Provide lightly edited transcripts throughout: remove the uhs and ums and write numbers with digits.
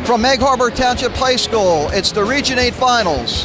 From Egg Harbor Township High School, it's the Region 8 Finals.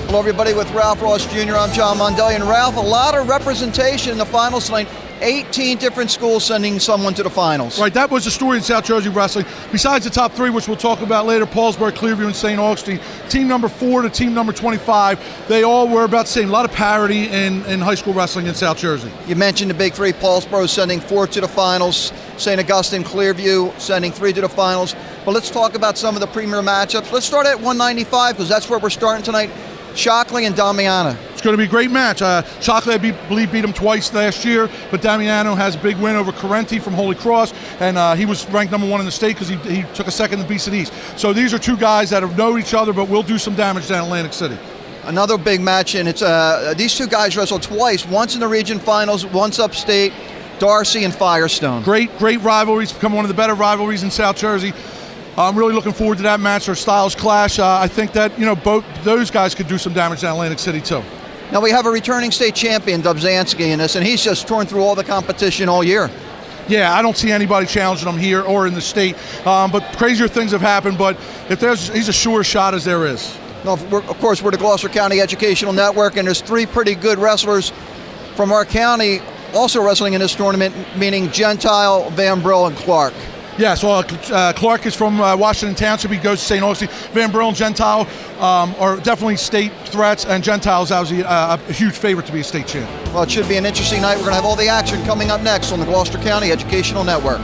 Hello everybody, with Ralph Ross Jr. I'm John Mondelli. And Ralph, a lot of representation in the finals tonight. 18 different schools sending someone to the finals. Right, that was the story in South Jersey wrestling. Besides the top three, which we'll talk about later, Paulsburg, Clearview, and St. Augustine, team number 4 to team number 25, they all were about the same. A lot of parity in high school wrestling in South Jersey. You mentioned the big three. Paulsboro sending 4 to the finals. St. Augustine, Clearview sending 3 to the finals. But let's talk about some of the premier matchups. Let's start at 195 because that's where we're starting tonight. Shockley and Damiano. It's going to be a great match. Shockley, I believe, beat him twice last year, but Damiano has a big win over Correnti from Holy Cross, and he was ranked number 1 in the state because he took a second in the Beast East. So these are two guys that have known each other, but will do some damage down in Atlantic City. Another big match, and it's these two guys wrestled twice, once in the region finals, once upstate, Darcy and Firestone. Great rivalries, become one of the better rivalries in South Jersey. I'm really looking forward to that match. Their styles clash. I think that both those guys could do some damage down Atlantic City too. Now we have a returning state champion, Dubzansky, in this, and he's just torn through all the competition all year. Yeah, I don't see anybody challenging him here or in the state. But crazier things have happened. But he's a sure shot as there is. Now, of course, we're the Gloucester County Educational Network, and there's 3 pretty good wrestlers from our county also wrestling in this tournament, meaning Gentile, Van Brill, and Clark. Yes, well, Clark is from Washington Township. He goes to St. Augustine. Van Brill and Gentile are definitely state threats, and Gentile is obviously a huge favorite to be a state champ. Well, it should be an interesting night. We're going to have all the action coming up next on the Gloucester County Educational Network.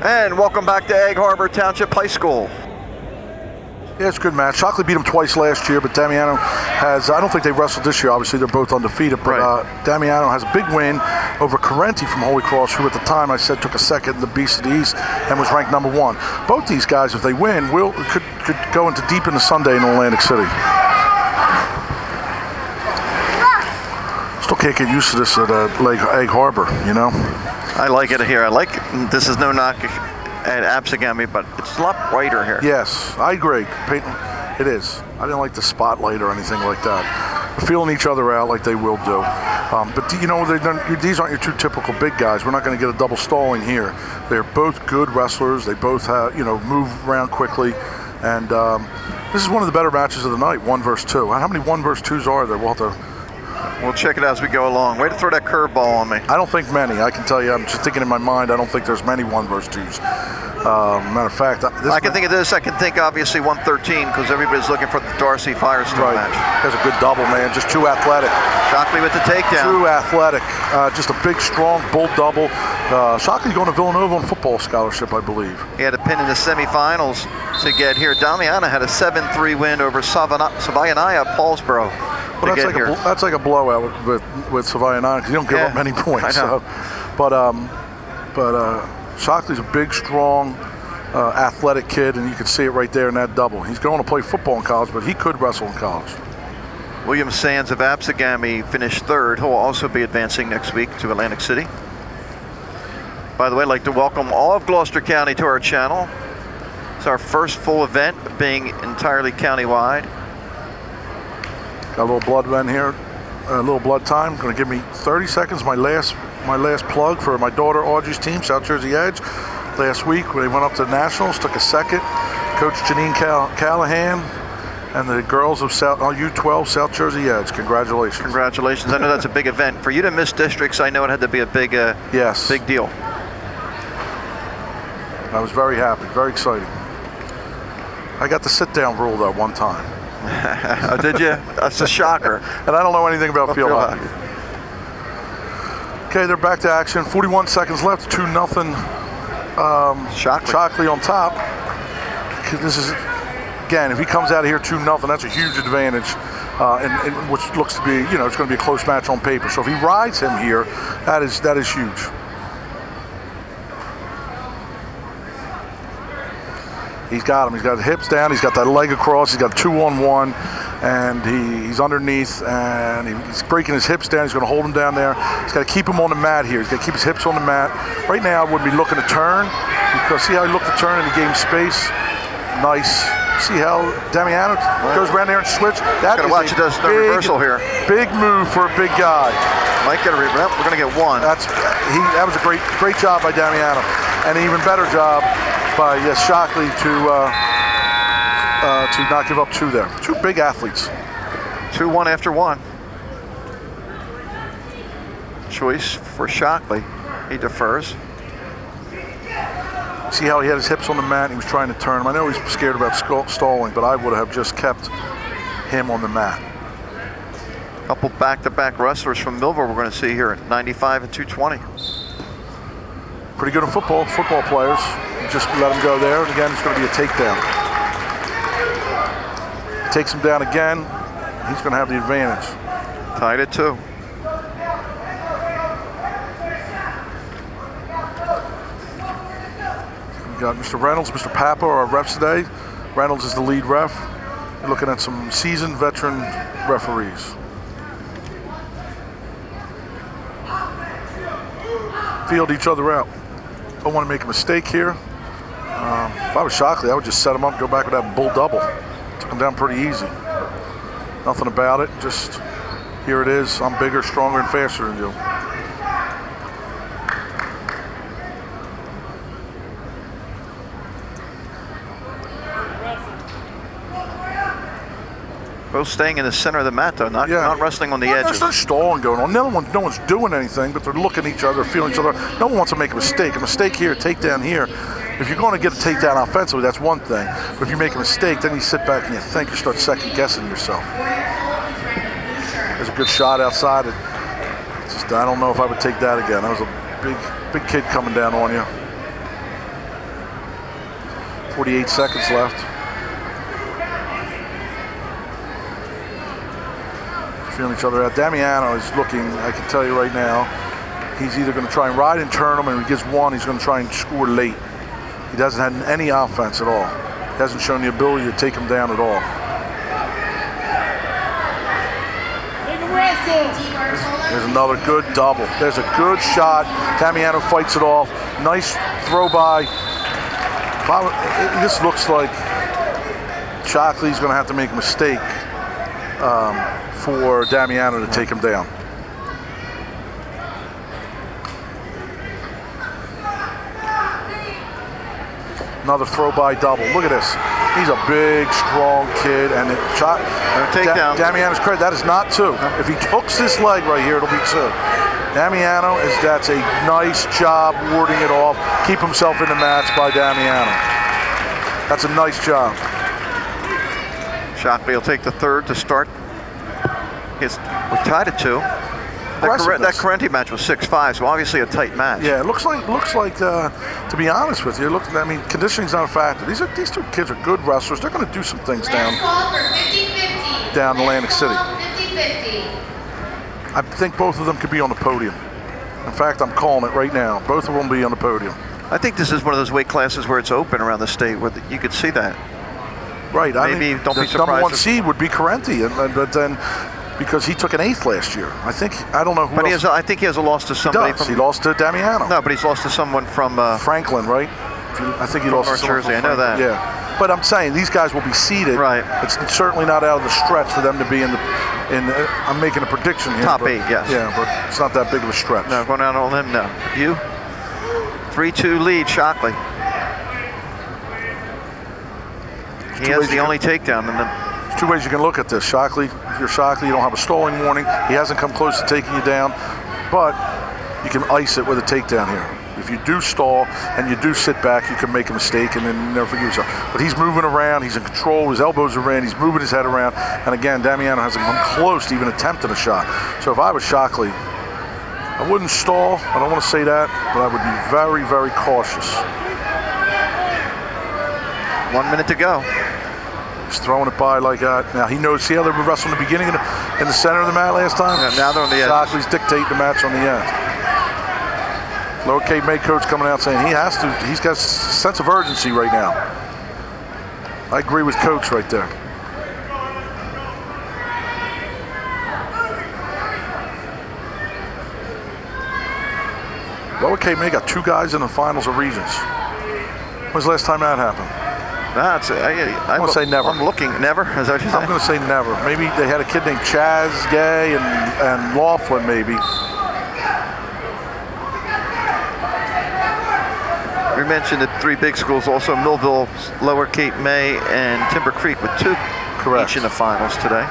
And welcome back to Egg Harbor Township High School. Yeah, it's a good match. Shockley beat him twice last year, but Damiano has, I don't think they wrestled this year, obviously they're both undefeated, but Damiano has a big win over Correnti from Holy Cross, who at the time I said took a second in the Beast of the East and was ranked number 1. Both these guys, if they win, could go into deep into Sunday in Atlantic City. Still can't get used to this at Egg Harbor, I like it here. This is no knock at Absegami, but it's a lot brighter here. Yes, I agree. It is. I didn't like the spotlight or anything like that. We're feeling each other out like they will do. But these aren't your two typical big guys. We're not going to get a double stalling here. They're both good wrestlers. They both have, move around quickly. And this is one of the better matches of the night, 1 versus 2. How many 1 versus 2s are there? We'll check it out as we go along. Way to throw that curveball on me. I don't think many. I can tell you, I'm just thinking in my mind, I don't think there's many 1 versus 2s. Matter of fact, I can think of this. I can think obviously 113 because everybody's looking for the Darcy Firestone match. There's a good double, man. Just too athletic. Shockley with the takedown. Too athletic. Just a big, strong bull double. Shockley going to Villanova on football scholarship, I believe. He had a pin in the semifinals to get here. Damiano had a 7-3 win over Savayanaya Paulsboro. Well, that's like a blowout with Savayanaya because you don't give up many points. I know. But Shockley's a big, strong, athletic kid, and you can see it right there in that double. He's going to play football in college, but he could wrestle in college. William Sands of Absegami finished 3rd. He'll also be advancing next week to Atlantic City. By the way, I'd like to welcome all of Gloucester County to our channel. It's our first full event being entirely countywide. Got a little blood run here, a little blood time. Going to give me 30 seconds. My last plug for my daughter Audrey's team, South Jersey Edge. Last week they went up to Nationals, took a second. Coach Janine Callahan and the girls of U12 South Jersey Edge. Congratulations. Congratulations. I know that's a big event. For you to miss districts, I know it had to be a big big deal. I was very happy, very exciting. I got the sit-down rule that one time. Oh, did you? That's a shocker. And I don't know anything about field hockey. Okay, they're back to action. 41 seconds left. 2-0. Shockley on top. This is, again, if he comes out of here 2-0, that's a huge advantage. In which looks to be, it's going to be a close match on paper. So if he rides him here, that is huge. He's got him. He's got the hips down. He's got that leg across. He's got 2-on-1. and he's underneath, and he's breaking his hips down. He's going to hold him down there. He's got to keep him on the mat here. He's got to keep his hips on the mat. Right now, I wouldn't be looking to turn, because see how he looked to turn and he gave him space? Nice. See how Damiano goes around there and switch? That Gotta watch, he does the reversal here. Big move for a big guy. Might get a we're going to get one. That was a great job by Damiano, and an even better job by Shockley to not give up two there. Two big athletes. 2-1 after one. Choice for Shockley. He defers. See how he had his hips on the mat and he was trying to turn him. I know he's scared about stalling, but I would have just kept him on the mat. Couple back-to-back wrestlers from Millville we're going to see here at 95 and 220. Pretty good in football players. Just let him go there, and again, it's going to be a takedown. Takes him down again, he's going to have the advantage. Tied at 2. We got Mr. Reynolds, Mr. Papa, our refs today. Reynolds is the lead ref. We're looking at some seasoned veteran referees. Field each other out. Don't want to make a mistake here. If I was Shockley, I would just set him up, go back with that bull double. Took him down pretty easy. Nothing about it, just here it is. I'm bigger, stronger, and faster than you. Both staying in the center of the mat, though, not wrestling on the edges. There's no stalling going on. No one's doing anything, but they're looking at each other, feeling each other. No one wants to make a mistake. A mistake here, a takedown here. If you're going to get a takedown offensively, that's one thing. But if you make a mistake, then you sit back and you think, you start second-guessing yourself. There's a good shot outside. I don't know if I would take that again. That was a big kid coming down on you. 48 seconds left. Feeling each other out. Damiano is looking, I can tell you right now, he's either going to try and ride and turn him, and if he gets one, he's going to try and score late. He doesn't have any offense at all. He hasn't shown the ability to take him down at all. There's another good double. There's a good shot. Damiano fights it off. Nice throw by. This looks like Shockley's going to have to make a mistake for Damiano to take him down. Another throw by double. Look at this. He's a big, strong kid, and it shot. Takedown. Damiano's credit. That is not 2. If he hooks this leg right here, it'll be 2. Damiano that's a nice job warding it off. Keep himself in the match by Damiano. That's a nice job. Shockley will take the third to start. We're tied at 2. That Correnti match was 6-5, so obviously a tight match. Yeah, it looks like. To be honest with you, conditioning's not a factor. These two kids are good wrestlers. They're going to do some things down Atlantic City. I think both of them could be on the podium. In fact, I'm calling it right now. Both of them will be on the podium. I think this is one of those weight classes where it's open around the state, where you could see that. Right. Maybe don't be surprised. The number 1 seed would be Correnti, but then. Because he took an 8th last year. I don't know who else. I think he has a loss to somebody. He lost to Damiano. No, but he's lost to someone from Franklin, right? I think he lost North to Jersey. I know that. Yeah, but I'm saying these guys will be seeded. Right. It's certainly not out of the stretch for them to be in the. I'm making a prediction here. Top 8, yes. Yeah, but it's not that big of a stretch. No, going out on them. No. You. 3-2 lead, Shockley. He has the only takedown in the. There's 2 ways you can look at this. Shockley, if you're Shockley, you don't have a stalling warning. He hasn't come close to taking you down, but you can ice it with a takedown here. If you do stall and you do sit back, you can make a mistake and then never forgive yourself. But he's moving around, he's in control, his elbows are in, he's moving his head around, and again, Damiano hasn't come close to even attempting a shot. So if I was Shockley, I wouldn't stall. I don't want to say that, but I would be very, very cautious. 1 minute to go. He's throwing it by like that. Now he knows. See how they were wrestling in the beginning in the center of the mat last time? Yeah, now they're on the edge. Shockley's dictating the match on the end. Lower Cape May coach coming out saying he has to. He's got a sense of urgency right now. I agree with coach right there. Lower Cape May got 2 guys in the finals of regions. When's the last time that happened? That's I'm going to say never. I'm looking. Never? Is that what you're saying? I'm going to say never. Maybe they had a kid named Chaz Gay and Laughlin, maybe. We mentioned the 3 big schools, also Millville, Lower Cape May, and Timber Creek with 2 each in the finals today.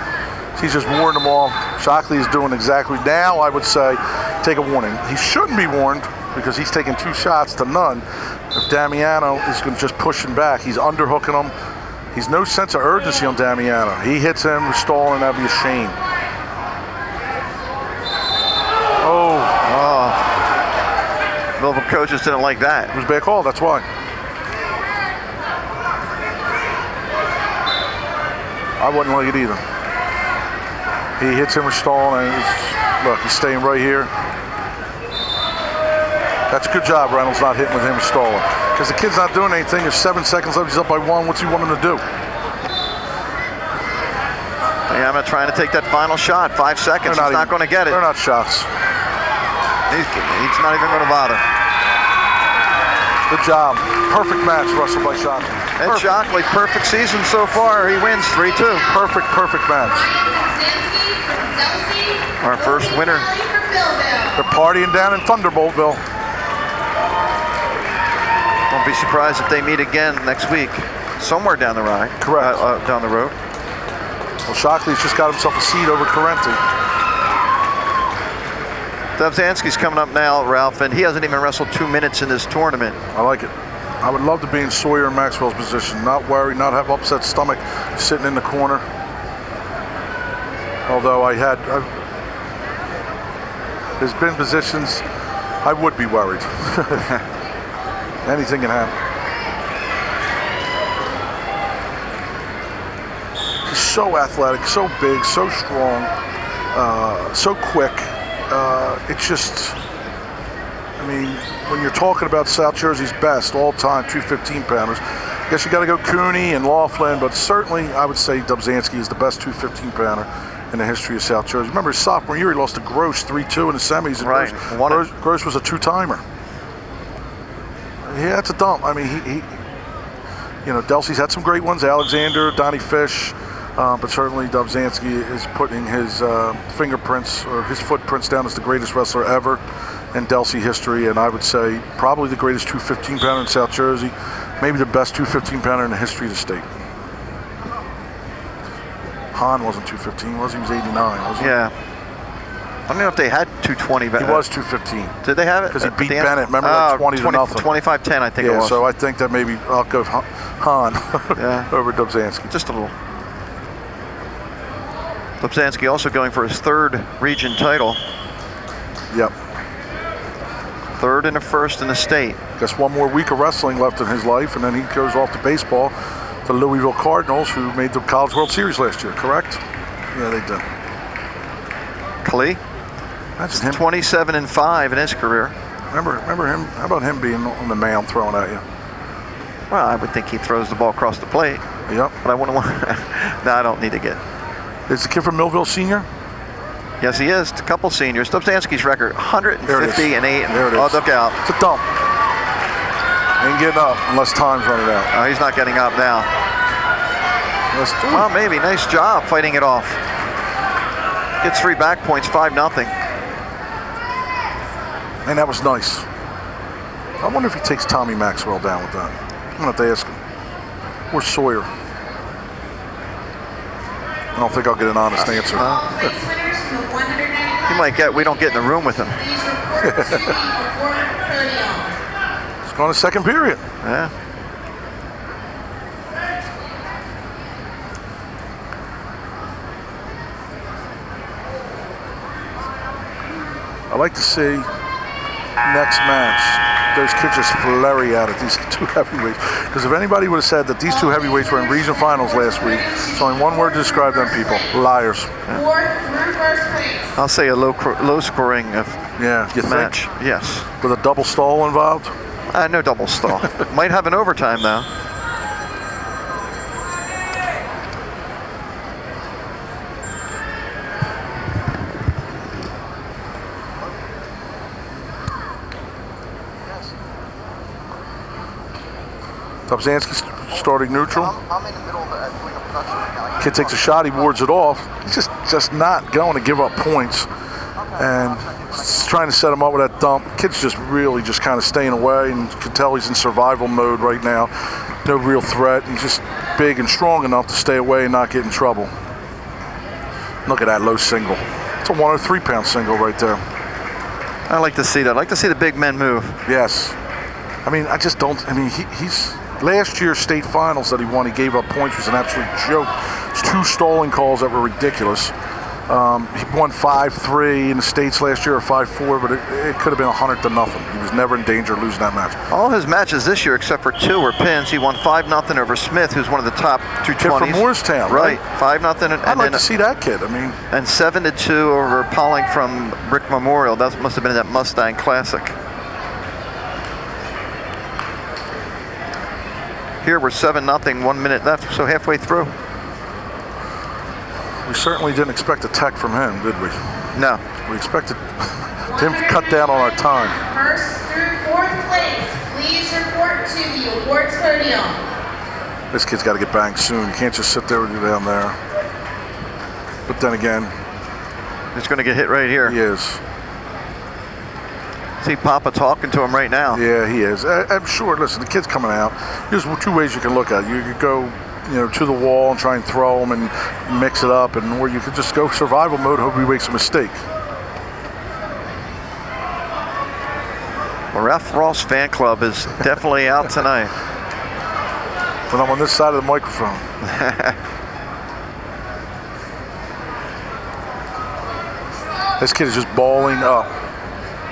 He's just warned them all. Shockley is doing exactly now, I would say, take a warning. He shouldn't be warned because he's taking 2 shots to none. If Damiano is going to just push him back, he's underhooking him. He's no sense of urgency on Damiano. He hits him, stalling, that'd be a shame. Oh. Millville coaches didn't like that. It was a bad call, that's why. I wouldn't like it either. He hits him with stalling, and look, he's staying right here. That's a good job, Reynolds, not hitting with him with stalling. Because the kid's not doing anything. There's 7 seconds left, he's up by 1. What's he want him to do? Yeah, I'm trying to take that final shot. 5 seconds, he's not going to get it. They're not shots. He's not even going to bother. Good job. Perfect match, Russell, by Shockley. Ed Shockley, perfect season so far. He wins 3-2. Perfect match. Our first winner. They're partying down in Thunderboltville. Won't be surprised if they meet again next week, somewhere down the road. Correct. Down the road. Well, Shockley's just got himself a seat over Carenti. Dubzanski's coming up now, Ralph, and he hasn't even wrestled 2 minutes in this tournament. I like it. I would love to be in Sawyer and Maxwell's position, not worry, not have upset stomach sitting in the corner. Although there's been positions I would be worried. Anything can happen. He's so athletic, so big, so strong, so quick. It's just, I mean, when you're talking about South Jersey's best all-time 215-pounders, I guess you got to go Cooney and Laughlin, but certainly I would say Dubzanski is the best 215-pounder in the history of South Jersey. Remember his sophomore year, he lost to Gross 3-2 in the semis. And right. Gross was a 2-timer. Yeah, it's a dump. I mean, he Delsey's had some great ones. Alexander, Donnie Fish. But certainly Dubzanski is putting his fingerprints or his footprints down as the greatest wrestler ever in Delsey history, and I would say probably the greatest 215-pounder in South Jersey, maybe the best 215-pounder in the history of the state. Hahn wasn't 215, was he? He was 89, wasn't he? Yeah. I don't know if they had 220. He was 215. Did they have it? Because he beat Bennett, remember, like 20 to nothing. 25-10, I think it was. So I think that maybe I'll go Hahn over Dubzanski. Just a little. Dubzanski also going for his 3rd region title. Yep. 3rd and a 1st in the state. Just 1 more week of wrestling left in his life, and then he goes off to baseball. The Louisville Cardinals, who made the College World Series last year, correct? Yeah, they did. Klee? That's him. 27-5 in his career. Remember him? How about him being on the mound throwing at you? Well, I would think he throws the ball across the plate. Yep. But I wouldn't want. No, I don't need to get. Is the kid from Millville senior? Yes, he is. A couple seniors. Dubzanski's record: 150 and 8. There it is. Oh, look out! It's a dump. Ain't getting up unless time's running out. Oh, he's not getting up now. Well, maybe. Nice job fighting it off. Gets 3 back points, 5-0. And that was nice. I wonder if he takes Tommy Maxwell down with that. I'm gonna have to ask him. Or Sawyer. I don't think I'll get an honest answer. He might get. We don't get in the room with him. It's going to 2nd period. Yeah. I like to see next match those kids just flurry out at these 2 heavyweights. Because if anybody would have said that these 2 heavyweights were in region finals last week, it's only one word to describe them people: liars. Yeah. I'll say a low scoring match. Think? Yes. With a double stall involved? No double stall. Might have an overtime though. Dobzhansky starting neutral. I'm in the middle of doing a production right now. Kid takes a shot, he wards it off. He's just not going to give up points. And trying to set him up with that dump. Kid's just really just kind of staying away, and you can tell he's in survival mode right now. No real threat. He's just big and strong enough to stay away and not get in trouble. Look at that low single. It's a 103-pound single right there. I like to see that. I like to see the big men move. Yes. I mean, I just don't. I mean, he's last year's state finals that he won, he gave up points, was an absolute joke. It's 2 stalling calls that were ridiculous. He won 5-3 in the States last year, or 5-4, but it could have been 100 to nothing. He was never in danger of losing that match. All his matches this year, except for 2, were pins. He won 5-0 over Smith, who's one of the top 220s. Kid from Moorestown, right? 5-0. I'd like to see that kid. I mean, and 7-2 over Pauling from Brick Memorial. That must have been that Mustang Classic. Here we're 7-0, 1 minute left, so halfway through. we certainly didn't expect a tech from him, did we? No. We expected him to cut down on our time. First through 4th place, please report to the awards podium. This kid's got to get banged soon. You can't just sit there with you down there. But then again, he's going to get hit right here. he is. See Papa talking to him right now. Yeah, he is. I'm sure. Listen, the kid's coming out. There's 2 ways you can look at it. You could go, to the wall and try and throw him and mix it up, or you could just go survival mode, hope he makes a mistake. Well, Ralph Ross fan club is definitely out tonight. When I'm on this side of the microphone. This kid is just balling up.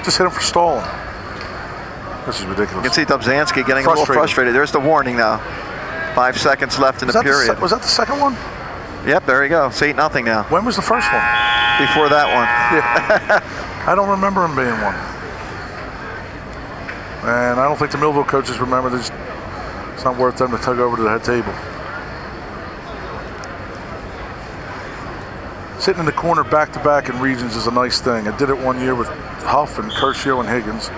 Just hit him for stalling. This is ridiculous. You can see Dobzhansky getting a little frustrated. There's the warning now. 5 seconds left in the period. Was that the second one? Yep, there you go. It's 8-0 now. When was the first one? Before that one. Yeah. I don't remember him being one. And I don't think the Millville coaches remember this. It's not worth them to tug over to the head table. Sitting in the corner back-to-back in regions is a nice thing. I did it one year with Huff and Curcio and Higgins.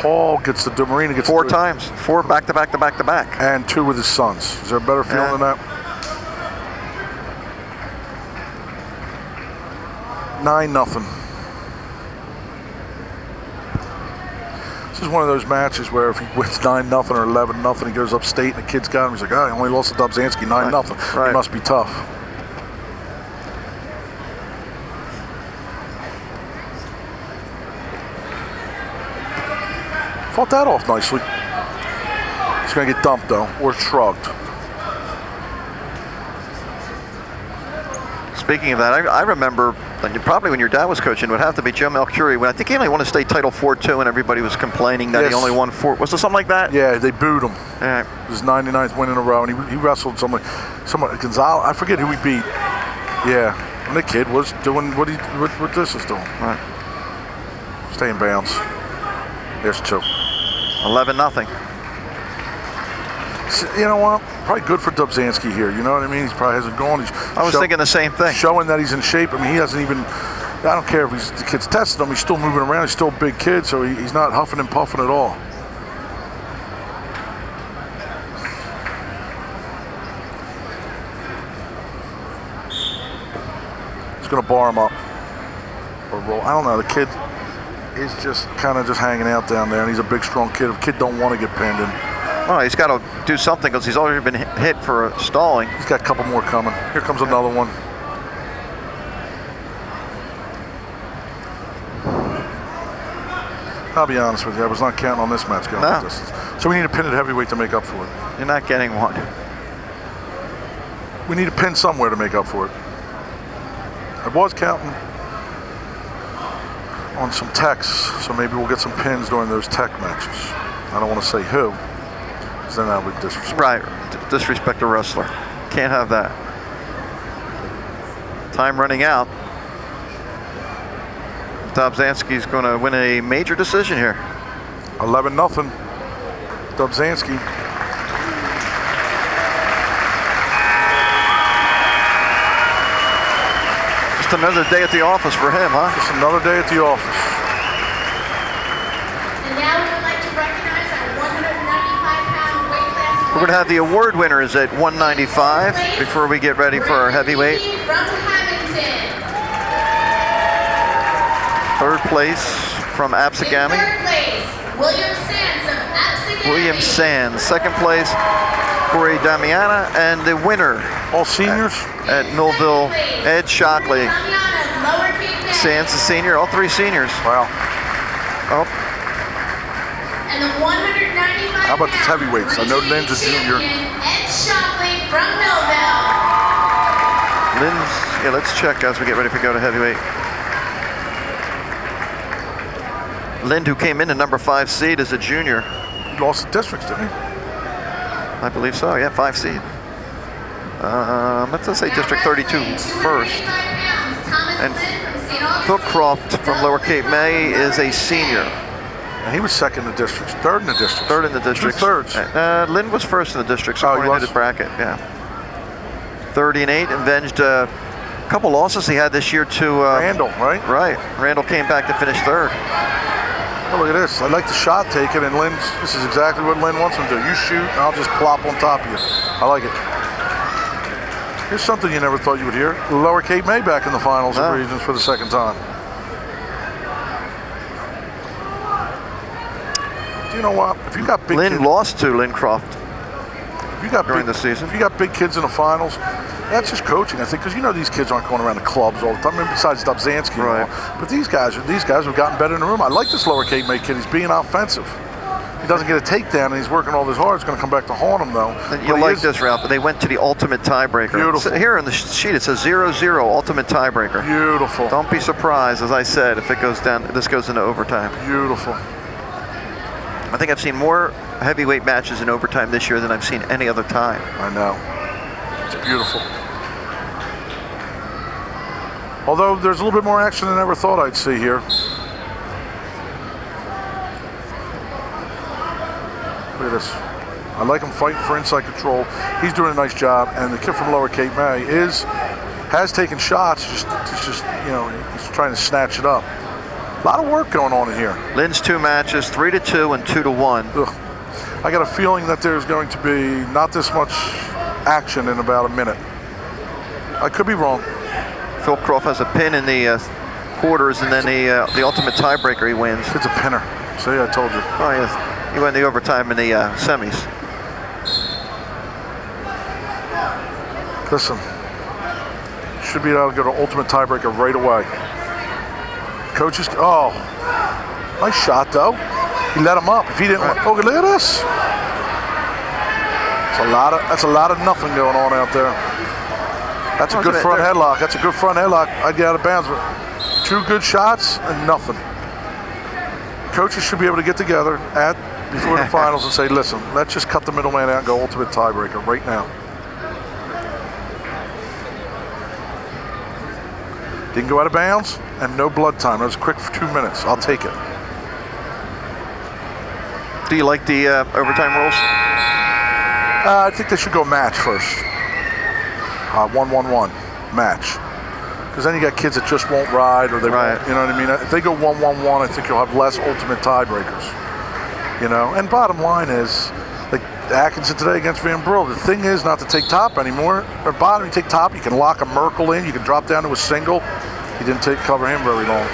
Paul gets the Marina gets 4 times. 4 back-to-back-to-back-to-back. And 2 with his sons. Is there a better feeling than that? 9-0. This is one of those matches where if he wins 9-0 or 11-0, he goes upstate and the kid's got him. He's like, I only lost to Dobzhansky 9-0. Right. He must be tough. Fought that off nicely. He's going to get dumped though, or shrugged. Speaking of that, I remember probably when your dad was coaching, it would have to be Joe Melcuri. When I think he only won a state title 4-2, and everybody was complaining that he only won 4. Was there something like that? Yeah, they booed him. Yeah. It was his 99th win in a row, and he wrestled someone Gonzalez. I forget who he beat. Yeah, and the kid was doing what this is doing. Right. Stay in bounds. There's 2. 11-0. So, you know what? Probably good for Dobzhansky here. You know what I mean? He probably hasn't gone. I was thinking the same thing. Showing that he's in shape. I mean, he hasn't even. I don't care if the kid's testing him. He's still moving around. He's still a big kid, so he's not huffing and puffing at all. He's going to bar him up or roll. I don't know. The kid is just kind of just hanging out down there, and he's a big, strong kid. If the kid don't want to get pinned in. Well, he's got to do something because he's already been hit for stalling. He's got a couple more coming. Here comes another one. I'll be honest with you, I was not counting on this match going the distance. So we need a pin at heavyweight to make up for it. You're not getting one. We need a pin somewhere to make up for it. I was counting on some techs, so maybe we'll get some pins during those tech matches. I don't want to say who, because then that would disrespect. Right, disrespect a wrestler. Can't have that. Time running out. Dobzhansky's going to win a major decision here. 11-0. Dobzhansky. Just another day at the office for him, huh? Just another day at the office. And now we would like to recognize our 195-pound weight class We're going to have the award winners at 195 before we get ready for our heavyweight. Third place from Absegami. Third place, William Sands of Absegami. William Sands. Second place, Corey Damiana. And the winner All seniors? at Millville, Ed Shockley. Sands, the senior, all three seniors. Wow. Oh, And the 195 How about the heavyweights? I know Lynn's a junior. Ed Shockley from Millville. Lynn's, yeah, let's check as we get ready to go to heavyweight. Lynn, who came in at number 5 seed as a junior. He lost the districts, didn't he? I believe so, yeah, 5 seed. Let's say District 32 first. And Phil Croft from Lower Cape May is a senior. And he was second in the districts, third in the districts. Third in the district. 2 thirds. Lynn was first in the district, Oh, he according to was? the bracket, yeah. 30 and 8, avenged a couple losses he had this year to Randall, right? Right. Randall came back to finish third. Oh, look at this. I like the shot taken, and this is exactly what Lynn wants him to do. You shoot, and I'll just plop on top of you. I like it. Here's something you never thought you would hear. Lower Cape May back in the finals of regions for the second time. Do you know what? If you got big Lynn kids, lost to Lynn Croft if you got during big, the season. If you got big kids in the finals, that's just coaching, I think, because you know these kids aren't going around the clubs all the time. I mean, besides Dobzhansky, Right. and all. But these guys have gotten better in the room. I like this Lower Cape May kid. He's being offensive. He doesn't get a takedown, and he's working all this hard. It's going to come back to haunt him, though. And you'll like this, Ralph, but they went to the ultimate tiebreaker. Beautiful. So here on the sheet it says 0-0 ultimate tiebreaker. Beautiful. Don't be surprised, as I said, if it goes down. This goes into overtime. Beautiful. I think I've seen more heavyweight matches in overtime this year than I've seen any other time. I know. It's beautiful. Although there's a little bit more action than I ever thought I'd see here. Look at this. I like him fighting for inside control. He's doing a nice job, and the kid from Lower Cape May has taken shots. He's trying to snatch it up. A lot of work going on in here. Lynn's 2 matches, 3-2 and 2-1. Ugh. I got a feeling that there's going to be not this much action in about a minute. I could be wrong. Phil Croft has a pin in the quarters, and then the ultimate tiebreaker he wins. It's a pinner. See, I told you. Oh yes, he went the overtime in the semis. Listen, should be able to go to ultimate tiebreaker right away. Coaches, oh, nice shot though. He let him up. If he didn't, oh, look at this. That's a lot of nothing going on out there. That's a good front headlock. That's a good front headlock. I'd get out of bounds, but 2 good shots and nothing. Coaches should be able to get together before the finals and say, listen, let's just cut the middleman out and go ultimate tiebreaker right now. Didn't go out of bounds and no blood time. It was quick for 2 minutes. I'll take it. Do you like the overtime rules? I think they should go match first. 1-1-1 match. Because then you got kids that just won't ride, or they won't, you know what I mean? If they go 1-1-1, I think you'll have less ultimate tiebreakers. You know, and bottom line is, like Atkinson today against Van Brill, the thing is not to take top anymore. Or bottom, you take top, you can lock a Merkel in, you can drop down to a single. You didn't cover him very long.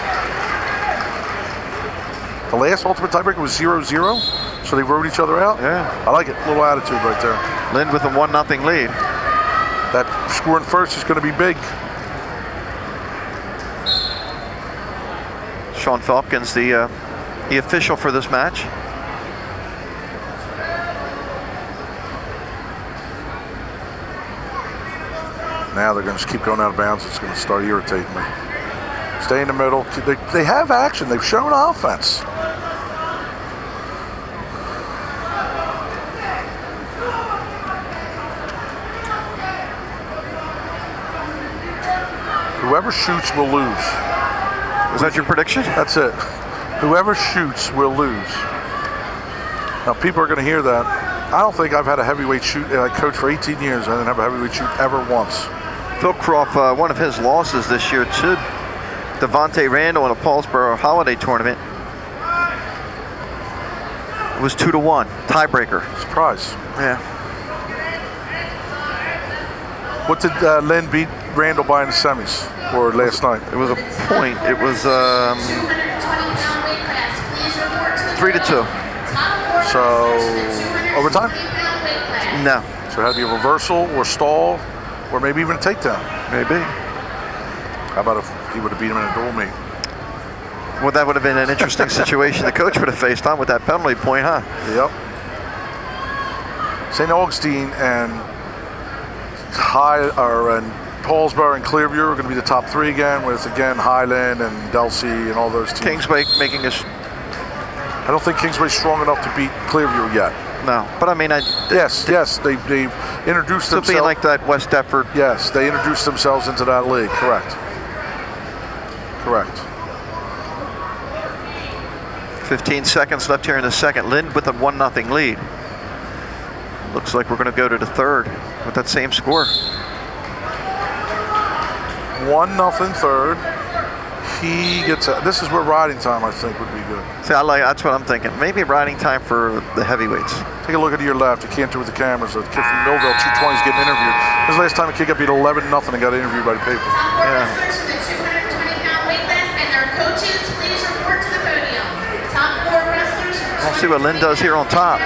The last ultimate tiebreaker was 0-0, so they rode each other out. Yeah. I like it. A little attitude right there. Lynn with a 1-0 lead. That scoring first is going to be big. Sean Falkins, the official for this match. Now they're going to just keep going out of bounds. It's going to start irritating me. Stay in the middle. They have action. They've shown offense. Whoever shoots will lose. Is that your prediction? That's it. Whoever shoots will lose. Now people are going to hear that. I don't think I've had a heavyweight shoot. I coached for 18 years. I didn't have a heavyweight shoot ever once. Phil Croft, one of his losses this year to Devontae Randall in a Paulsboro holiday tournament was 2-1 tiebreaker. Surprise. Yeah. What did Lynn beat Randall by in the semis or last night? It was a point. It was 220-pound weight class. Please report to the 3-2. So, overtime? No, So it had to be a reversal or stall or maybe even a takedown. maybe. How about if he would have beat him in a dual meet? Well, that would have been an interesting situation the coach would have faced on with that penalty point, huh? Yep. St. Augustine and Paulsboro and Clearview are going to be the top 3 again, with again Highland and Delsey and all those teams. Kingsway making us I don't think Kingsway's strong enough to beat Clearview yet. no, but I mean, Yes, they introduced still themselves. being like that West Deptford. Yes, they introduced themselves into that league. Correct. 15 seconds left here in the second. Lynn with a 1-0 lead. Looks like we're going to go to the third with that same score. 1-0 third. He gets this is where riding time I think would be good. See, that's what I'm thinking. Maybe riding time for the heavyweights. Take a look at your left. You can't do it with the cameras. A kid from Millville, 220, is getting interviewed. This is the last time a kid got beat 11-0 and got interviewed by the paper. Top 4 wrestlers from the 220-pound weight class and their coaches, please report to the podium. Top 4 wrestlers from We'll see what Lynn does here on top.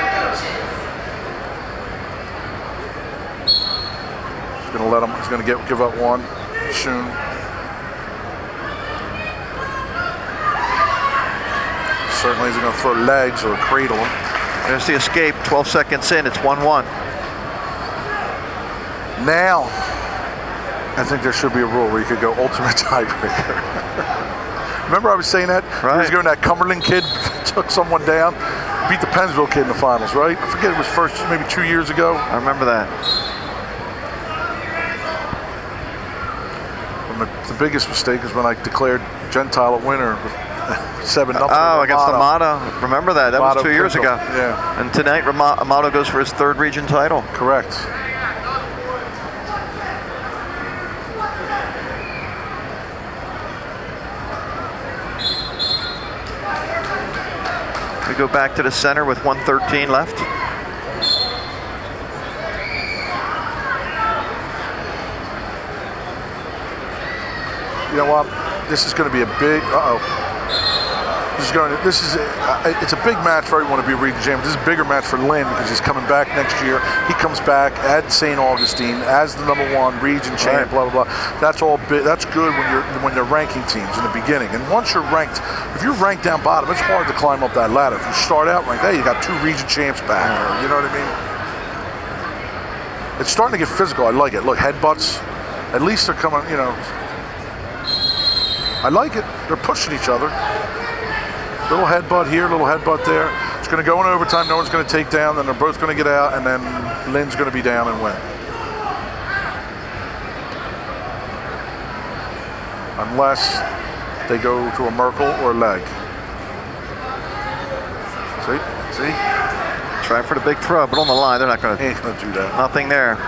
He's going to let him. He's going to give up one soon. Certainly he's going to throw legs or cradle him. There's the escape. 12 seconds in. It's 1-1. Now, I think there should be a rule where you could go ultimate tiebreaker. Remember I was saying that? Right. He was going, that Cumberland kid took someone down, beat the Pennsville kid in the finals, right? I forget, it was first maybe 2 years ago. I remember that. And the biggest mistake is when I declared Gentile a winner. 7-0. Oh, against Amato. Remember that? That was 2 years ago. Yeah. And tonight, Amato goes for his 3rd region title. Correct. We go back to the center with 1:13 left. You know what? This is going to be a big. It's a big match for everyone to be a region champion. This is a bigger match for Lynn because he's coming back next year. He comes back at St. Augustine as the #1 region champ. Blah blah blah. That's all. That's good when they're ranking teams in the beginning. And once you're ranked, if you're ranked down bottom, it's hard to climb up that ladder. If you start out ranked, you got 2 region champs back. You know what I mean? It's starting to get physical. I like it. Look, headbutts. At least they're coming. You know. I like it. They're pushing each other. Little headbutt here, little headbutt there. It's going to go in overtime. No one's going to take down. Then they're both going to get out, and then Lynn's going to be down and win. Unless they go to a Merkel or a leg. See? Try for the big throw, but on the line, they're not going to. Ain't going to do that. Nothing there.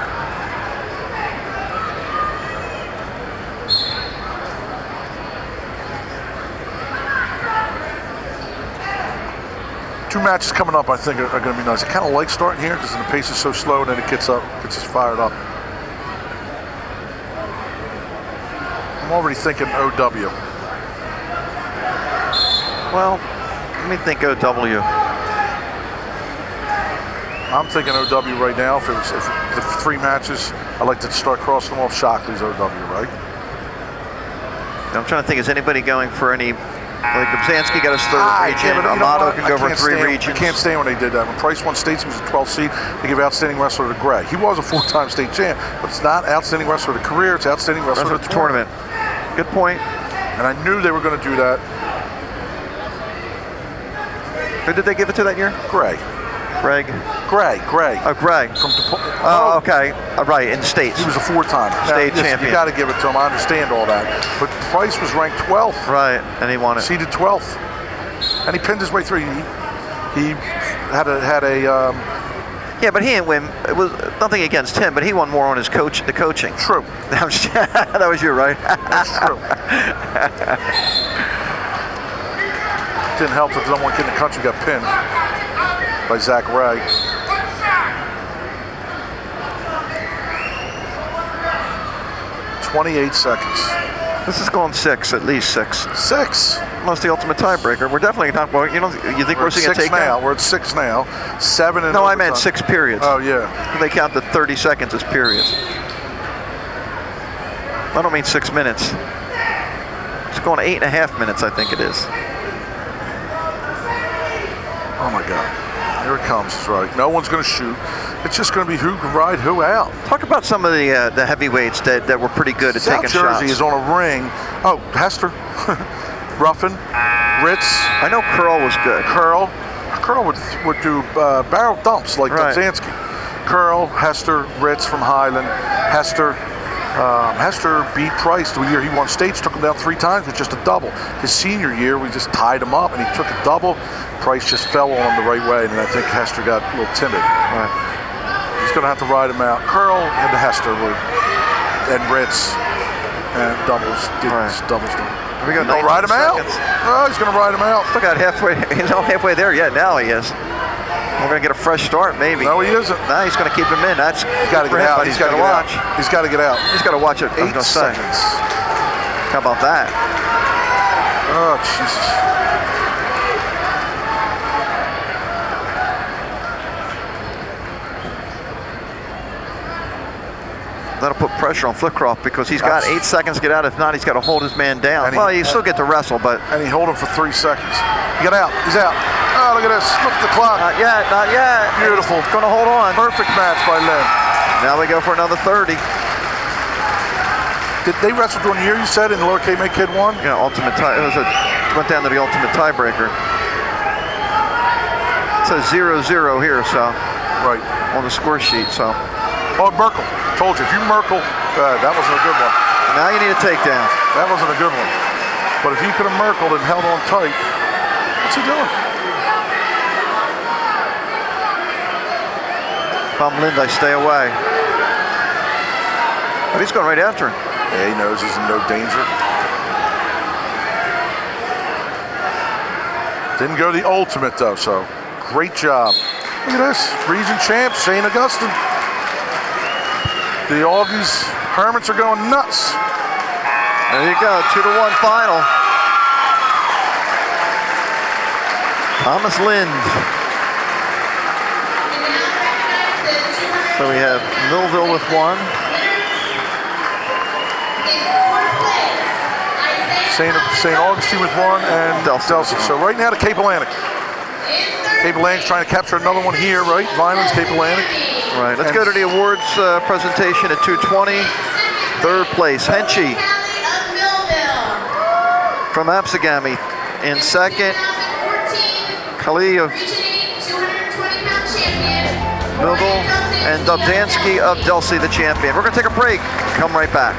Two matches coming up, I think, are going to be nice. I kind of like starting here because the pace is so slow, and then it gets us fired up. I'm already thinking OW. Well, let me think OW. I'm thinking OW right now. If the 3 matches, I'd like to start crossing them off. Shockley's OW, right? I'm trying to think, is anybody going for any? Like Gubzanski got his 3rd region. Amato can go for 3 regions. I can't stand when they did that. When Price won states, he was a 12th seed. They give outstanding wrestler to Gray. He was a 4-time state champ, but it's not outstanding wrestler of the career. It's outstanding wrestler of the tournament. Good point. And I knew they were going to do that. Who did they give it to that year? Gray. Greg. Gray. Oh, Greg. From okay. Right, in states. He was a 4-time state champion. You got to give it to him. I understand all that. But Price was ranked 12th. Right, and he won it. Seeded 12th. And he pinned his way through. He had a Yeah, but he didn't win. It was nothing against him, but he won more on the coaching. True. That was you, right? That's true. Didn't help that the #1 kid in the country got pinned by Zach Ray. 28 seconds. This is going 6, at least 6. 6. Almost the ultimate tiebreaker. We're definitely not. Well, you think we're seeing a 6 takedown? now. We're at 6 now. 7 in No, I overtime. meant 6 periods. Oh yeah. They count the 30 seconds as periods. I don't mean 6 minutes. It's going 8.5 minutes, I think it is. Oh my God. Here it comes. It's right. No one's going to shoot. It's just going to be who can ride who out. Talk about some of the heavyweights that were pretty good at South taking Jersey shots. is on a ring. Oh, Hester, Ruffin, Ritz. I know Curl was good. Curl would do barrel dumps like Right. Dobzhansky. Curl, Hester, Ritz from Highland. Hester beat Price the year he won states, took him down 3 times with just a double. His senior year, we just tied him up and he took a double. Price just fell on him the right way, and I think Hester got a little timid. Right. He's going to have to ride him out. Curl and Hester and Ritz and doubles. Doubles. We got He'll ride him out. Oh, he's going to ride him out. Still got halfway. He's not halfway there yet. Now he is. We're going to get a fresh start, maybe. No, he isn't. Nah, he's going to keep him in. That's He's got to get out. He's got to watch. He's got to get out. He's got to watch it. 8 seconds. How about that? Oh, Jesus. That'll put pressure on Flitcroft because he's got 8 seconds to get out. If not, he's got to hold his man down. Well, you still get to wrestle, but... And he hold him for 3 seconds. He got out. He's out. Oh, look at this. Look at the clock. Not yet, not yet. Beautiful. He's going to hold on. Perfect match by Len. Now we go for another 30. Did they wrestle during the year, you said, in the lower K-Make Kid 1? Yeah, ultimate tie. Went down to the ultimate tiebreaker. It says 0-0 here, so... Right. On the score sheet, so... Oh, Merkel. Told you, if you Merkel, that wasn't a good one. Now you need a takedown. That wasn't a good one. But if he could have Merkeled and held on tight, what's he doing? If I'm Lind, I stay away. But he's going right after him. Yeah, he knows he's in no danger. Didn't go the ultimate, though, so great job. Look at this. Region champ, St. Augustine. The Augies, Hermits are going nuts. There you go, 2-1 final. Thomas Lind. So we have Millville with 1. St. Augustine with 1 and Delcy. So right now to Cape Atlantic. Cape Atlantic's trying to capture another one here, right? Vineland's Cape Atlantic. Right, let's go to the awards presentation at 2:20. 3rd place, Henchy from Absegami. In 2nd, Kali of Millville and Dobzhansky of Delcy, the champion. We're going to take a break. Come right back.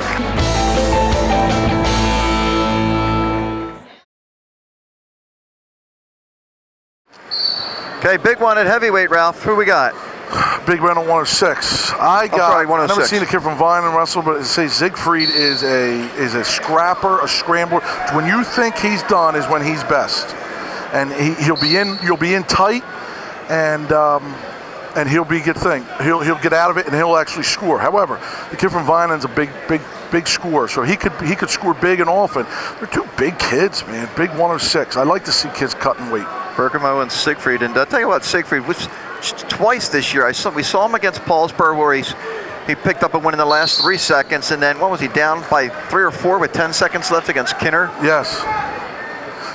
Okay, big one at heavyweight, Ralph. Who we got? Big man on 106. I've never 106. seen a kid from Vineland wrestle, but it says Siegfried is a scrapper, a scrambler. When you think he's done is when he's best, and you'll be in tight, and he'll be a good thing. He'll get out of it and he'll actually score. However, the kid from Vineland's a big scorer, so he could score big and often. They're 2 big kids, man. Big 106. I like to see kids cutting weight. Bergamo and Siegfried, and I'll tell you what, Siegfried was twice this year. We saw him against Paulsboro where he picked up a win in the last 3 seconds, and then what was he, down by 3 or 4 with 10 seconds left against Kinner? Yes.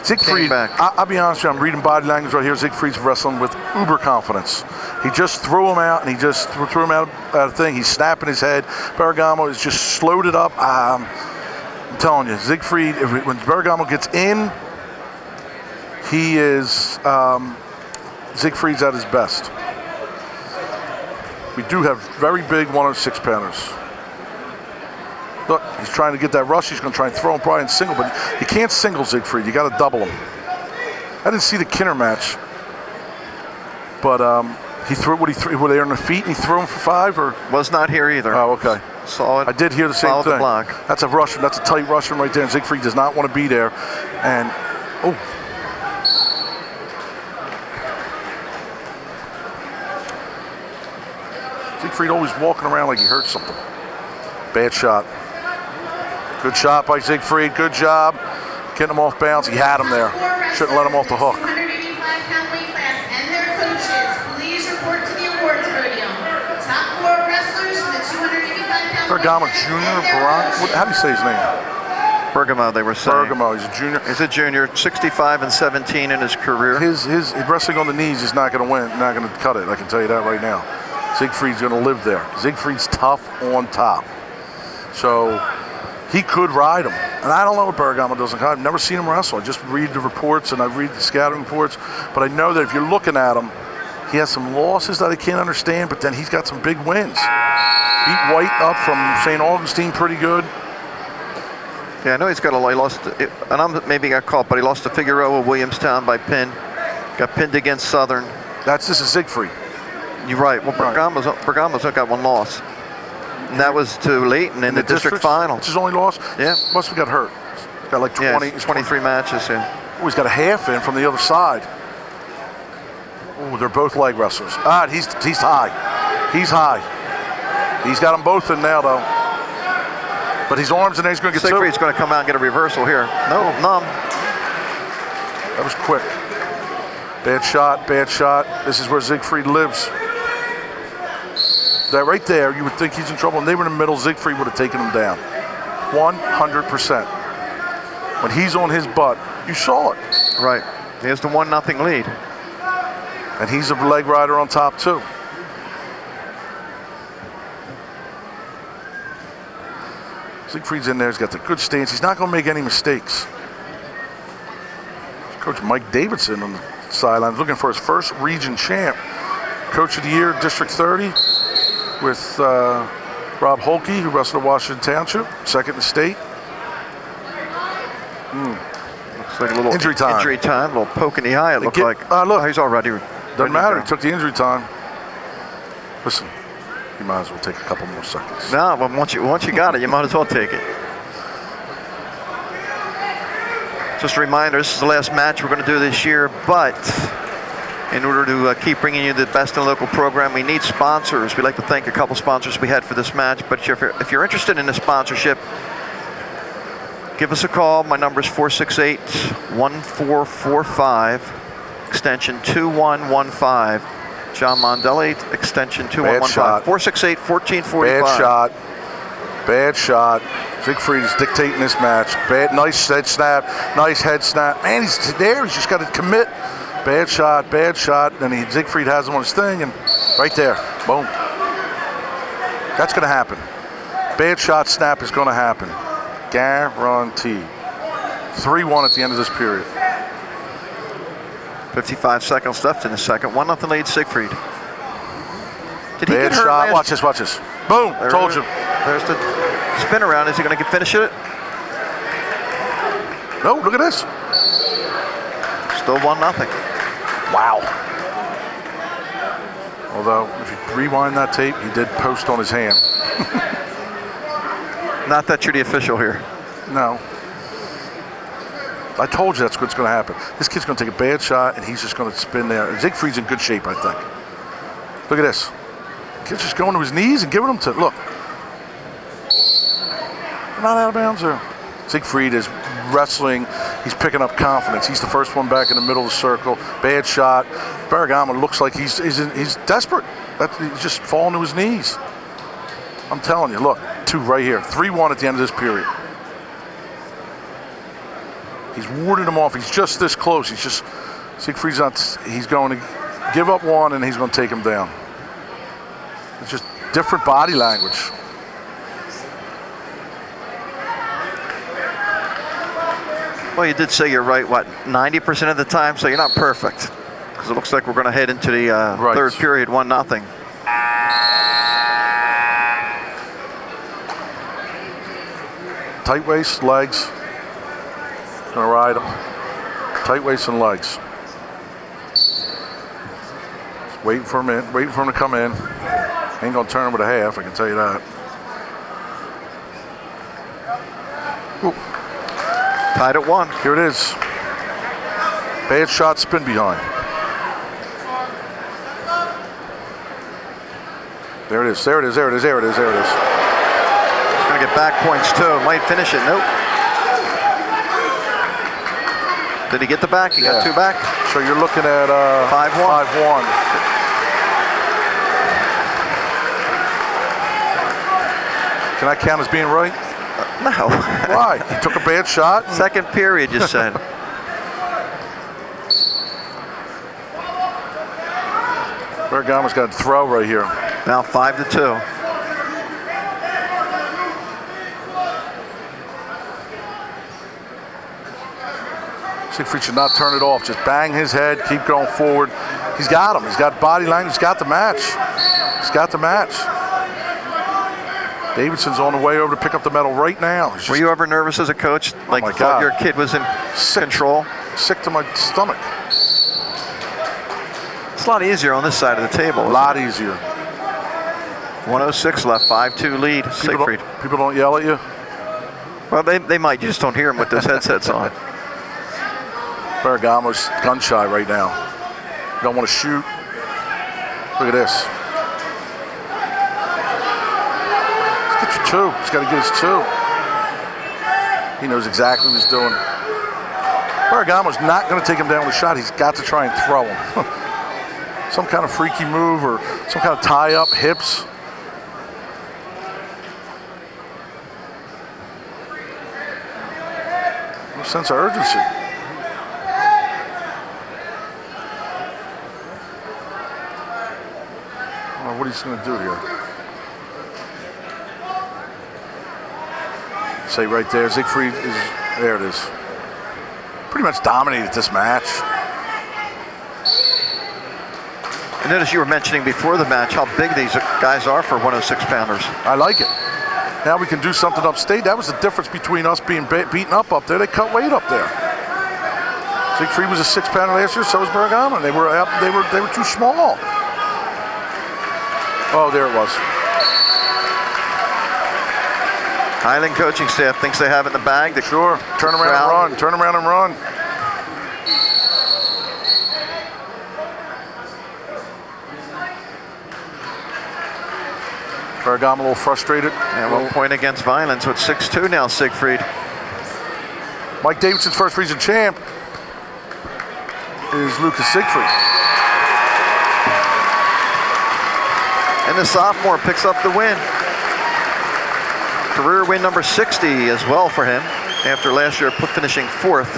Siegfried, I'll be honest with you, I'm reading body language right here. Siegfried's wrestling with uber confidence. He just threw him out, and he just threw him out of the thing. He's snapping his head. Bergamo has just slowed it up. I'm telling you, Siegfried, when Bergamo gets in, he is, Siegfried's at his best. We do have very big 106 pounders. Look, he's trying to get that rush. He's going to try and throw him probably in single, but you can't single Siegfried. You got to double him. I didn't see the Kinner match, but he threw what he threw. Were they on the feet and he threw him for 5 or? Was not here either. Oh, okay. Saw it. I did hear the same thing. The block. That's a Russian. That's a tight Russian right there. And Siegfried does not want to be there. And Siegfried always walking around like he hurt something. Bad shot. Good shot by Siegfried. Good job. Getting him off bounds. He had him there. Shouldn't let him off the hook. 285-pound weight class and their coaches, please report to the awards podium. Top 4 wrestlers from the 285-pound weight Bergamo class Jr. and their Baron. coaches. How do you say his name? Bergamo, they were saying. Bergamo. He's a junior. He's a junior, 65 and 17 in his career. His wrestling on the knees is not going to win. Not going to cut it. I can tell you that right now. Siegfried's going to live there. Siegfried's tough on top. So he could ride him. And I don't know what Bergamo does. I've never seen him wrestle. I just read the reports and I read the scouting reports. But I know that if you're looking at him, he has some losses that I can't understand, but then he's got some big wins. Beat White up from St. Augustine pretty good. Yeah, I know he lost, and maybe got caught, but he lost to Figueroa Williamstown by pin. Got pinned against Southern. This is Siegfried. You're right. Well, Bergamo's got one loss. And that was to Leighton in the district final. It's his only loss? Yeah. Must have got hurt. Got like 20. Yeah, 23 matches, yeah. Oh, he's got a half in from the other side. Oh, they're both leg wrestlers. He's high. He's high. He's got them both in now, though. But his arms and he's going to get Siegfried's going to come out and get a reversal here. No, none. That was quick. Bad shot, bad shot. This is where Siegfried lives. That right there, you would think he's in trouble. And they were in the middle, Siegfried would have taken him down. 100%. When he's on his butt, you saw it. Right. He has the 1-0 lead. And he's a leg rider on top, too. Siegfried's in there. He's got the good stance. He's not going to make any mistakes. Coach Mike Davidson on the sidelines looking for his first region champ. Coach of the Year, District 30, with Rob Holke, who wrestled at Washington Township, second in the state. Looks like a little Injury time. A little poke in the eye, it looked like. Look. He's already. Doesn't matter. He took the injury time. Listen, you might as well take a couple more seconds. No, but once you got it, you might as well take it. Just a reminder, this is the last match we're going to do this year, but in order to keep bringing you the best in the local program, we need sponsors. We'd like to thank a couple sponsors we had for this match, but if you're interested in a sponsorship, give us a call. My number is 468-1445, extension 2115. John Mondelli, extension 2115. 468-1445. Bad shot. Siegfried is dictating this match. Nice head snap. Nice head snap. Man, he's there. He's just got to commit. Bad shot. Then Siegfried has him on his thing, and right there, boom. That's going to happen. Bad shot snap is going to happen. Guaranteed. 3-1 at the end of this period. 55 seconds left in the second. 1-0 lead, Siegfried. Did he Bad get hurt shot. last? Watch this. Boom. Told you. There's the spin around. Is he going to finish it? No, look at this. Still 1-0. Wow. Although, if you rewind that tape, he did post on his hand. Not that you're the official here. No. I told you that's what's going to happen. This kid's going to take a bad shot, and he's just going to spin there. Siegfried's in good shape, I think. Look at this. The kid's just going to his knees and giving them to, look. Not out of bounds there. Siegfried is wrestling. He's picking up confidence. He's the first one back in the middle of the circle. Bad shot. Bergamo looks like he's desperate. He's just falling to his knees. I'm telling you, look, 2 right here. 3-1 at the end of this period. He's warded him off. He's just this close. Siegfried's not, he's going to give up one and he's going to take him down. It's just different body language. Well, you did say you're right, 90% of the time, so you're not perfect. Because it looks like we're going to head into the third period, 1-0. Tight waist, legs. Gonna ride him. Tight waist and legs. Waiting for him to come in. Ain't gonna turn him with a half, I can tell you that. Ooh. Tied at 1. Here it is. Bad shot, spin behind. There it is. He's going to get back points too. Might finish it. Nope. Did he get the back? He got 2 back. So you're looking at 5-1. 5-1. Can I count as being right? No. Why? He took a bad shot? Second period, you said. Bergama's got to throw right here. Now 5-2. Siegfried should not turn it off. Just bang his head, keep going forward. He's got him. He's got body language. He's got the match. He's got the match. Davidson's on the way over to pick up the medal right now. Were you ever nervous as a coach? Like, my thought God. your kid was in control? Sick to my stomach. It's a lot easier on this side of the table. A lot easier. 106 left, 5-2 lead. Siegfried. People don't yell at you? Well, they might. You just don't hear them with those headsets on. Bergamo's gun shy right now. Don't want to shoot. Look at this. Let's get your 2. He's got to get his 2. He knows exactly what he's doing. Bergamo's not going to take him down with a shot. He's got to try and throw him. Some kind of freaky move or some kind of tie-up, hips. No sense of urgency. What he's going to do here. Say right there, Siegfried is, there it is. Pretty much dominated this match. I noticed you were mentioning before the match how big these guys are for 106-pounders. I like it. Now we can do something upstate. That was the difference between us being beaten up there. They cut weight up there. Siegfried was a 6-pounder last year, so was Bergamo. They were too small. Oh, there it was. Highland coaching staff thinks they have it in the bag. Sure. Turn around and run. Turn around and run. Bergamo a little frustrated. And 1 point against violence with 6-2 now, Siegfried. Mike Davidson's first region champ is Lucas Siegfried. And the sophomore picks up the win. Career win number 60 as well for him after last year finishing 4th.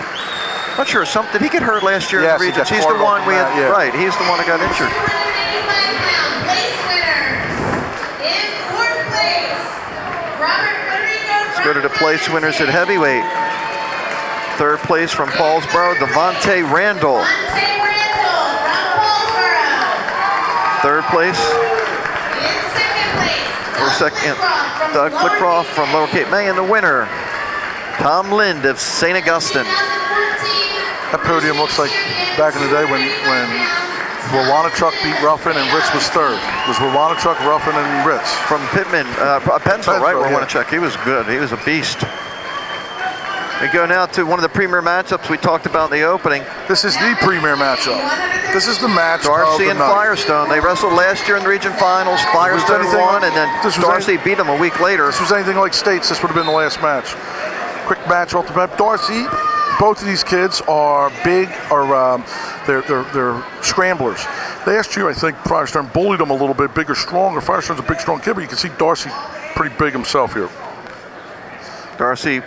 Not sure, did he get hurt last year in the regions? He's the one we had, right, he's the one that got injured. 285-pound place winners. In 4th place, Robert Rodrigo. Let's go to the place winners at heavyweight. 3rd place from Paulsboro, Devontae Randall. Devontae Randall from Paulsboro. 3rd place. For second, Doug Flickroff from Lower Cape May, and the winner, Tom Lind of St. Augustine. That podium looks like back in the day when Wawanachuk beat Ruffin and Ritz was 3rd. It was Wawanachuk, Ruffin, and Ritz. From Pittman, Pennsville, right? Yeah. Wawanachuk. He was good. He was a beast. We go now to one of the premier matchups we talked about in the opening. This is the premier matchup. This is the match. Darcy and Firestone. They wrestled last year in the region finals. Firestone won, and then Darcy beat them a week later. If this was anything like states, this would have been the last match. Quick match off the bat. Darcy, both of these kids are big, they're scramblers. Last year, I think Firestone bullied them a little bit, bigger, stronger. Firestone's a big, strong kid, but you can see Darcy pretty big himself here. Darcy.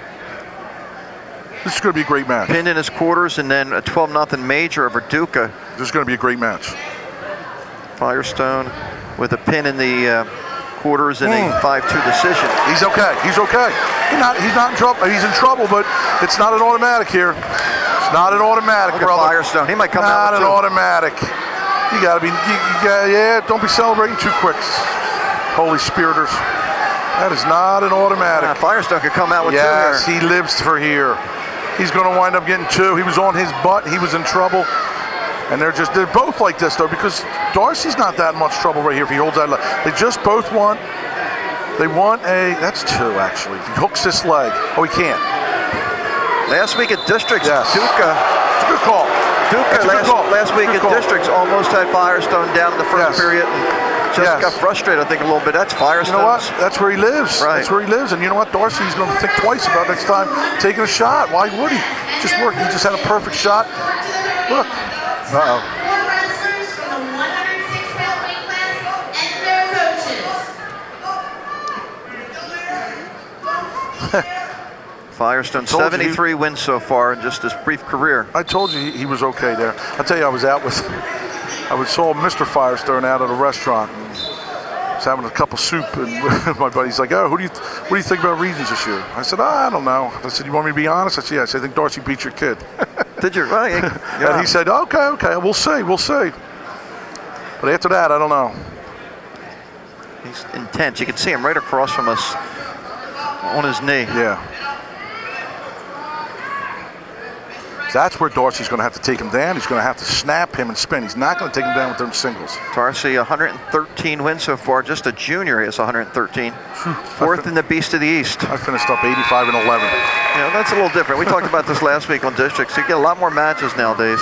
This is going to be a great match. Pinned in his quarters, and then a 12-0 major over Duca. This is going to be a great match. Firestone with a pin in the quarters and a 5-2 decision. He's okay. He's okay. He's not in trouble. He's in trouble, but it's not an automatic here. It's not an automatic, brother. Firestone. He might come out with Not an automatic. You got to be. Don't be celebrating too quick, holy spiriters. That is not an automatic. Firestone could come out with 2 Yes, here. he lives for here. He's going to wind up getting 2. He was on his butt. He was in trouble. And they're both like this, though, because Darcy's not that much trouble right here if he holds that leg. They just both want, that's 2, actually. If he hooks this leg, he can't. Last week at Districts, Yes. Duca. It's a good call. Duca last week at Districts almost had Firestone down in the first period. just got frustrated, I think, a little bit. That's Firestone. You know what? That's where he lives. Right. That's where he lives. And you know what? Darcy's going to think twice about next time taking a shot. Why would he? Just work. He just had a perfect shot. Look. Uh-oh. 4 wrestlers from the 106-pound weight class and their coaches. Firestone, Told you. 73 wins so far in just his brief career. I told you he was okay there. I tell you, I saw Mr. Firestone out at a restaurant. And was having a cup of soup, and my buddy's like, "Oh, what do you think about Regents this year?" I said, I don't know. I said, "You want me to be honest?" I said, "Yes." I think Darcy beat your kid. Did you? Right. Yeah. And he said, okay, we'll see. But after that, I don't know. He's intense. You can see him right across from us on his knee. Yeah. That's where Darcy's going to have to take him down. He's going to have to snap him and spin. He's not going to take him down with them singles. Darcy, 113 wins so far. Just a junior, he has 113. Fourth in the Beast of the East. I finished up 85 and 11. Yeah, that's a little different. We talked about this last week on districts. You get a lot more matches nowadays.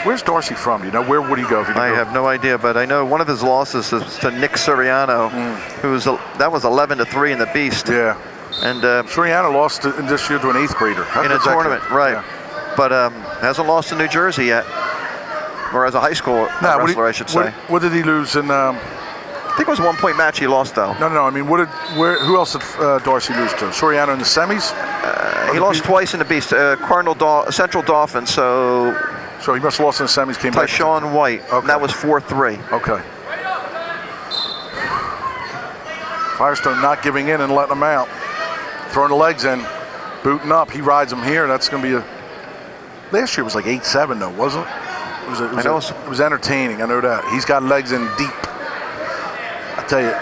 Where's Darcy from? You know, where would he go if he could I go? have no idea, but I know one of his losses is to Nick Soriano, that was 11-3 in the Beast. Yeah. And Soriano lost in this year to an 8th grader. in a tournament, right? Yeah. But hasn't lost to New Jersey yet, or as a high school wrestler, I should say. What did he lose in? I think it was a 1-point match he lost though. No. I mean, who else did Darcy lose to? Soriano in the semis? He lost twice in the Beast. Central Dolphins. So he must have lost in the semis. Came back. Tyshawn White. Okay. And that was 4-3. Okay. Firestone not giving in and letting him out. Throwing the legs in, booting up. He rides him here. That's going to be a. Last year was like 8-7 though, wasn't it? It was entertaining. I know that. He's got legs in deep. I tell you,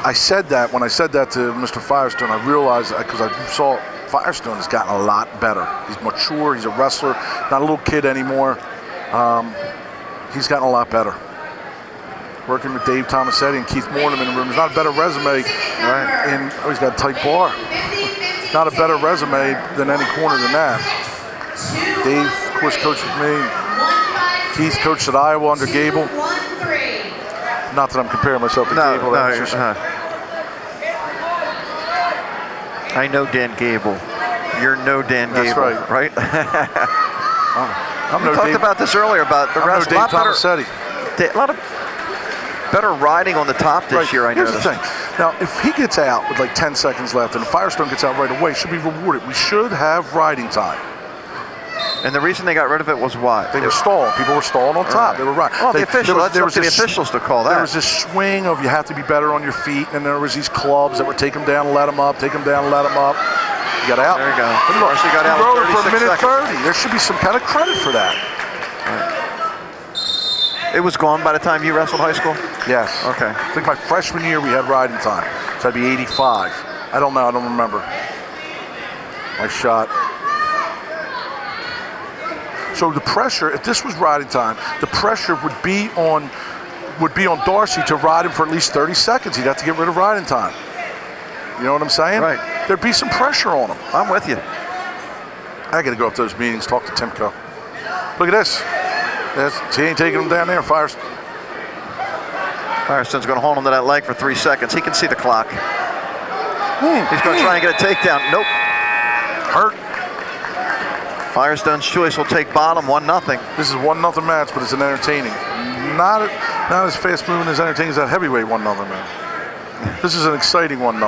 I said that when I said that to Mr. Firestone. I realized because I saw Firestone has gotten a lot better. He's mature. He's a wrestler, not a little kid anymore. He's gotten a lot better. Working with Dave Tomasetti and Keith Mortimer in the room. There's not a better resume. Right. He's got a tight bar. Not a better resume than any corner than that. Dave, of course, coached with me. Keith coached at Iowa under Gable. Not that I'm comparing myself to Gable. I know Dan Gable. You're no Dan Gable. That's right. We talked about this earlier about the rest. Dave Tomasetti. A lot of better riding on the top this year, I noticed. Here's the thing. Now, if he gets out with like 10 seconds left and Firestone gets out right away, should be rewarded. We should have riding time. And the reason they got rid of it was what? They were stalling. People were stalling on top. They were riding. Oh, the officials. That's up to the officials to call that. There was this swing of you have to be better on your feet, and there was these clubs that would take him down and let him up, take him down and let him up. You got out. There you go. Look, he got out rode it for a minute 36 30. There should be some kind of credit for that. It was gone by the time you wrestled high school? Yes. Okay. I think my freshman year we had riding time. So I'd be 85. I don't know. I don't remember. My shot. So the pressure, if this was riding time, the pressure would be on Darcy to ride him for at least 30 seconds. He'd have to get rid of riding time. You know what I'm saying? Right. There'd be some pressure on him. I'm with you. I got to go up to those meetings, talk to Timko. Look at this. He ain't taking him down there, Firestone. Firestone's going to hold him to that leg for 3 seconds. He can see the clock. He's going to try and get a takedown. Nope. Hurt. Firestone's choice will take bottom, 1-0. This is 1-0 match, but it's an entertaining. Not as fast moving as entertaining as that heavyweight 1-0 match. This is an exciting 1-0.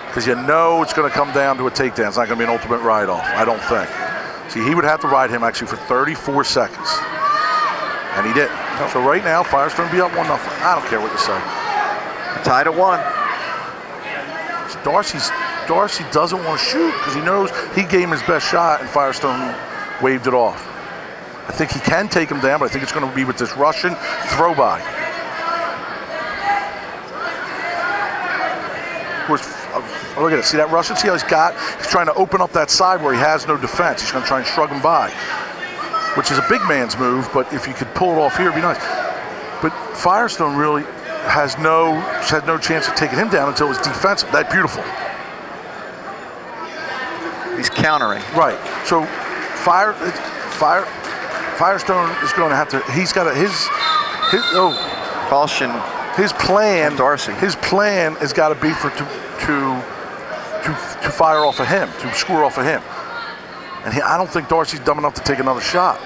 Because you know it's going to come down to a takedown. It's not going to be an ultimate ride-off, I don't think. See, he would have to ride him actually for 34 seconds. And he didn't. So right now, Firestone will be up 1-0. I don't care what you say. Tied at 1. Darcy doesn't want to shoot because he knows he gave him his best shot and Firestone waved it off. I think he can take him down, but I think it's going to be with this Russian throw-by. Of course, look at it. See that Russian? See how he's trying to open up that side where he has no defense. He's going to try and shrug him by, which is a big man's move, but if you could pull it off here, it'd be nice. But Firestone really had no chance of taking him down until it was defensive. That's beautiful. He's countering. Right. So Firestone is going to have to. He's got his Caution. his plan. Darcy. His plan has got to be to fire off of him, to score off of him. And I don't think Darcy's dumb enough to take another shot.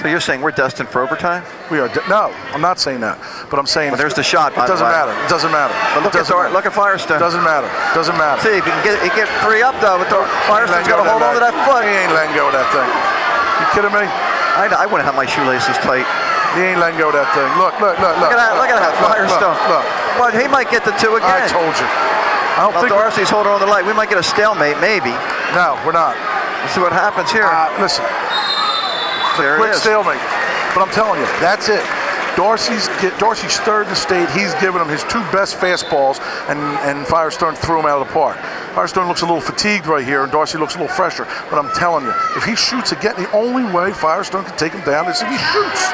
So you're saying we're destined for overtime? We are. No, I'm not saying that. But I'm saying. Well, there's the shot. It doesn't matter. It doesn't matter. But look at Firestone. Doesn't matter. Doesn't matter. See if he can get 3 up though. With the Firestone's got to hold on to that foot. He ain't letting go of that thing. You kidding me? I wouldn't have my shoelaces tight. He ain't letting go of that thing. Look. Look at that Firestone. Look. Well, he might get the 2 again. I told you. I don't think Darcy's holding on the light. We might get a stalemate, maybe. No, we're not. Let's see what happens here. Listen. There Quick it is. stalemate. But I'm telling you, that's it. Darcy's third in the state. He's given him his 2 best fastballs, and Firestone threw him out of the park. Firestone looks a little fatigued right here, and Darcy looks a little fresher. But I'm telling you, if he shoots again, the only way Firestone can take him down is if he shoots.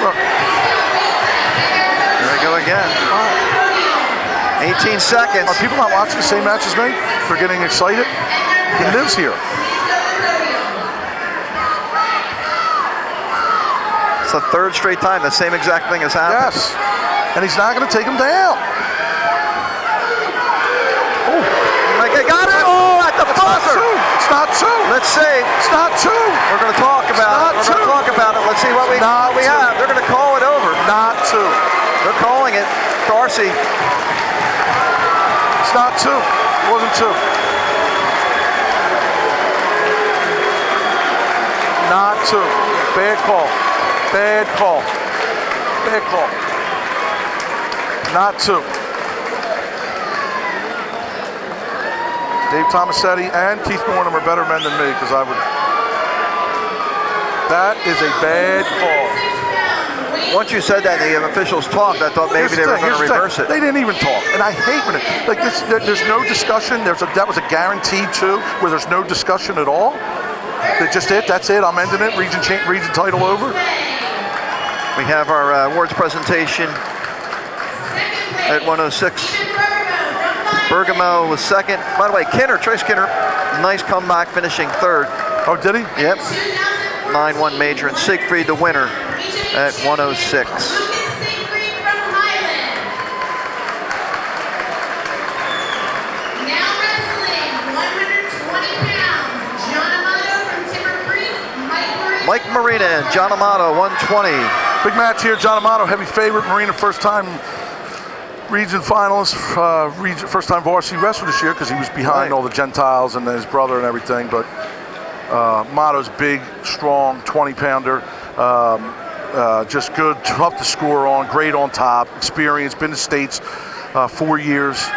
Look. There we go again. 18 seconds. Are people not watching the same match as me? They're getting excited. He lives here. It's the 3rd straight time the same exact thing has happened. Yes. And he's not going to take him down. Oh, okay, got it. Oh, at the buzzer. It's not 2. Let's see. It's not 2. We're going to talk about it. We're going to talk about it. Let's see what we have. They're going to call it over. Not 2. They're calling it. Darcy. It's not 2. It wasn't 2. Not 2. Bad call. Bad call. Bad call. Not 2. Dave Tomasetti and Keith Mornham are better men than me, because I would. That is a bad call. Once you said that, the officials talked. I thought maybe they were going to reverse it. They didn't even talk, and I hate when there's no discussion. That was a guarantee too, where there's no discussion at all. That's it. I'm ending it. Region title over. We have our awards presentation at 106. Bergamo was 2nd. By the way, Trace Kinner, nice comeback, finishing 3rd. Oh, did he? Yep. 9-1 major, and Siegfried the winner at 106. Mike Marina and John Amato, 120. Big match here. John Amato, heavy favorite. Marina, first time region finalist, first time varsity wrestler this year, because he was behind all the Gentiles and his brother and everything. But Amato's big, strong, 20-pounder. Just good, tough to score on, great on top, experienced, been to states 4 years.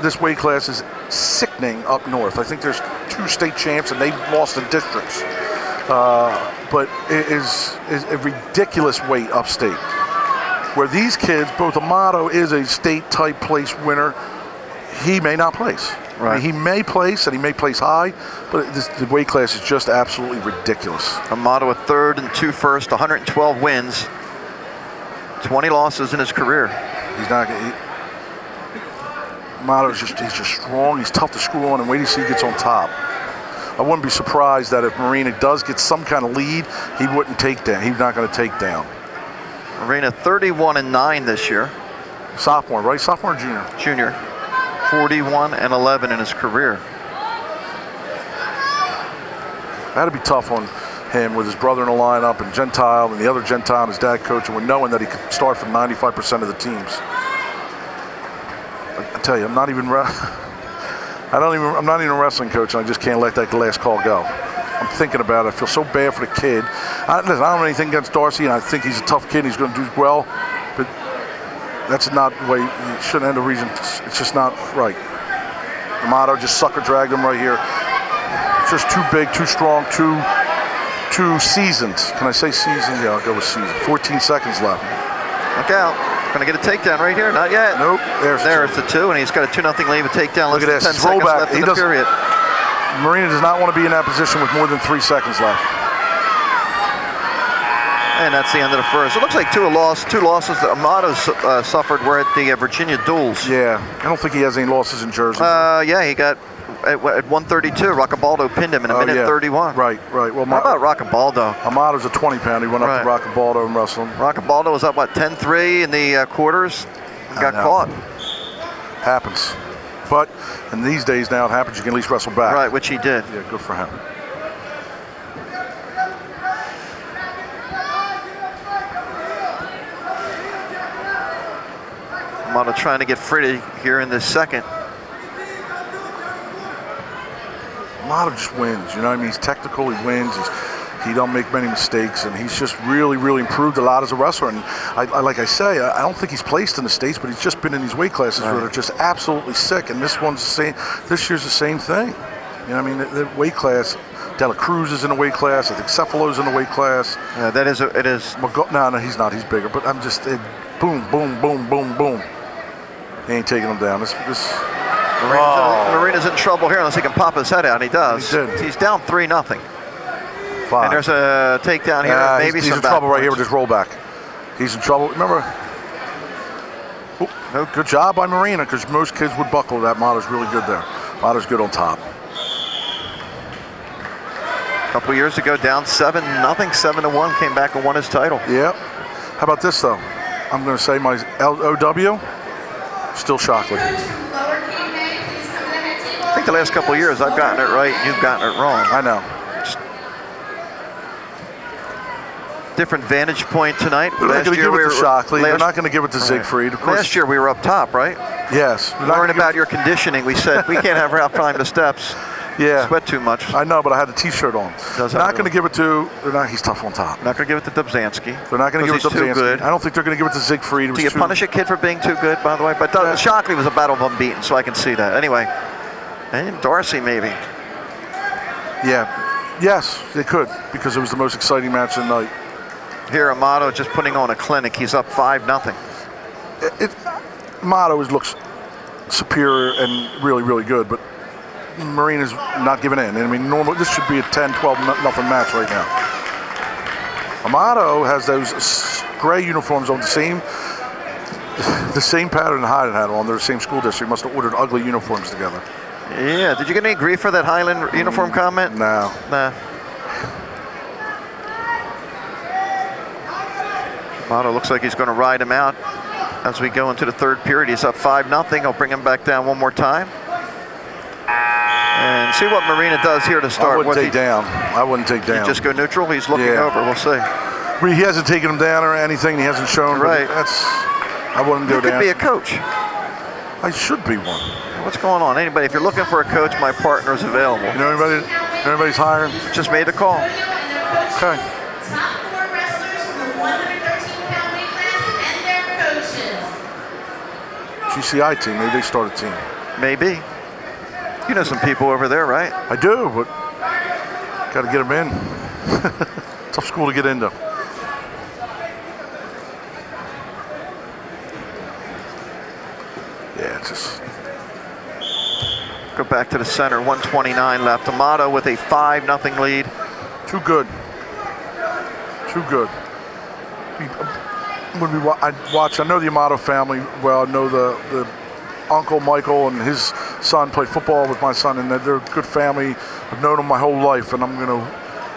This weight class is sickening up north. I think there's 2 state champs and they've lost in districts. But it is a ridiculous weight upstate. Where these kids, both Amato is a state type place winner, he may not place. Right. I mean, he may place and he may place high, but the weight class is just absolutely ridiculous. Amato a 3rd and 2 first, 112 wins, 20 losses in his career. He's not. Amato's he's just strong. He's tough to screw on, and wait till see he gets on top. I wouldn't be surprised that if Marina does get some kind of lead, he wouldn't take down. He's not going to take down. Marina 31-9 this year. Sophomore, right? Sophomore or junior? Junior. 41-11 in his career. That'd be tough on him with his brother in the lineup and Gentile and the other Gentile and his dad coaching, with knowing that he could start for 95% of the teams. I tell you, I'm not even a wrestling coach, and I just can't let that last call go. I'm thinking about it. I feel so bad for the kid. I don't have anything against Darcy, and I think he's a tough kid. He's going to do well, but that's not the way. You shouldn't end the region. It's just not right. Amato just sucker dragged him right here. It's just too big, too strong, too seasoned. Can I say seasoned? Yeah, I'll go with seasoned. 14 seconds left. Look out. Going to get a takedown right here. Not yet. Nope. There's the 2, and he's got a 2-0 lead with takedown. Look at this. 10 seconds left in the period. Marina does not want to be in that position with more than 3 seconds left. And that's the end of the first. It looks like two losses that Amato suffered were at the Virginia duels. Yeah, I don't think he has any losses in Jersey. Yeah, he got at 132. Roccabaldo pinned him in a minute 31. Right. Well, How about Roccabaldo? Amato's a 20-pounder. He went up to Roccabaldo and wrestled him. Roccabaldo was up, 10-3 in the quarters. Got caught. Happens. But in these days now, it happens. You can at least wrestle back. Right, which he did. Yeah, good for him. Amato trying to get free here in the second. Amato just wins. You know what I mean? He's technical. He wins. He don't make many mistakes, and he's just really improved a lot as a wrestler. And I like I say, I don't think he's placed in the States, but he's just been in these weight classes where they're just absolutely sick. And this one's the same. This year's the same thing. You know what I mean? The weight class. Dela Cruz is in the weight class. I think Cephalo's in the weight class. Yeah, it is. No, he's not. He's bigger. But I'm just boom. He ain't taking him down. Marina's in trouble here unless he can pop his head out. He does. He did. He's down 3-0. 5. And there's a takedown here. Yeah, maybe he's some in trouble right points. here with his rollback. He's in trouble. Remember? No, good job by Marina, because most kids would buckle that. Mato's really good there. Mato's good on top. A couple years ago, down 7-0, 7-1, came back and won his title. Yeah. How about this though? I'm going to say my LOW, still Shockley. I think the last couple of years I've gotten it right, you've gotten it wrong. I know. Different vantage point tonight. They're not going to give it to Shockley. They're not going to give it to Siegfried. Of course. Last year we were up top, right? Yes. Learning about your conditioning, we said we can't have Ralph climb the steps. Yeah. Sweat too much. I know, but I had the T-shirt on. Not going to give it to. He's tough on top. Not going to give it to Dubzansky. They're not going to give it to Dubzansky. Good. I don't think they're going to give it to Siegfried. Do you punish a kid for being too good, by the way? But Shockley was a battle of unbeaten, so I can see that. Anyway, and Darcy maybe. Yeah. Yes, they could, because it was the most exciting match of the night. Here, Amato just putting on a clinic. He's up 5-0. Amato looks superior and really good, but Marina's not giving in. I mean, normally this should be a 10-12 nothing match right now. Amato has those gray uniforms on the same pattern Highland had on. They're the same school district. Must have ordered ugly uniforms together. Yeah. Did you get any grief for that Highland uniform comment? No. Nah. Amato looks like he's going to ride him out as we go into the third period. He's up 5-0. I'll bring him back down one more time. And see what Marina does here to start. I wouldn't take down. Just go neutral? He's looking over. We'll see. He hasn't taken him down or anything. He hasn't shown. Right. I wouldn't go down. You could be a coach. I should be one. What's going on? Anybody, if you're looking for a coach, my partner is available. You know anybody? Anybody's hiring? Just made the call. Okay. Top 4 wrestlers from the 113-pound weight class and their coaches. GCI team. Maybe they start a team. Maybe. You know some people over there, right? I do, but got to get them in. Tough school to get into. Yeah, it's just. Go back to the center. 129 left. Amato with a 5-0 lead. Too good. When I watch, I know the Amato family well. I know the Uncle Michael and his son played football with my son, and they're a good family. I've known them my whole life, and I'm going to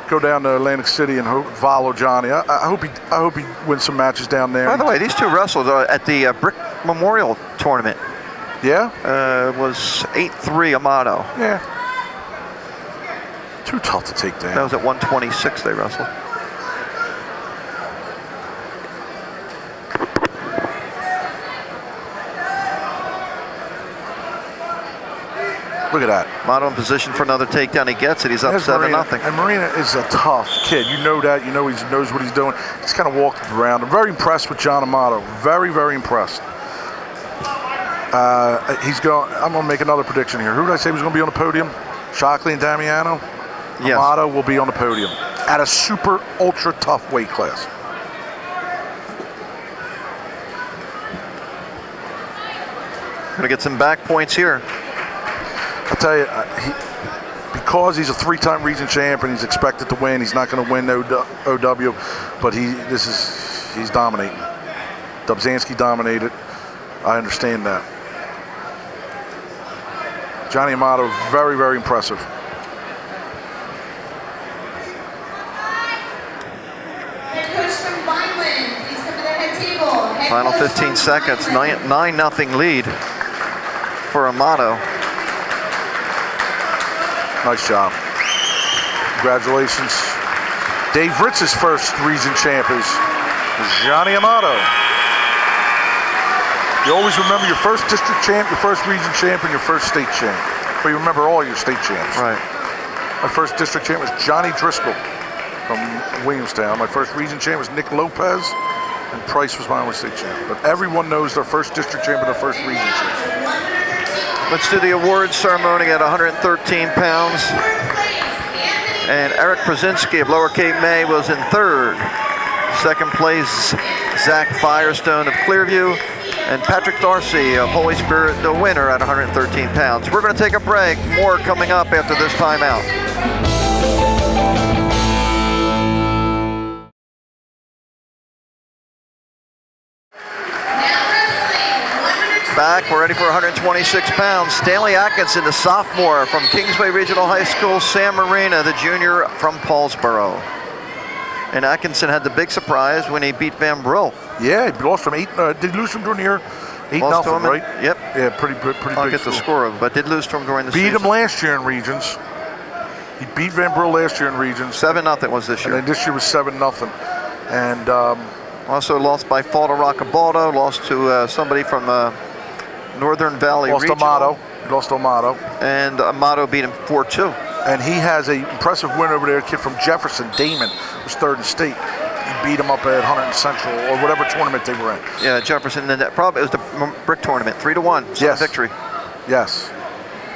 go down to Atlantic City and follow Johnny. I hope he wins some matches down there. By the way, these two wrestled at the Brick Memorial Tournament. Yeah? Was 8-3 Amato. Yeah. Too tough to take down. That was at 126 they wrestled. Look at that. Amato in position for another takedown. He gets it. He's up 7-0. And Marina is a tough kid. You know that. You know he knows what he's doing. He's kind of walked around. I'm very impressed with John Amato. Very impressed. I'm going to make another prediction here. Who did I say was going to be on the podium? Shockley and Damiano? Yes. Amato will be on the podium at a super ultra tough weight class. Going to get some back points here. I'll tell you, because he's a 3-time region champion, he's expected to win. He's not going to win OW, but he's dominating. Dubzansky dominated. I understand that. Johnny Amato, very, very impressive. Head coach from Vineland, please come to the head table. Head Final coach 15 from seconds, Vineland. 9-0 lead for Amato. Nice job. Congratulations. Dave Ritz's first region champ is Johnny Amato. You always remember your first district champ, your first region champ, and your first state champ. But you remember all your state champs. Right. My first district champ was Johnny Driscoll from Williamstown. My first region champ was Nick Lopez, and Price was my only state champ. But everyone knows their first district champ and their first region champ. Let's do the awards ceremony at 113 pounds. And Eric Przinski of Lower Cape May was in third. Second place, Zach Firestone of Clearview. And Patrick Darcy of Holy Spirit, the winner at 113 pounds. We're going to take a break. More coming up after this timeout. Back, we're ready for 126 pounds. Stanley Atkinson, the sophomore from Kingsway Regional High School. Sam Marina, the junior from Paulsboro. And Atkinson had the big surprise when he beat Van Brill. Yeah, he lost from 8. Did lose from during the year? 8-0, right? Yep. Yeah, pretty I'll big get the score. score, but did lose to him during the season. Beat him last year in regions. He beat Van Brill last year in regions. 7-0 was this year. And then this year was 7-0. And also lost by fall to Roccabaldo, lost to somebody from Northern Valley lost Regional. Amato. He lost Amato. And Amato beat him 4-2. And he has an impressive win over there. A kid from Jefferson, Damon, was third in state. He beat him up at Hunter Central or whatever tournament they were in. Yeah, Jefferson. And that probably it was the brick tournament, 3-1. Yes. Victory. Yes.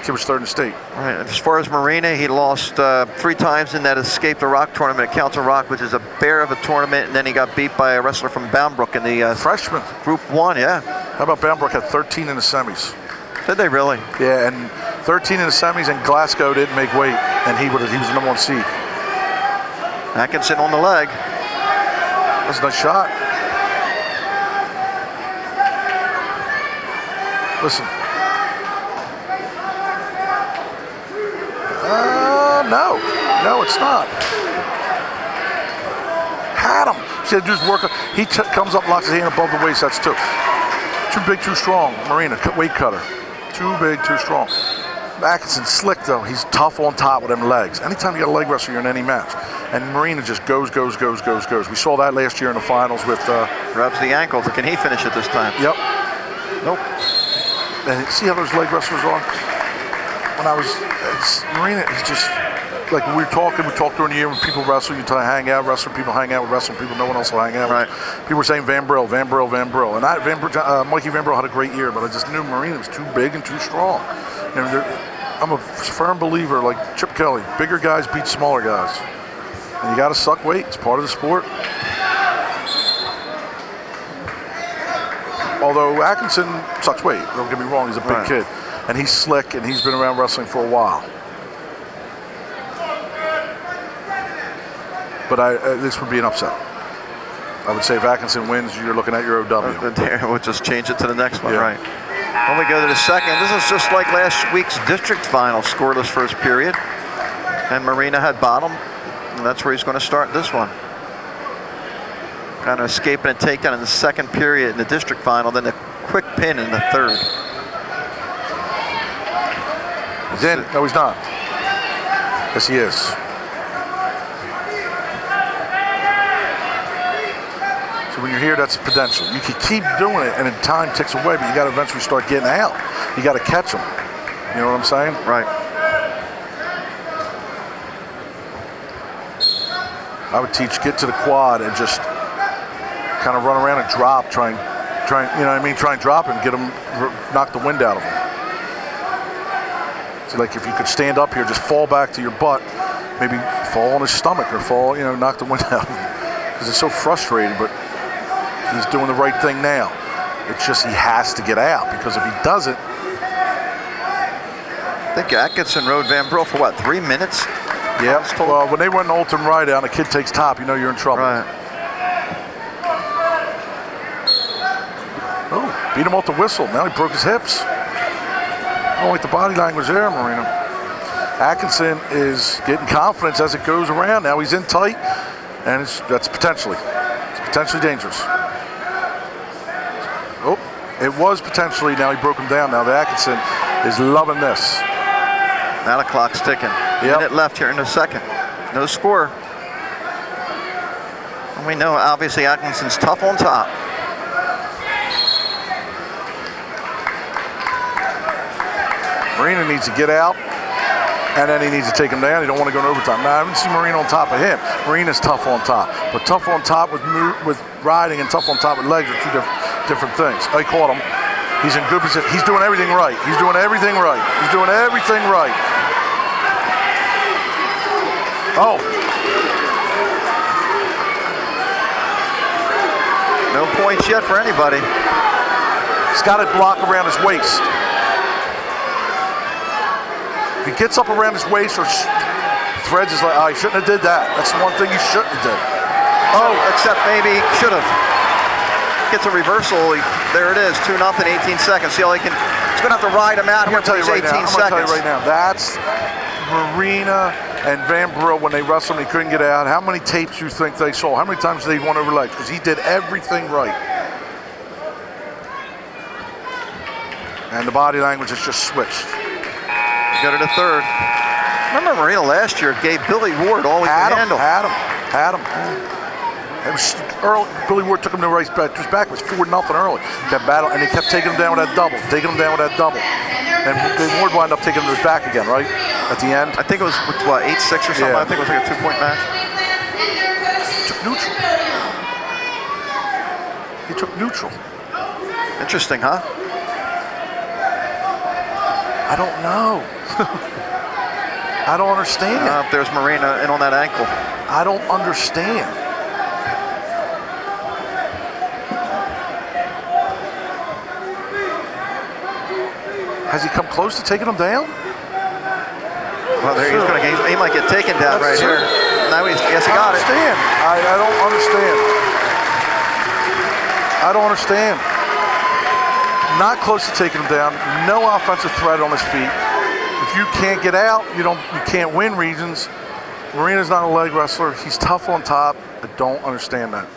Kid was third in state. Right. As far as Marina, he lost 3 times in that Escape the Rock tournament at Council Rock, which is a bear of a tournament. And then he got beat by a wrestler from Boundbrook in the Freshman. Group 1. Yeah. How about Boundbrook had 13 in the semis? Did they really? Yeah, and 13 in the semis, and Glasgow didn't make weight, and he was the number 1 seed. Atkinson on the leg. That's a nice shot. Listen. No, it's not. Had him. See, the dude's working. He comes up, locks his hand above the waist. That's 2. Too big, too strong. Marina, weight cutter. Too big, too strong. Atkinson's slick though. He's tough on top with them legs. Anytime you got a leg wrestler, you're in any match. And Marina just goes. We saw that last year in the finals with. Grabs the ankle. Can he finish it this time? Yep. Nope. And see how those leg wrestlers are? When I was Marina, he's just like we talked during the year when people wrestle. You try to hang out, wrestle. People hang out with wrestling. People, no one else will hang out. Right. People were saying Van Brill, and Mikey Van Brill had a great year, but I just knew Marina was too big and too strong. You know, I'm a firm believer, like Chip Kelly, bigger guys beat smaller guys, and you got to suck weight. It's part of the sport. Although Atkinson sucks weight, don't get me wrong, he's a big kid, and he's slick, and he's been around wrestling for a while. But this would be an upset. I would say if Atkinson wins, you're looking at your OW. We'll just change it to the next one, Yeah. right? When we go to the second, this is just like last week's district final, scoreless first period. And Marina had bottom, and that's where he's going to start this one. Kind of escaping a takedown in the second period in the district final, then a quick pin in the third. He's in. No, he's not. Yes, he is. So when you're here, that's potential. You can keep doing it, and then time ticks away, but you got to eventually start getting out. You got to catch them. You know what I'm saying? Right. I would teach get to the quad and just kind of run around and drop, try and you know what I mean? Try and drop him, get him, knock the wind out of him. So like if you could stand up here, just fall back to your butt, maybe fall on his stomach or fall, you know, knock the wind out of him. Because it's so frustrating, but he's doing the right thing now. It's just he has to get out, because if he doesn't. I think Atkinson rode Van Brill for what, 3 minutes? Yeah, well, when they went an ultimate ride out and a kid takes top, you know you're in trouble. Right. Oh, beat him off the whistle. Now he broke his hips. don't like the body language there, Marina. Atkinson is getting confidence as it goes around. Now he's in tight, and that's potentially dangerous. Oh, it was potentially. Now he broke him down. Now the Atkinson is loving this. Now the clock's ticking. Yep. Minute left here in the second. No score. And we know obviously Atkinson's tough on top. Marina needs to get out, and then he needs to take him down. He don't want to go in overtime. Now, I haven't seen Marina on top of him. Marina's tough on top, but tough on top with riding and tough on top with legs are two different things. I caught him. He's in good position. He's doing everything right. He's doing everything right. He's doing everything right. Oh. No points yet for anybody. He's got it blocked around his waist. If he gets up around his waist or threads, is like, oh, he shouldn't have did that. That's the one thing he shouldn't have did. Oh, except maybe should have. Gets a reversal. There it is, 2-0, 18 seconds. See how he can. He's going to have to ride him out here for these 18 seconds. I'm going to tell you right now. That's Marina and Van Brill when they wrestled and he couldn't get out. How many tapes do you think they saw? How many times did he won over legs? Because he did everything right. And the body language has just switched. Go to the third. Remember Marina last year gave Billy Ward all he could handle. Had him. It was early. Billy Ward took him to the race back. It was back. It was 4-0 early. Kept battle, and he kept taking him down with that double. And Ward wound up taking him to his back again, right? At the end. I think it was, what, 8-6 or something? Yeah. I think it was like a 2-point match. Took neutral. He took neutral. Interesting, huh? I don't know. I don't understand. There's Marina in on that ankle. I don't understand. Has he come close to taking him down? Well, there he's going to. He might get taken down right here. Now he got it. I don't understand. I don't understand. Not close to taking him down. No offensive threat on his feet. If you can't get out, you can't win regions. Marina's not a leg wrestler. He's tough on top. I don't understand that.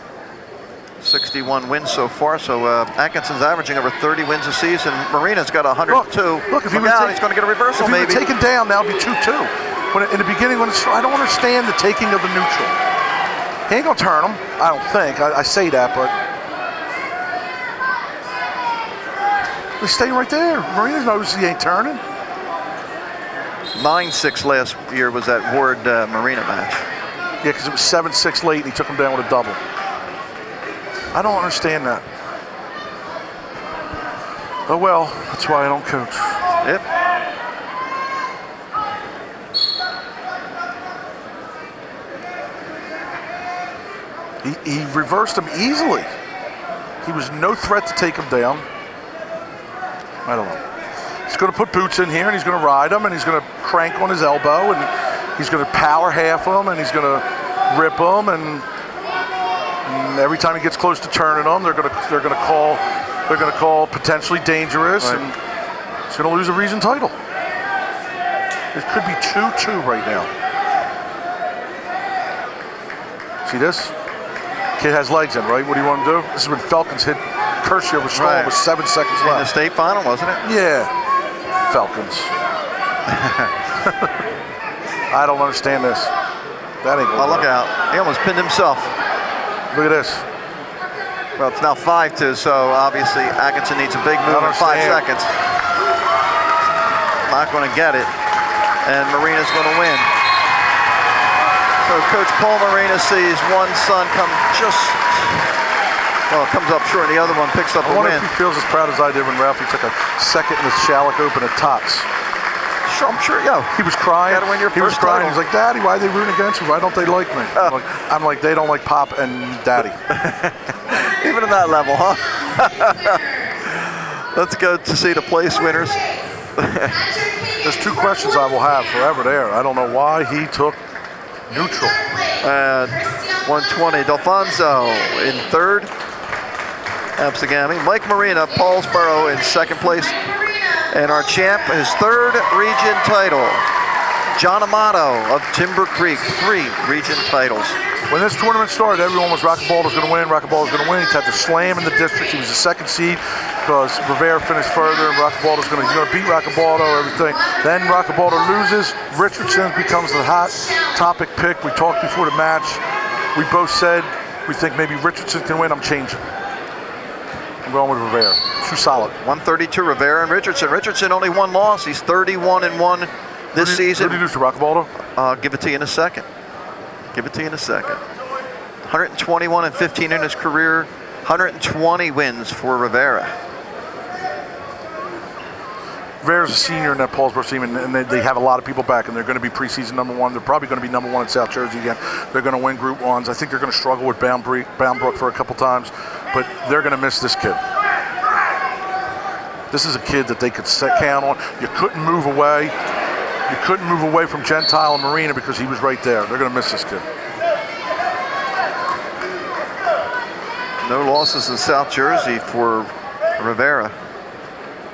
61 wins so far, so Atkinson's averaging over 30 wins a season. Marina's got 102. Look, if he was he's going to get a reversal, if maybe. If he were taken down, that would be 2-2. In the beginning, I don't understand the taking of the neutral. He ain't going to turn him, I don't think. I say that, but he's staying right there. Marina knows he ain't turning. 9-6 last year was that Ward Marina match. Yeah, because it was 7-6 late, and he took him down with a double. I don't understand that. Oh well, that's why I don't coach. Yep. He reversed him easily. He was no threat to take him down. I don't know. He's going to put boots in here, and he's going to ride him, and he's going to crank on his elbow, and he's going to power half him, and he's going to rip him, and every time he gets close to turning them, they're going to call potentially dangerous, right. And he's going to lose a region title. It could be 2-2 right now. See this? Kid has legs in, right? What do you want to do? This is when Falcons hit Kershia with Strong with 7 seconds left. In the state final, wasn't it? Yeah, Falcons. I don't understand this. That ain't gonna work. Look out! He almost pinned himself. Look at this. Well, it's now 5-2, so obviously Atkinson needs a big move in 5 seconds. Not going to get it, and Marina's going to win. So Coach Paul Marina sees one son come comes up short, and the other one picks up a win. I wonder if he feels as proud as I did when Ralphie took a second in the Shallock Open at Tots. Sure, I'm sure, yeah. He was crying. You gotta win your he was first crying. title. He was like, Daddy, why are they rooting against me? Why don't they like me? I'm like, they don't like Pop and Daddy. Even at that level, huh? Let's go to see the place winners. There's 2 questions I will have forever there. I don't know why he took neutral. And 120, Delfonso in third. Absagami. Mike Marina, Paulsboro in second place. And our champ, his third region title. John Amato of Timber Creek, 3 region titles. When this tournament started, everyone was Rockabaldo's going to win. Rockabaldo's going to win. He had to slam in the district. He was the 2nd seed because Rivera finished further, and Rockabaldo's going to beat Rockabaldo, everything. Then Rockabaldo loses. Richardson becomes the hot topic pick. We talked before the match. We both said we think maybe Richardson can win. I'm changing. I'm going with Rivera. Too solid. 132, Rivera and Richardson. Richardson only 1 loss. He's 31-1 this season. Who did he lose to, Rockabaldo? I'll give it to you in a second. 121-15 in his career. 120 wins for Rivera. Rivera's a senior in that Paulsboro team, and they have a lot of people back, and they're going to be preseason #1. They're probably going to be #1 in South Jersey again. They're going to win Group 1s. I think they're going to struggle with Bound for a couple times, but they're going to miss this kid. This is a kid that they could count on. You couldn't move away. You couldn't move away from Gentile and Marina because he was right there. They're going to miss this kid. No losses in South Jersey for Rivera.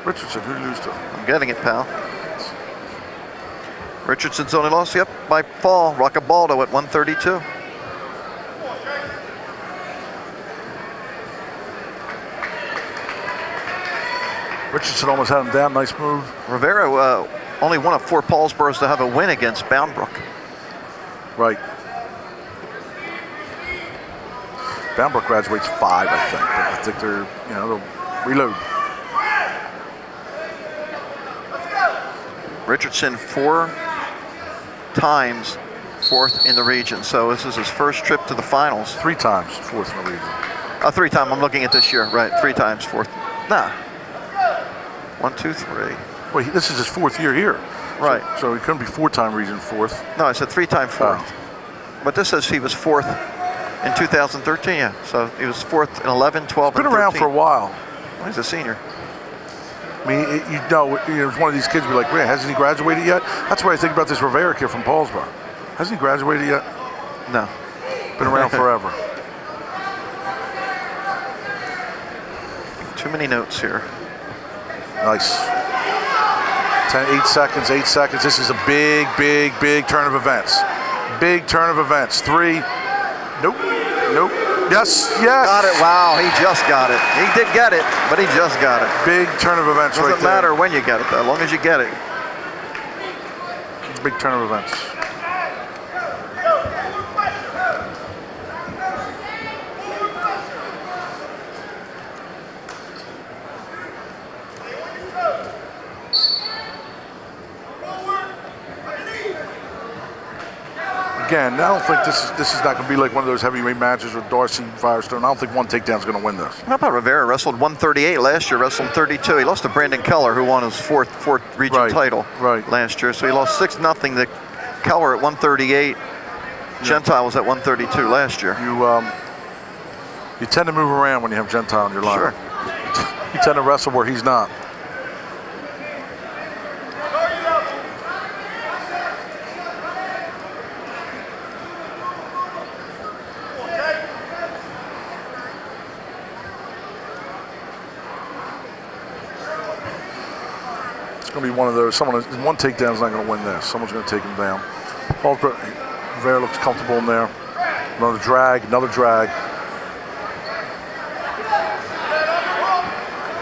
Richardson, who did he lose to? I'm getting it, pal. Richardson's only loss, yep, by fall. Rockabaldo at 132. Richardson almost had him down. Nice move. Rivera only one of 4 Paulsboroughs to have a win against Boundbrook. Right. Boundbrook graduates 5, I think. But I think they're, they'll reload. Richardson 4 times 4th in the region. So this is his first trip to the finals. 3 times 4th in the region. 3 times. I'm looking at this year. Right. 3 times 4th. Nah. 1, 2, 3. Well, this is his 4th year here. Right. So he couldn't be 4-time region 4th. No, I said 3 times 4th. Oh. But this says he was 4th in 2013. Yeah. So he was 4th in 11, 12, Been and 13. around for a while. Well, he's a senior. I mean, it's one of these kids be like, man, hasn't he graduated yet? That's what I think about this Rivera kid from Paulsboro. Hasn't he graduated yet? No. Been around forever. Too many notes here. Nice. 8 seconds, 8 seconds. This is a big, big, big turn of events. Big turn of events. 3. Nope. Nope. Yes, yes. Got it. Wow, he just got it. He did get it, but he just got it. Big turn of events right there. Doesn't matter when you get it, though, as long as you get it. Big turn of events. Again, I don't think this is not going to be like one of those heavyweight matches with Darcy and Firestone. I don't think one takedown is going to win this. How about Rivera? Wrestled 138 last year, wrestled 32. He lost to Brandon Keller, who won his fourth region title last year. So he lost 6-0 to Keller at 138. Gentile was at 132 last year. You tend to move around when you have Gentile in your line. Sure. You tend to wrestle where he's not. It's going to be one of those. One takedown is not going to win this. Someone's going to take him down. Rivera looks comfortable in there. Another drag.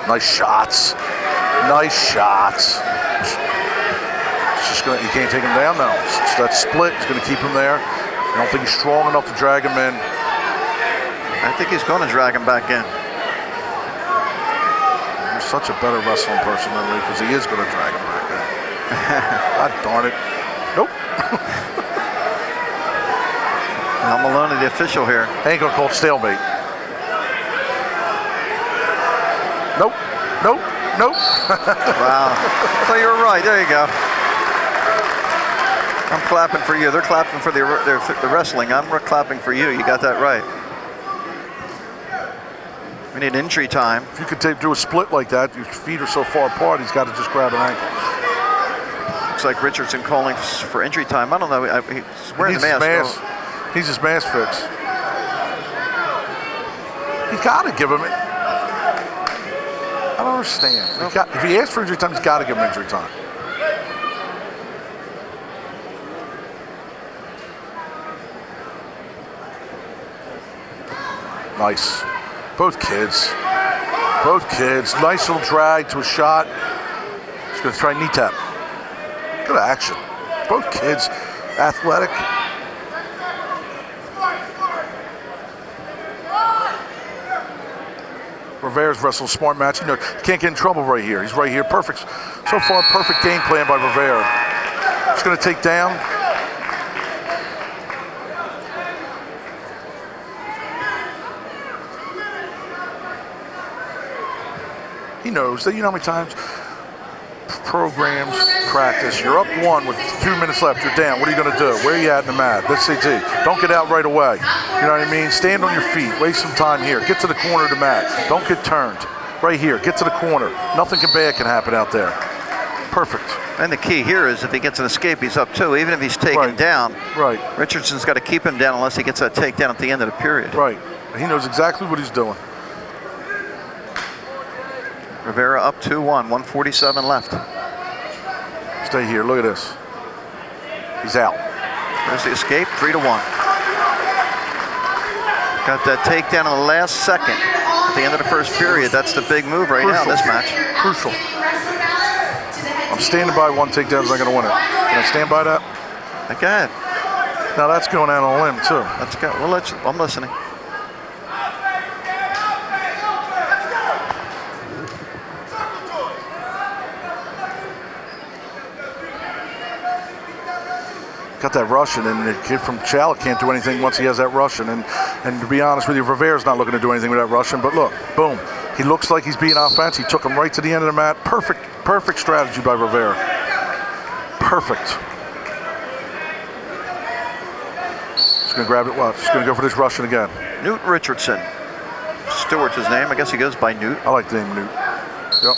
Nice shots. It's just you can't take him down now. It's that split is going to keep him there. I don't think he's strong enough to drag him in. I think he's going to drag him back in. You're such a better wrestling person than me because he is going to drag him back in. God darn it. Nope. Al Maloney, the official here. Ain't going to call it stalemate. Nope. Wow. So you're right. There you go. I'm clapping for you. They're clapping for the wrestling. I'm clapping for you. You got that right. We need entry time. If you could do a split like that, your feet are so far apart, he's got to just grab an ankle. Looks like Richardson calling for entry time. I don't know. He's wearing the mask. He's his mask fix. He's got to give him it. I I don't understand. If he asks for injury time, he's got to give him injury time. Nice. Both kids. Nice little drag to a shot. He's going to try knee tap. Good action. Both kids, athletic. Rivera's wrestled a smart match. You know, can't get in trouble right here. He's right here. Perfect. So far, perfect game plan by Rivera. Just going to take down. He knows that, you know how many times programs practice, you're up 1 with 2 minutes left, you're down, what are you going to do? Where are you at in the mat? Let's see, don't get out right away. You know what I mean? Stand on your feet, waste some time here, get to the corner of the mat, don't get turned. Right here, get to the corner. Nothing bad can happen out there. Perfect. And the key here is if he gets an escape, he's up 2. Even if he's taken down, Richardson's got to keep him down unless he gets that takedown at the end of the period. Right. He knows exactly what he's doing. Rivera up 2-1, 147 left. Stay here, look at this. He's out. There's the escape, 3-1. Got that takedown in the last second at the end of the first period. That's the big move right now in this match. Crucial. I'm standing by 1 takedown is not going to win it. Can I stand by that? Go ahead. Now that's going out on a limb too. Let's go. Well, I'm listening. Got that Russian, and the kid from Chala can't do anything once he has that Russian. And to be honest with you, Rivera's not looking to do anything with that Russian. But look, boom, he looks like he's being offensive. He took him right to the end of the mat. Perfect strategy by Rivera. Perfect. Just gonna grab it. Watch. Just gonna go for this Russian again. Newt Richardson. Stewart's his name. I guess he goes by Newt. I like the name Newt. Yep.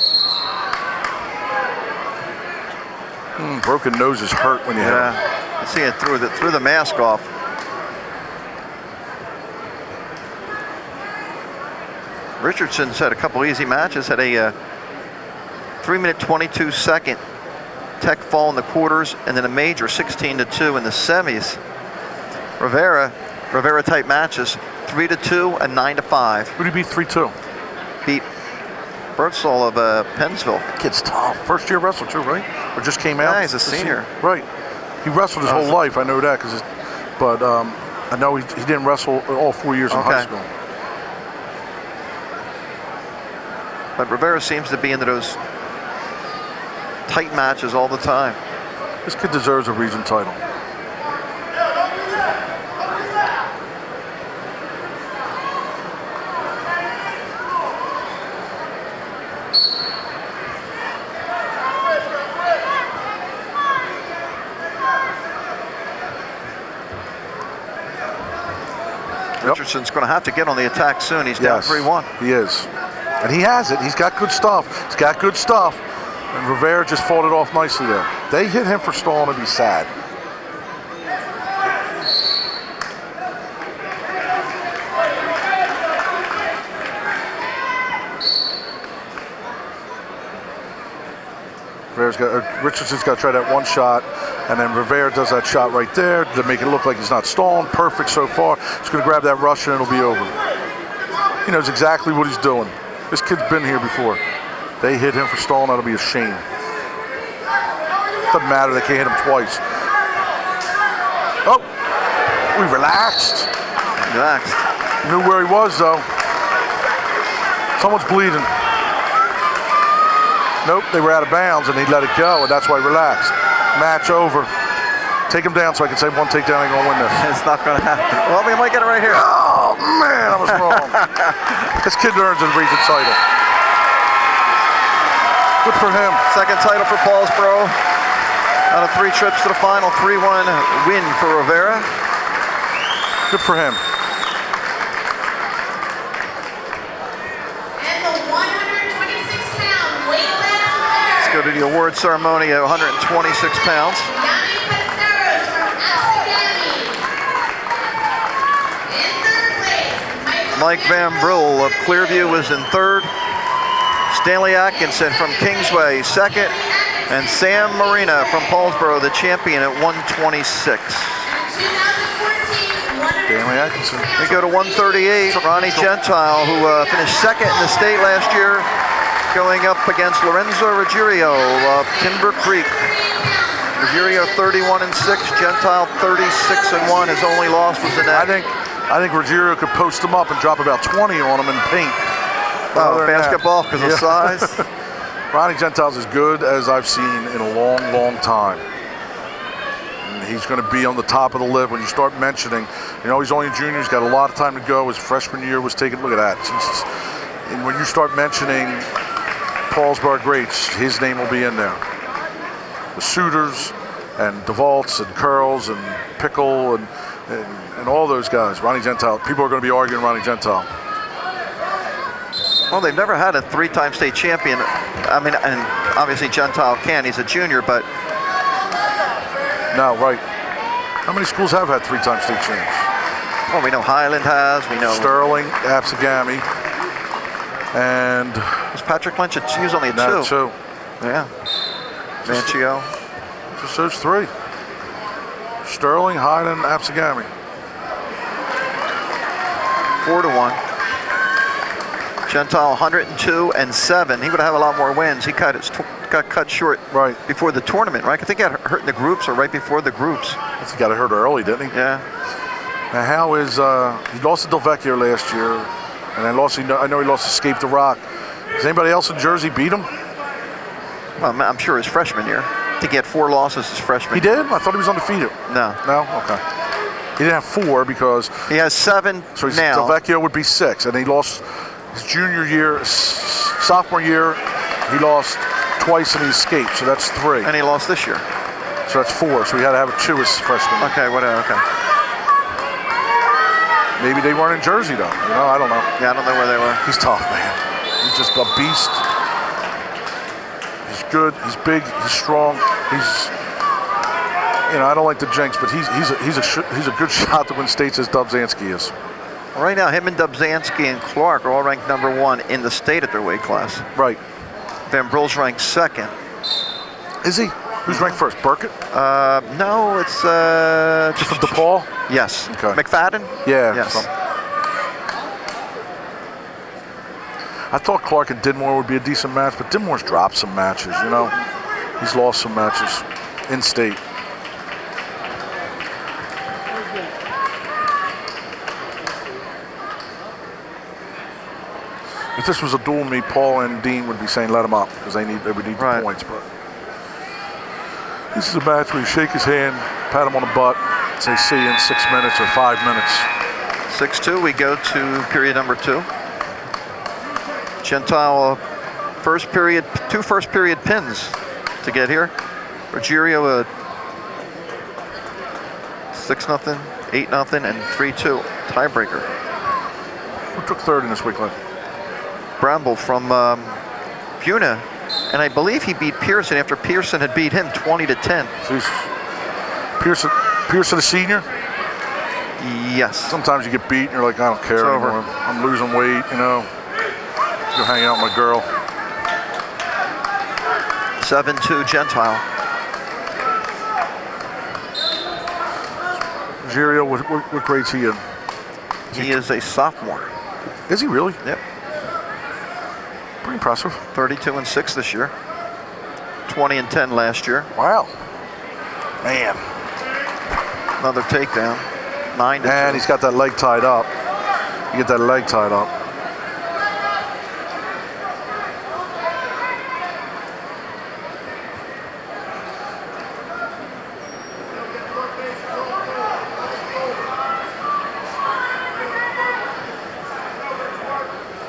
Broken noses hurt when you hit him. You see it threw the mask off. Richardson's had a couple easy matches. Had a 3-minute 22-second tech fall in the quarters, and then a major 16-2 in the semis. Rivera type matches, 3-2 and 9-5. Who did he beat 3-2? Beat Bertzall of Pennsville. Kid's tough. First year wrestler too, right? Or just came out? Yeah, he's a senior. Right. He wrestled his whole life. I know that, but I know he didn't wrestle all 4 years in high school. But Rivera seems to be into those tight matches all the time. This kid deserves a region title. Richardson's going to have to get on the attack soon. He's down 3-1. He is. And he has it. He's got good stuff. He's got good stuff. And Rivera just fought it off nicely there. They hit him for stalling, it'd be sad. Richardson's got to try that one shot, and then Rivera does that shot right there to make it look like he's not stalling. Perfect so far. He's going to grab that Russian and it'll be over. He knows exactly what he's doing. This kid's been here before. They hit him for stalling. That'll be a shame. Doesn't matter. They can't hit him twice. Oh, we relaxed. Relaxed. Knew where he was though. Someone's bleeding. Nope, they were out of bounds and he let it go, and that's why he relaxed. Match over. Take him down so I can say 1 takedown ain't gonna win this. It's not gonna happen. Well, we might get it right here. Oh man, I was wrong. This kid earns a region title. Good for him. Second title for Paulsboro. Out of 3 trips to the final, 3-1 win for Rivera. Good for him. Go to the award ceremony at 126 pounds. Mike Van Brill of Clearview was in 3rd. Stanley Atkinson from Kingsway, second. And Sam Marina from Paulsboro, the champion at 126. Stanley Atkinson. We go to 138, Ronnie Gentile, who finished second in the state last year, going up against Lorenzo Ruggiero of Timber Creek. Ruggiero 31-6, Gentile 36-1. His only loss was in that. I think Ruggiero could post him up and drop about 20 on him in paint. Oh, basketball because of size. Ronnie Gentile's as good as I've seen in a long, long time. And he's going to be on the top of the list when you start mentioning. You know, he's only a junior. He's got a lot of time to go. His freshman year was taken. Look at that. Jesus. And when you start mentioning Paulsboro greats, his name will be in there. The Suitors and DeVaults and Curls and Pickle and all those guys. Ronnie Gentile. People are going to be arguing Ronnie Gentile. Well, they've never had a three-time state champion. I mean, and obviously Gentile can. He's a junior, but... No, right. How many schools have had three-time state champs? Well, we know Highland has. We know... Sterling, Absegami, and... Was Patrick Lynch? He was only a No, two. Yeah. Manchio. Just those three. Sterling, Highland, Absegami. 4-1. Gentile 102-7. He would have a lot more wins. He got cut short Right. before the tournament, right? I think he got hurt in the groups or right before the groups. I think he got hurt early, didn't he? Yeah. Now, how is he lost to Delvecchio last year, and I know he lost to Escape the Rock. Does anybody else in Jersey beat him? Well, I'm sure his freshman year. I think he had 4 losses his freshman He year. did? I thought he was undefeated. No. No? Okay. He didn't have 4 because... He has 7 So now. Delvecchio would be 6, and he lost his junior year, sophomore year, he lost twice and he escaped, so that's 3. And he lost this year. So that's 4, so he had to have a 2 as freshman. Okay, whatever, okay. Maybe they weren't in Jersey, though. You know, I don't know. Yeah, I don't know where they were. He's tough, man. He's just a beast. He's good, he's big, he's strong. He's, you know, I don't like the jinx, but he's a good shot to win states as Dubzansky is. Right now, him and Dubzansky and Clark are all ranked #1 in the state at their weight class. Right. Van Brill's ranked 2nd. Is he? Who's ranked first? Burkett? No, it's From DePaul? Yes. Okay. McFadden? Yeah. Yes. I thought Clark and Dinmore would be a decent match, but Dinmore's dropped some matches, you know. He's lost some matches in state. If this was a duel meet, Paul and Dean would be saying let him up because they would need the points. But this is a match where you shake his hand, pat him on the butt, say see you in 6 minutes or 5 minutes. 6-2, we go to period number 2. Gentile, two first period pins to get here. Ruggiero, 6-0, 8-0, and 3-2 tiebreaker. Who took third in this week, Lynn? Bramble from Buna, and I believe he beat Pearson after Pearson had beat him 20-10. Jesus. Pearson a senior? Yes. Sometimes you get beat and you're like, I don't care anymore. I'm losing weight, you know. Go hang out with my girl. 7-2 Gentile. Ruggiero, what grade's he in? He is a sophomore. Is he really? Yep. Pretty impressive. 32-6 this year. 20-10 last year. Wow. Man. Another takedown. 9-2. And he's got that leg tied up. You get that leg tied up.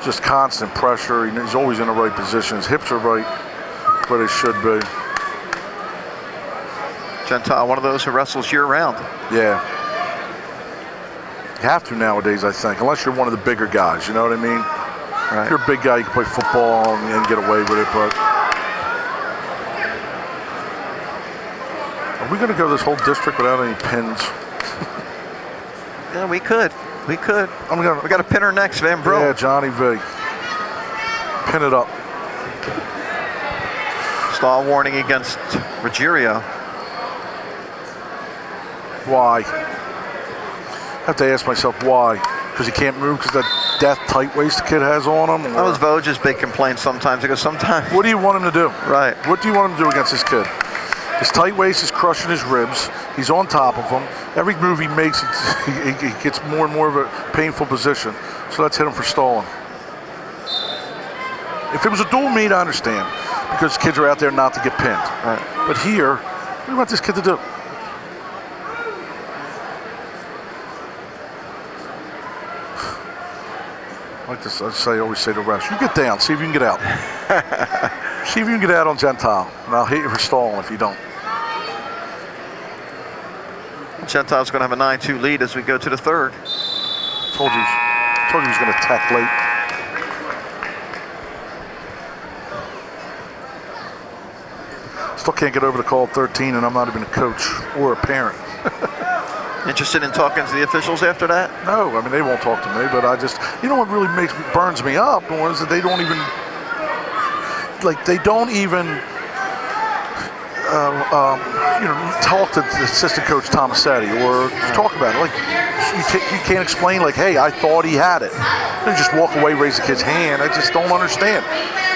Just constant pressure. He's always in the right position. His hips are right where they should be. Gentile, one of those who wrestles year-round. Yeah. You have to nowadays, I think, unless you're one of the bigger guys. You know what I mean? Right. If you're a big guy, you can play football and get away with it. But are we going to go this whole district without any pins? Yeah, we could. We could. We got a pinner next, Van Bro. Yeah, Johnny V. Pin it up. Stall warning against Ruggiero. Why? I have to ask myself why. Because he can't move because that death tight waist the kid has on him? That was Voge's big complaint sometimes. He goes, sometimes. What do you want him to do? Right. What do you want him to do against this kid? His tight waist is crushing his ribs. He's on top of him. Every move he makes, he gets more and more of a painful position. So let's hit him for stalling. If it was a dual meet, I understand. Because kids are out there not to get pinned. Right. But here, what do you want this kid to do? Like this, I always say to refs, you get down, see if you can get out. See if you can get out on Gentile, and I'll hit you for stalling if you don't. Gentile's going to have a 9-2 lead as we go to the third. Told you he was going to attack late. Still can't get over the call 13, and I'm not even a coach or a parent. Interested in talking to the officials after that? No, I mean, they won't talk to me, but I just, you know what really burns me up more is that they don't even talk to the assistant coach Tomasetti or talk about it. Like, you can't explain, like, hey, I thought he had it. They just walk away, raise the kid's hand. I just don't understand.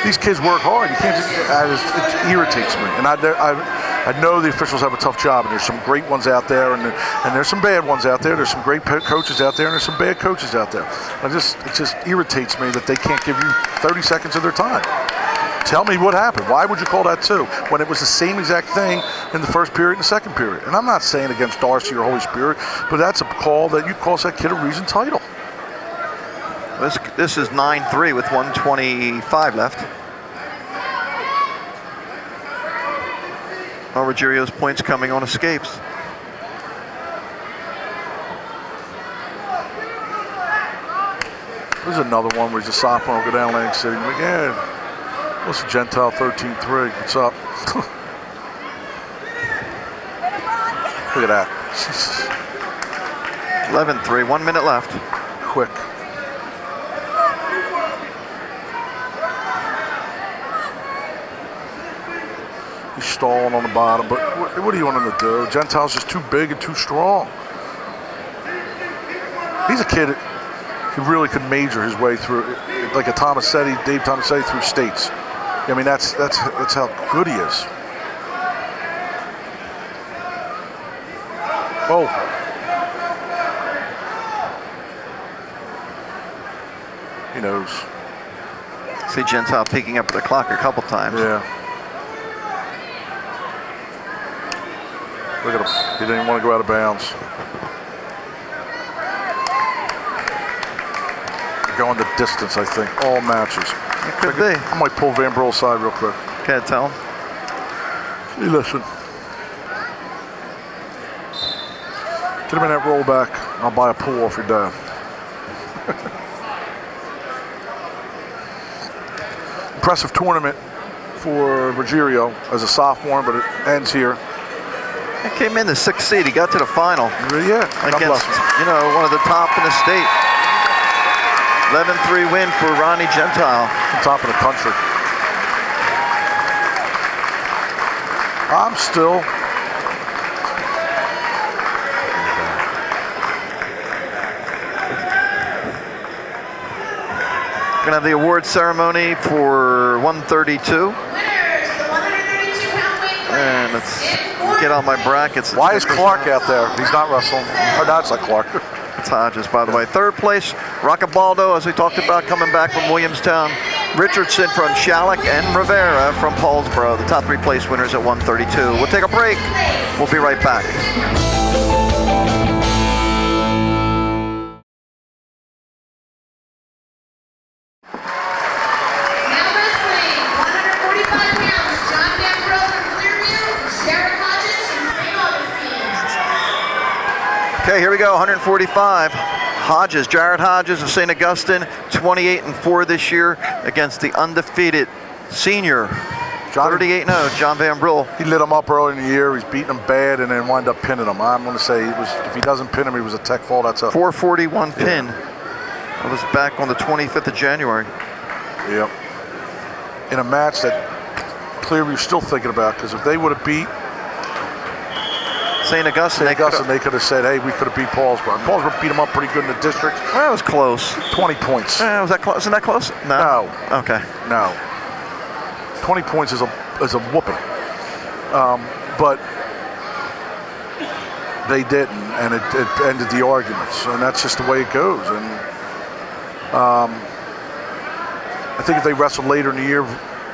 These kids work hard. You can't just, it irritates me. And I know the officials have a tough job, and there's some great ones out there, and there's some bad ones out there. There's some great coaches out there, and there's some bad coaches out there. It just irritates me that they can't give you 30 seconds of their time. Tell me what happened. Why would you call that two when it was the same exact thing in the first period and the second period? And I'm not saying against Darcy or Holy Spirit, but that's a call that you cost that kid a region title. This is 9-3 with 1:25 left. Ruggerio's points coming on escapes. There's another one where he's a sophomore will go down Atlantic City. I'm like, yeah, what's a Gentile 13-3? What's up? Look at that. 11-3, 1 minute left. Quick. He's stalling on the bottom, but what do you want him to do? Gentile's just too big and too strong. He's a kid, he really could major his way through, like a Dave Tomasetti through states. I mean, that's how good he is. Oh. He knows. See Gentile peeking up at the clock a couple times. Yeah. Look at him. He didn't even want to go out of bounds. They're going the distance, I think. All matches. It could be. I might pull Van Bril aside real quick. Can't tell him. Hey, listen. Get him in that rollback. I'll buy a pool off your dad. Impressive tournament for Ruggiero as a sophomore, but it ends here. He came in the 6th seed. He got to the final. Yeah, against, one of the top in the state. 11-3 win for Ronnie Gentile. Top of the country. I'm still. Gonna have the award ceremony for 132. And let's get out my brackets. Why is Clark out there? He's not wrestling. Oh, that's like Clark. It's Hodges, by the way. Third place, Roccabaldo, as we talked about, coming back from Williamstown. Richardson from Shalleck and Rivera from Paulsboro, the top 3 place winners at 132. We'll take a break. We'll be right back. Okay, here we go, 145. Hodges, Jared Hodges of St. Augustine, 28-4 this year against the undefeated senior, 38-0, John Van Bril. He lit him up early in the year. He's beating him bad and then wind up pinning him. I'm going to say if he doesn't pin him, he was a tech fall. That's a 441 pin. That was back on the 25th of January. Yep. in a match that Clearview's still thinking about, because if they would have beat St. Augustine, they could have said, hey, we could have beat Paulsboro. And Paulsboro beat them up pretty good in the district. Well, that was close. 20 points. Was that close? Isn't that close? No. Okay. No. 20 points is a whooping. But they didn't, and it ended the arguments, and that's just the way it goes. And I think if they wrestled later in the year,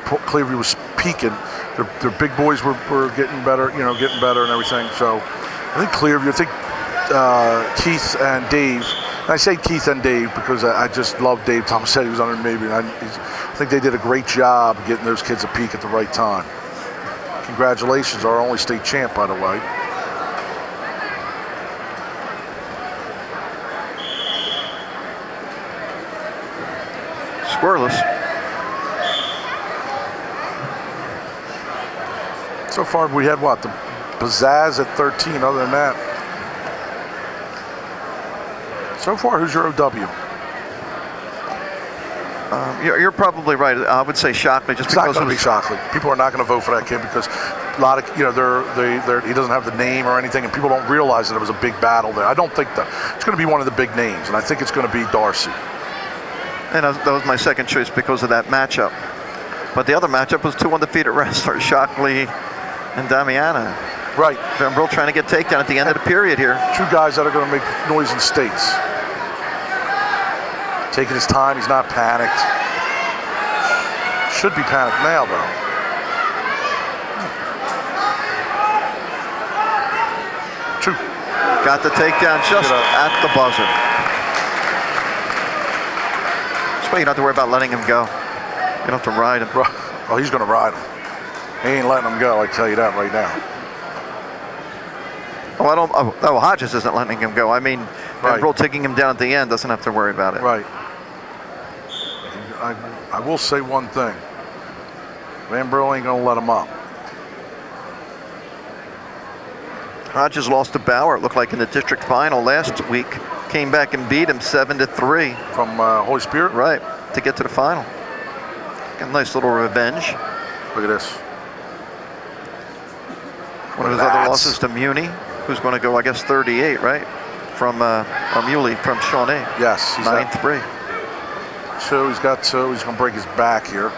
Clearview was peaking. Their big boys were getting better, getting better and everything. So I think Clearview, Keith and Dave, and I say Keith and Dave because I just love Dave. Thomas said he was under maybe. I think they did a great job getting those kids a peak at the right time. Congratulations, our only state champ, by the way. Scoreless. So far, we had what? The Pizzazz at 13. Other than that, so far, who's your OW? You're probably right. I would say Shockley, just It's because not going to be Shockley. People are not going to vote for that kid because a lot of, he doesn't have the name or anything, and people don't realize that it was a big battle there. I don't think that it's going to be one of the big names, and I think it's going to be Darcy. And that was my second choice because of that matchup. But the other matchup was two undefeated wrestlers, Shockley and Damiano. Right. Van Brill trying to get takedown at the end of the period here. Two guys that are going to make noise in states. Taking his time, he's not panicked. Should be panicked now, though. Two. Got the takedown just at the buzzer. That's why you don't have to worry about letting him go. You don't have to ride him. Oh, he's going to ride him. He ain't letting him go, I tell you that right now. Oh, Hodges isn't letting him go. I mean, Van Brill taking him down at the end, doesn't have to worry about it. Right. I will say one thing. Van Brill ain't going to let him up. Hodges lost to Bauer, it looked like in the district final last week. Came back and beat him 7-3. From Holy Spirit? Right, to get to the final. Got a nice little revenge. Look at this. One of his other losses to Muni, who's going to go, I guess, 38, right? From Muley, from Shawnee. Yes. 9-3. So he's got two. He's going to break his back here.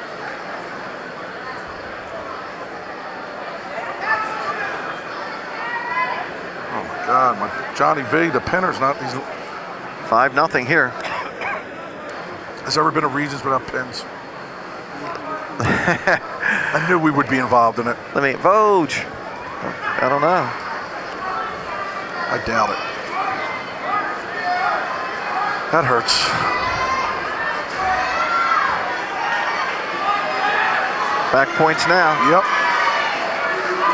Oh my God, my Johnny V, the pinner's not. He's 5-0 here. Has there ever been a Regis without pins? I knew we would be involved in it. Vogue. I don't know. I doubt it. That hurts. Back points now. Yep.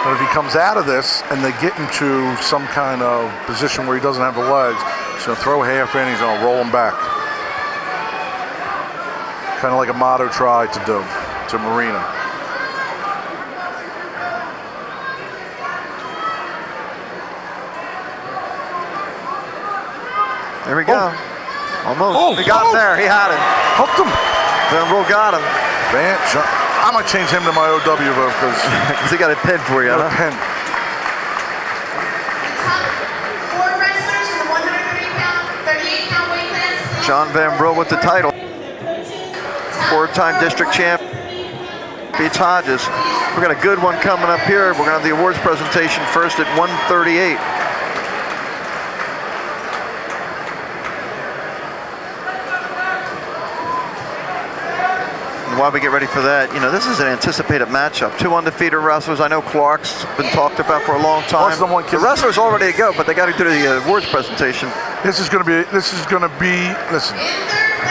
But if he comes out of this and they get into some kind of position where he doesn't have the legs, he's going to throw half in, he's going to roll him back. Kind of like Amato tried to do to Marina. There we go. Almost. He got him there. He had him. Hooked him. Van Brill got him. I might change him to my OW vote because he got a pin for you. Got a pin. Four wrestlers in the 38-pound weight class. John Van Brill with the title. Four-time district champ. Beats Hodges. We got a good one coming up here. We're going to have the awards presentation first at 1:38. While we get ready for that, this is an anticipated matchup. Two undefeated wrestlers. I know Clark's been talked about for a long time. The wrestler's all ready to go, but they got to do the awards presentation. This is going to be. Listen,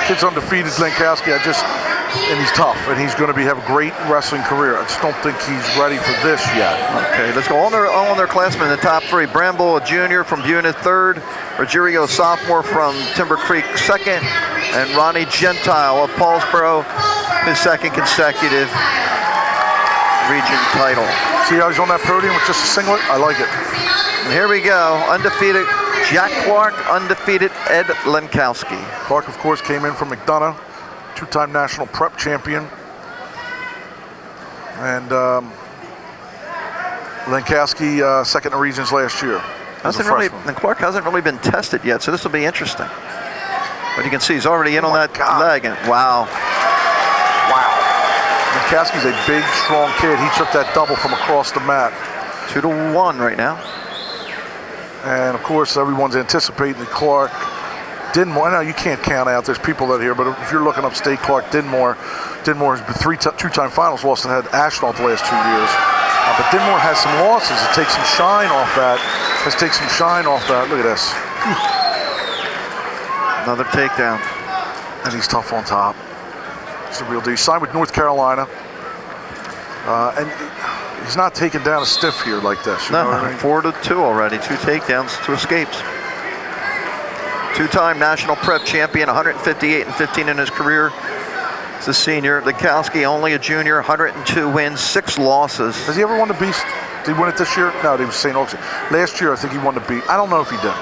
kid's undefeated, Lenkowski. And he's tough, and he's going to have a great wrestling career. I just don't think he's ready for this yet. Okay, let's go. All their classmen in the top three. Bramble, a junior from Buena, third. Ruggiero, sophomore from Timber Creek, second. And Ronnie Gentile of Paulsboro, his second consecutive region title. See how he's on that podium with just a singlet? I like it. And here we go. Undefeated Jack Clark, undefeated Ed Lenkowski. Clark, of course, came in from McDonough, two-time national prep champion. And Lankowski, second in the regions last year. And Clark hasn't really been tested yet, so this will be interesting. But you can see he's already in on that leg. And wow. Lankowski's a big, strong kid. He took that double from across the mat. 2-1 right now. And of course, everyone's anticipating that Clark Dinmore. I know you can't count out. There's people that here, but if you're looking upstate, Clark Dinmore has been two-time finals loss and had Ashland the last 2 years. But Dinmore has some losses. It takes some shine off that. Look at this. Another takedown. And he's tough on top. He's a real deal. He signed with North Carolina. And he's not taking down a stiff here like this. You know what I mean? 4-2 already. 2 takedowns, 2 escapes. 2-time national prep champion, 158 and 15 in his career. He's a senior. Lankowski, only a junior, 102 wins, 6 losses. Has he ever won the Beast? Did he win it this year? No, he was St. Augustine. Last year, I think he won the Beast. I don't know if he did.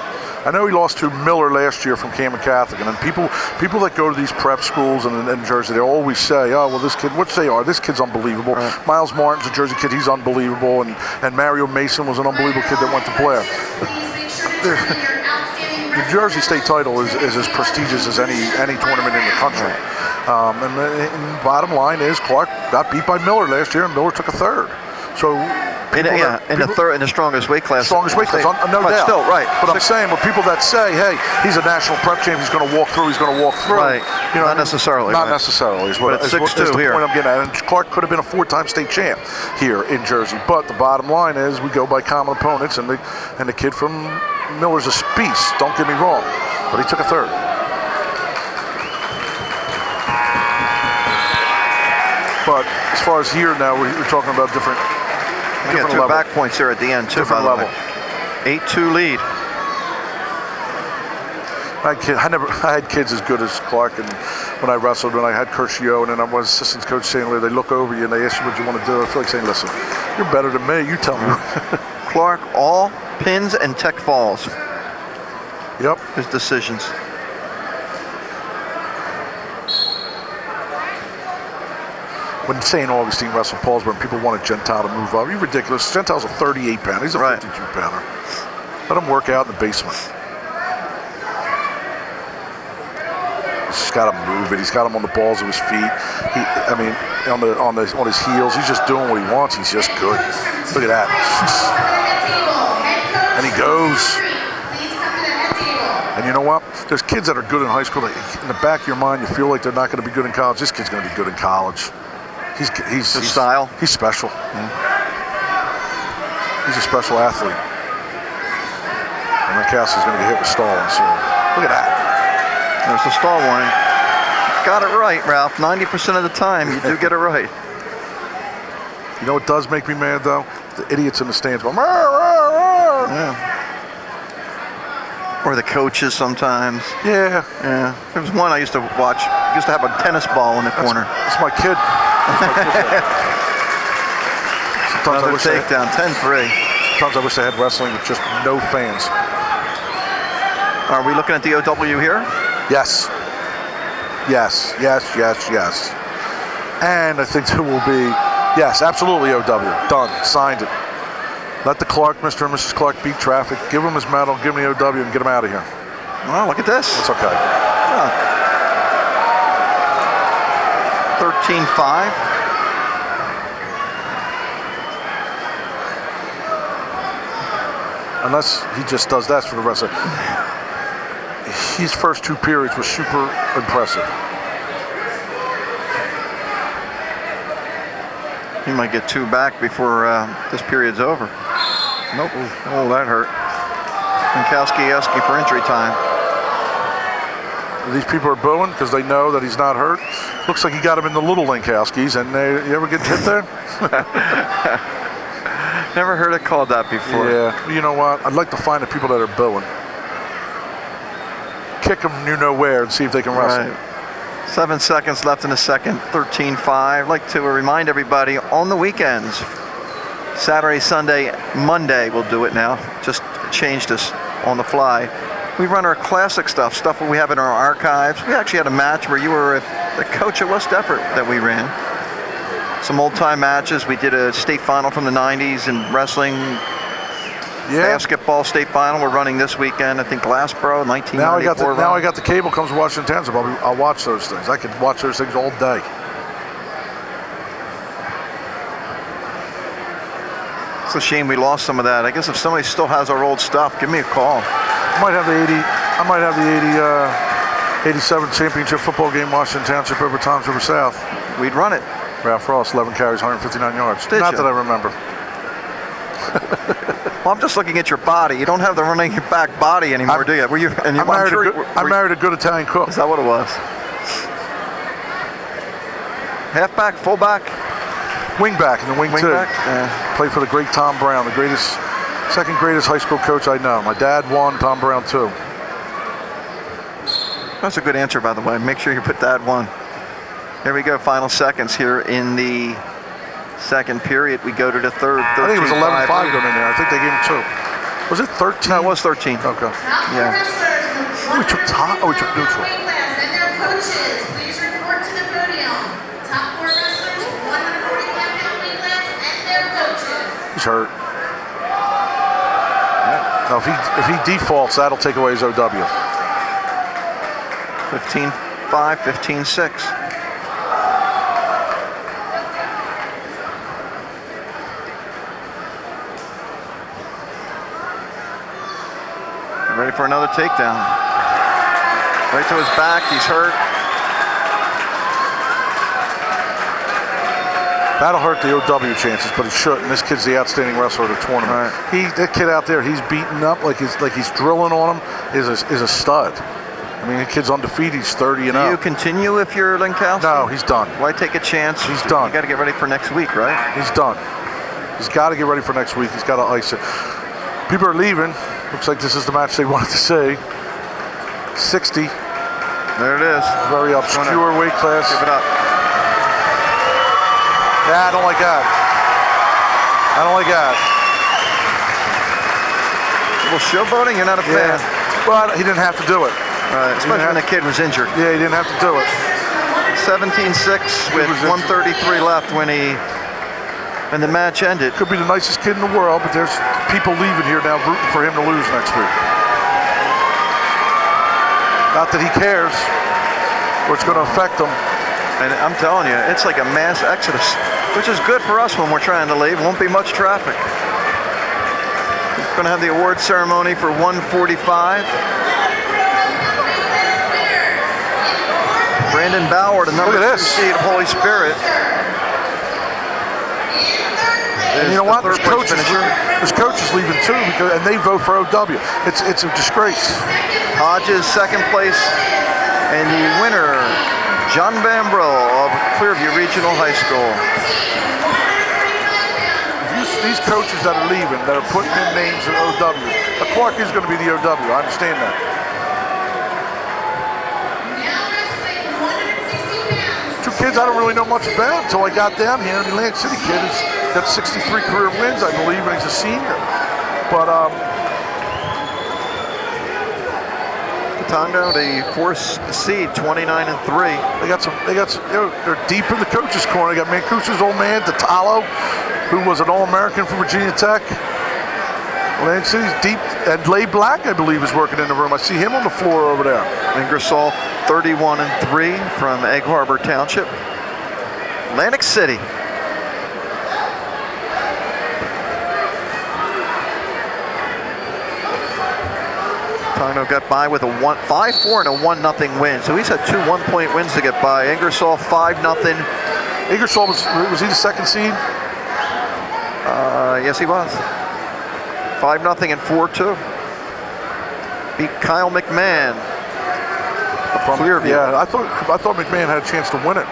I know he lost to Miller last year from Cameron Catholic. And then people that go to these prep schools in Jersey, they always say, oh, well, this kid, which they are, this kid's unbelievable. Right. Miles Martin's a Jersey kid, he's unbelievable. And Mario Mason was an unbelievable kid that went to Blair. The Jersey State title is as prestigious as any tournament in the country. And bottom line is Clark got beat by Miller last year, and Miller took a third. So in the strongest weight class. Strongest weight class, no doubt. Still, right. But I'm saying, with people that say, hey, he's a national prep champ, he's going to walk through. Right. You know, not necessarily. Not necessarily. But it's 6-2 here. Point I'm getting at. And Clark could have been a 4-time state champ here in Jersey. But the bottom line is we go by common opponents, and the kid from Miller's a beast. Don't get me wrong, but he took a third. But as far as here now, we're talking about different. We got 2 level. back points here at the end, too, different by the level. way. 8-2 lead. I had kids as good as Clark, and when I wrestled, when I had Curcio, and then I was assistant coach saying, they look over you and they ask you what you want to do. I feel like saying, listen, you're better than me. You tell me. Clark, all pins and tech falls. Yep. His decisions. When St. Augustine wrestled Paulsboro, people wanted Gentile to move up. You're ridiculous. Gentile's a 38-pounder. He's a 52-pounder. Let him work out in the basement. He's just got to move it. He's got him on the balls of his feet. On his heels. He's just doing what he wants. He's just good. Look at that. And he goes. And you know what? There's kids that are good in high school. In the back of your mind, you feel like they're not going to be good in college. This kid's going to be good in college. He's style. He's special. He's a special athlete. And Lankowski's going to get hit with stalling soon. Look at that. There's the stall warning. Got it right, Ralph. 90% of the time, you do get it right. You know what does make me mad, though? The idiots in the stands going, "Rah, rah, rah." Yeah. Or the coaches sometimes. Yeah. There was one I used to watch. He used to have a tennis ball in the corner. That's my kid. Another takedown, 10-3. Sometimes I wish I had wrestling with just no fans. Are we looking at the OW here? Yes. And I think there will be, yes, absolutely OW. Done. Signed it. Let the Mr. and Mrs. Clark beat traffic. Give him his medal, give him the OW, and get him out of here. Well, look at this. It's okay. 13-5. Unless he just does that for the rest of it. His first 2 periods were super impressive. He might get 2 back before this period's over. Nope. Oh, that hurt. Lankowski asking for injury time. These people are booing because they know that he's not hurt. Looks like he got him in the little Lankowskis, and you ever get hit there? Never heard it called that before. Yeah, you know what? I'd like to find the people that are booing. Kick them you know where and see if they can wrestle. Right. 7 seconds left in the second, 13-5. I'd like to remind everybody on the weekends, Saturday, Sunday, Monday, we'll do it now. Just changed this on the fly. We run our classic stuff we have in our archives. We actually had a match where you were the coach at West Effort that we ran. Some old-time matches. We did a state final from the 90s in wrestling. Basketball state final we're running this weekend. I think Glassboro, 1994. Now I got the cable comes to Washington Township. I'll watch those things. I could watch those things all day. It's a shame we lost some of that. I guess if somebody still has our old stuff, give me a call. I might have the 87 championship football game, Washington Township over Township over South. We'd run it. Ralph Ross, 11 carries, 159 yards. Not that I remember. Well, I'm just looking at your body. You don't have the running back body anymore, do you? Were you? And I married a good Italian cook. Is that what it was? Halfback, fullback, wingback, and the wing two. Yeah. Played for the great Tom Brown, the second greatest high school coach I know. My dad won, Tom Brown too. That's a good answer, by the way. Make sure you put that one. Here we go. Final seconds here in the second period. We go to the third. I think it was 11-5 going in there. I think they gave him 2. Was it 13? No, it was 13. Okay. Yeah. We took neutral. And their coaches, please report to the podium. Top 4 wrestlers, 145-pound weight class, and their coaches. He's hurt. Now, if he defaults, that'll take away his OW. 15-5, 15-6. Ready for another takedown. Right to his back, he's hurt. That'll hurt the OW chances, but it shouldn't. This kid's the outstanding wrestler of the tournament. Right. That kid out there, he's beating up like he's drilling on him. Is a stud. I mean, the kid's undefeated. He's 30 and up. Do you continue if you're Linkowski? No, he's done. Why take a chance? He's done. You got to get ready for next week, right? He's done. He's got to get ready for next week. He's got to ice it. People are leaving. Looks like this is the match they wanted to see. 60. There it is. Very obscure weight class. Give it up. Yeah, I don't like that. I don't like that. Well, showboating, you're not a fan. Well, he didn't have to do it. Right, especially when the kid was injured. Yeah, he didn't have to do it. 17-6 with 133 left when the match ended. Could be the nicest kid in the world, but there's people leaving here now rooting for him to lose next week. Not that he cares, or it's going to affect him. And I'm telling you, it's like a mass exodus, which is good for us when we're trying to leave. Won't be much traffic. We're going to have the award ceremony for 145. Brandon Bauer, the number 2 seed, Holy Spirit. And you know what? There's coaches leaving too, and they vote for OW. It's a disgrace. Hodges, second place, and the winner, John Van Bro of Clearview Regional High School. These coaches that are leaving, that are putting in names in OW, Clark is going to be the OW. I understand that. Two kids I don't really know much about until I got down here. The Atlantic City kid has got 63 career wins, I believe, and he's a senior. But Tondo, the 4th seed, 29-3. They're deep in the coaches' corner. They got Mancuso's old man, Tatalo, who was an All-American from Virginia Tech. Atlantic City's deep, and Lay Black, I believe, is working in the room. I see him on the floor over there. Ingersoll, 31-3 from Egg Harbor Township. Atlantic City. Tondo got by with a 5-4 and a 1-0 win. So he's had 2 1-point wins to get by. Ingersoll 5-0. Ingersoll was he the second seed? Yes, he was. 5-0 and 4-2. Beat Kyle McMahon from Clearview. Yeah, I thought McMahon had a chance to win it.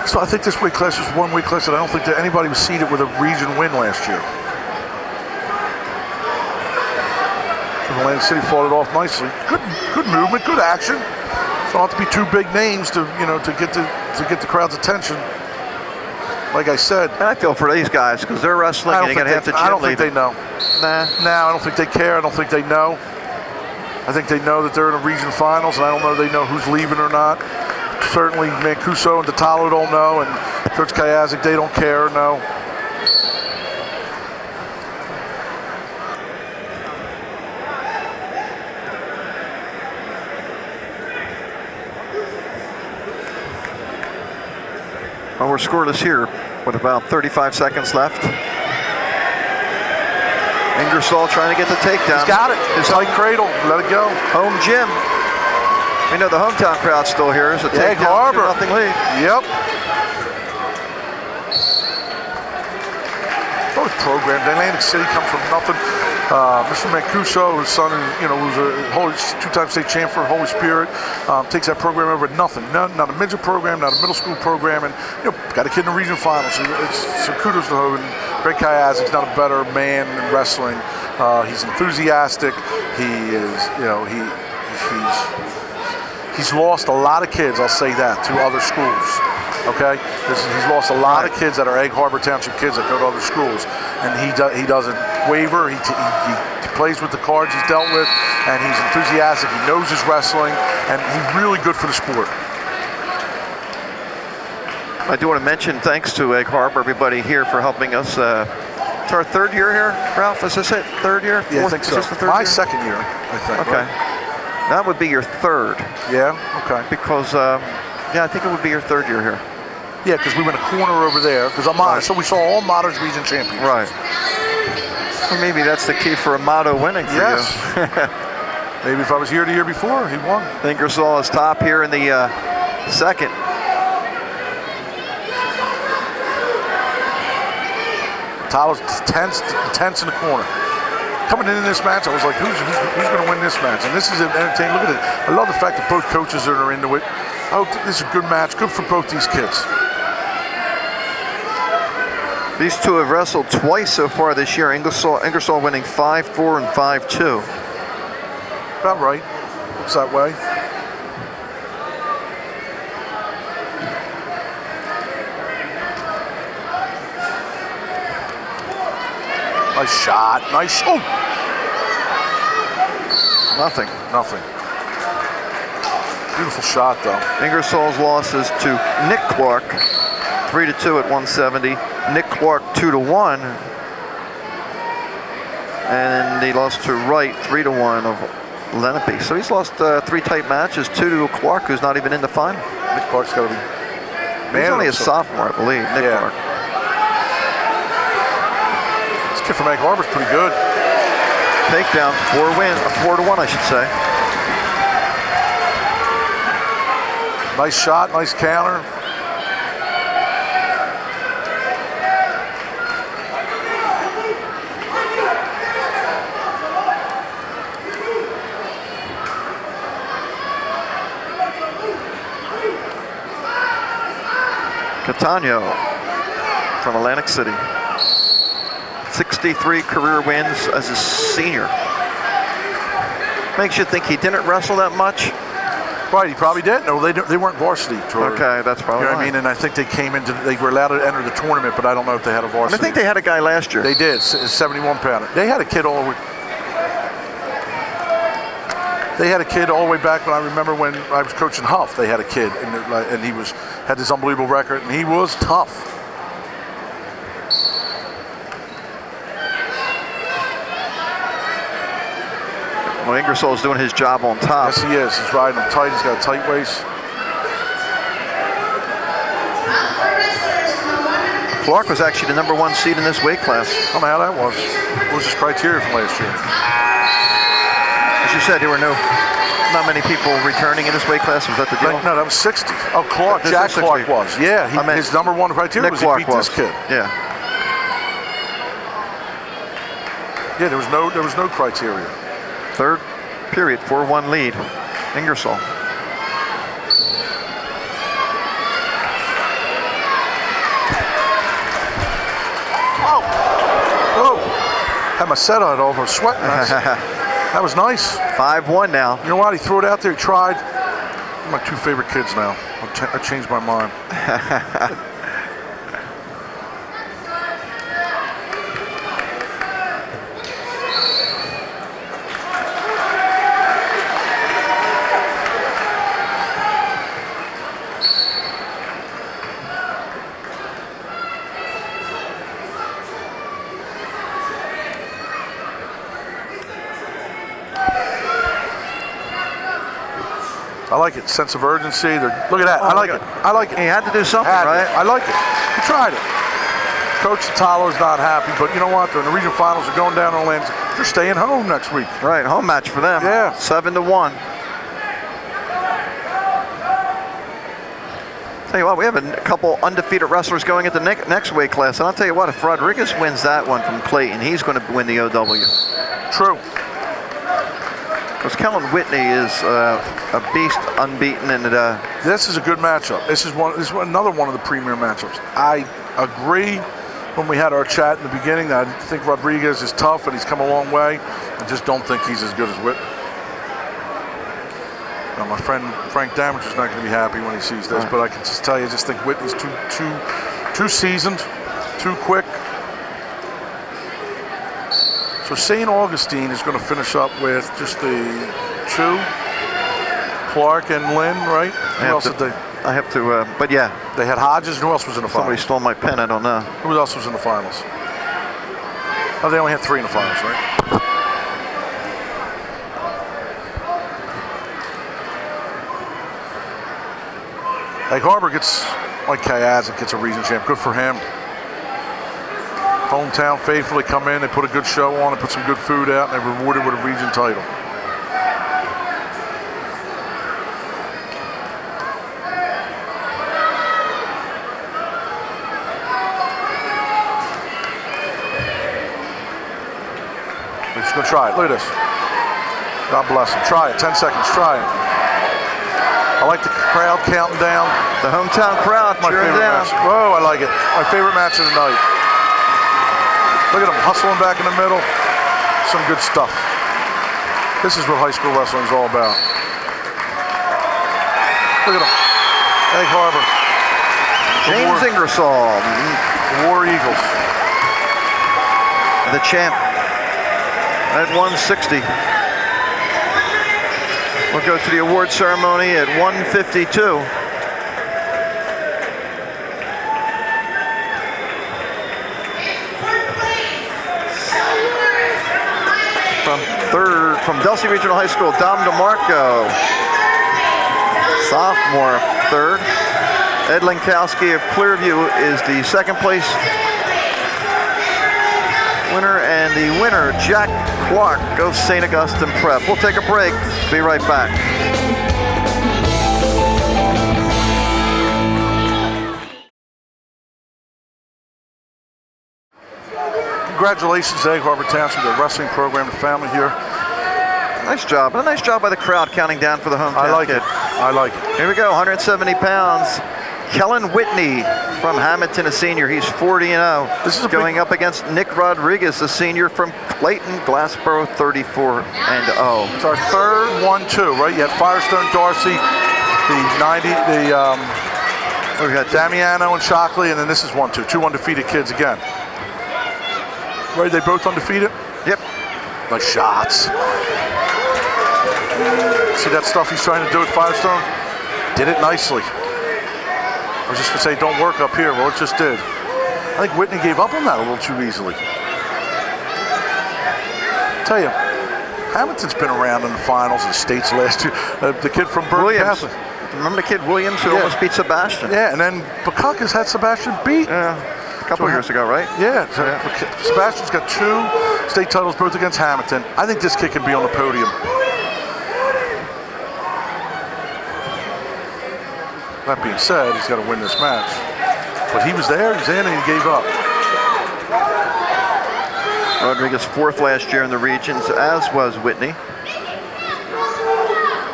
So I think this weight class was one weight class that I don't think that anybody was seeded with a region win last year. So Atlantic City fought it off nicely. Good movement, good action. So don't have to be 2 big names to get the crowd's attention. Like I said, and I feel for these guys because they're wrestling and you got half the gym. I don't think they know. Nah, I don't think they care. I don't think they know. I think they know that they're in the region finals, and I don't know if they know who's leaving or not. certainly Mancuso and Detallo don't know, and Coach Kayazik, they don't care, no. Well, we're scoreless here with about 35 seconds left. Ingersoll trying to get the takedown. He's got it. His tight cradle. Let it go. Home gym. We know the hometown crowd's still here. It's a Egg takedown, Harbor. 2-0 lead. Yep. Both programs. Atlantic City comes from nothing. Mr. Mancuso, his son, was a two-time state champ for Holy Spirit, takes that program over at nothing. Not a midget program, not a middle school program, and got a kid in the region finals. So kudos to him. Greg Kayazik's not a better man in wrestling. He's enthusiastic. He is, he's lost a lot of kids. I'll say that to other schools. Okay, he's lost a lot of kids that are Egg Harbor Township kids that go to other schools, and he doesn't waver. He plays with the cards he's dealt with, and he's enthusiastic. He knows his wrestling, and he's really good for the sport. I do want to mention thanks to Egg Harbor, everybody here for helping us. It's our third year here, Ralph. Is this it? Third year? Yeah, I think so. Is this the third My year? second year, I think. Okay, right? that would be your third. Yeah. Okay. Because I think it would be your third year here. Yeah, because we went a corner over there. Because I'm honest, so we saw all Models region champions. Right. Well, maybe that's the key for Amato winning for Yes. you. Maybe if I was here the year before, he won. Ingersoll is top here in the second. Tyler's tense in the corner. Coming into this match, I was like, who's going to win this match? And this is entertaining. Look at it. I love the fact that both coaches are into it. I hope this is a good match. Good for both these kids. These two have wrestled twice so far this year. Ingersoll winning 5-4 and 5-2. About right. Looks that way. Nice shot. Nice. Oh! Nothing. Nothing. Beautiful shot, though. Ingersoll's losses to Nick Clark, 3-2 at 170. Nick Clark 2-1. And he lost to Wright 3-1 of Lenape. So he's lost 3 tight matches, 2 to Clark, who's not even in the final. Nick Clark's got to be. He's only a sophomore, I believe. Nick Clark. This kid from Egg Harbor's pretty good. Takedown, 4-1, I should say. Nice shot, nice counter. Catano from Atlantic City. 63 career wins as a senior. Makes you think he didn't wrestle that much. Right, he probably did. No, they weren't varsity. Okay, that's probably what I mean. And I think they were allowed to enter the tournament, but I don't know if they had a varsity. I think they had a guy last year. They did, a 71-pounder. They had a kid all the way. They had a kid all the way back when I remember when I was coaching Huff. They had a kid, and he had this unbelievable record, and he was tough. Well, Ingersoll's doing his job on top. Yes, he is. He's riding him tight. He's got a tight waist. Clark was actually the #1 seed in this weight class. I don't know how that was. What was his criteria from last year? As you said, there were not many people returning in this weight class. Was that the deal? No, that was 60. Oh, Clark. Jack Clark was. Yeah, his #1 criteria was he beat this kid. Yeah. Yeah, there was no criteria. Third period, 4-1 lead. Ingersoll. Oh! Had my set on over, sweating. That was nice. 5-1 now. You know what? He threw it out there. He tried. My 2 favorite kids now. I changed my mind. I like it. Sense of urgency. Look at that. I like it. I like it. He had to do something, Had right? it. I like it. He tried it. Coach Talo's not happy, but you know what? They're in the regional finals. They're going down to Atlantic. They're staying home next week. Right, home match for them. Yeah. 7-1. Tell you what, we have a couple undefeated wrestlers going into next weight class, and I'll tell you what, if Rodriguez wins that one from Clayton, he's going to win the OW. True. Because Kellen Whitney is a beast, unbeaten, and This is a good matchup. This is another one of the premier matchups. I agree when we had our chat in the beginning that I think Rodriguez is tough and he's come a long way. I just don't think he's as good as Whitney. Now, my friend Frank Damage is not going to be happy when he sees this, but I can just tell you, I just think Whitney's too seasoned, too quick. So St. Augustine is going to finish up with just the two, Clark and Lynn, right? Who else did they? I have to, but yeah. They had Hodges, and who else was in the finals? Somebody stole my pen, I don't know. Who else was in the finals? Oh, they only had 3 in the finals, right? Egg Harbor gets, like Kayaz, gets a region champ. Good for him. Hometown faithfully come in, they put a good show on, they put some good food out, and they're rewarded with a region title. We're just gonna try it. Look at this. God bless him. Try it. 10 seconds. Try it. I like the crowd counting down. The hometown crowd My cheering favorite down. match. Whoa, I like it. My favorite match of the night. Look at them hustling back in the middle. Some good stuff. This is what high school wrestling is all about. Look at them. Egg Harbor. James Ingersoll, The War Eagles. the champ at 160. We'll go to the award ceremony at 152. From Delsey Regional High School, Dom DeMarco, sophomore, third. Ed Linkowski of Clearview is the second place winner, and the winner, Jack Clark of St. Augustine Prep. We'll take a break. Be right back. Congratulations to Egg Harbor Township, the wrestling program, the family here. Nice job. And a nice job by the crowd counting down for the hometown I like kid. it. I like it. Here we go, 170 pounds. Kellen Whitney from Hamilton, a senior. He's 40-0. This is going up against Nick Rodriguez, a senior from Clayton, Glassboro, 34-0. It's our third 1-2, right? You had Firestone, Darcy, we had Damiano and Shockley, and then this is 1-2. 2 undefeated kids again. Right, they both undefeated? Yep. Nice shots. See that stuff he's trying to do at Firestone? Did it nicely. I was just gonna say, don't work up here. Well, it just did. I think Whitney gave up on that a little too easily. Tell you, Hamilton's been around in the finals of the states last year. The kid from Berkeley Catholic. Remember the kid Williams who almost beat Sebastian? Yeah, and then Bukaka's had Sebastian beat. Yeah, a couple years ago, right? Yeah, Sebastian's got 2 state titles, both against Hamilton. I think this kid can be on the podium. That being said, he's got to win this match. But he was there, he's in, and he gave up. Rodriguez 4th last year in the regions, as was Whitney.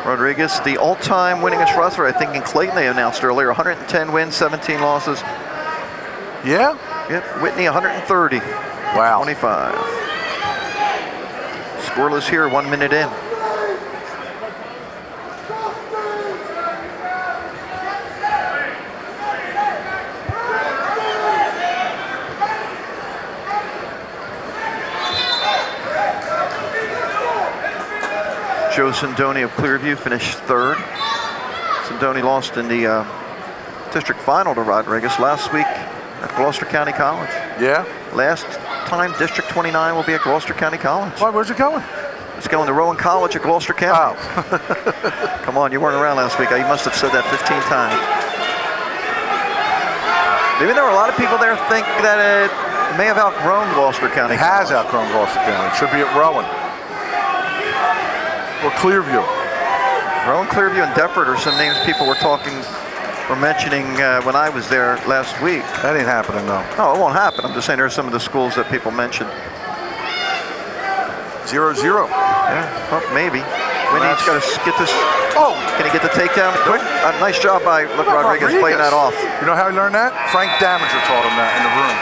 Rodriguez, the all-time winningest wrestler, I think, in Clayton, they announced earlier. 110 wins, 17 losses. Yeah? Yep, Whitney 130. Wow. 25. Scoreless here, 1 minute in. Joe Sindoni of Clearview finished 3rd. Sindoni lost in the district final to Rodriguez last week at Gloucester County College. Yeah? Last time District 29 will be at Gloucester County College. Why, where's it going? is going to Rowan College at Gloucester County. Oh. Come on, you weren't around last week. You must have said that 15 times. Maybe there were a lot of people there think that it may have outgrown Gloucester County. It has outgrown Gloucester County. It should be at Rowan. Or Clearview. Rowan, Clearview, and Deptford are some names people were mentioning when I was there last week. That ain't happening, though. No, it won't happen. I'm just saying there are some of the schools that people mentioned. 0-0. Yeah, well, maybe. Winnie's got to get this. Oh! Can he get the takedown quick? Nice job by Rodriguez playing that off. You know how he learned that? Frank Damager taught him that in the room.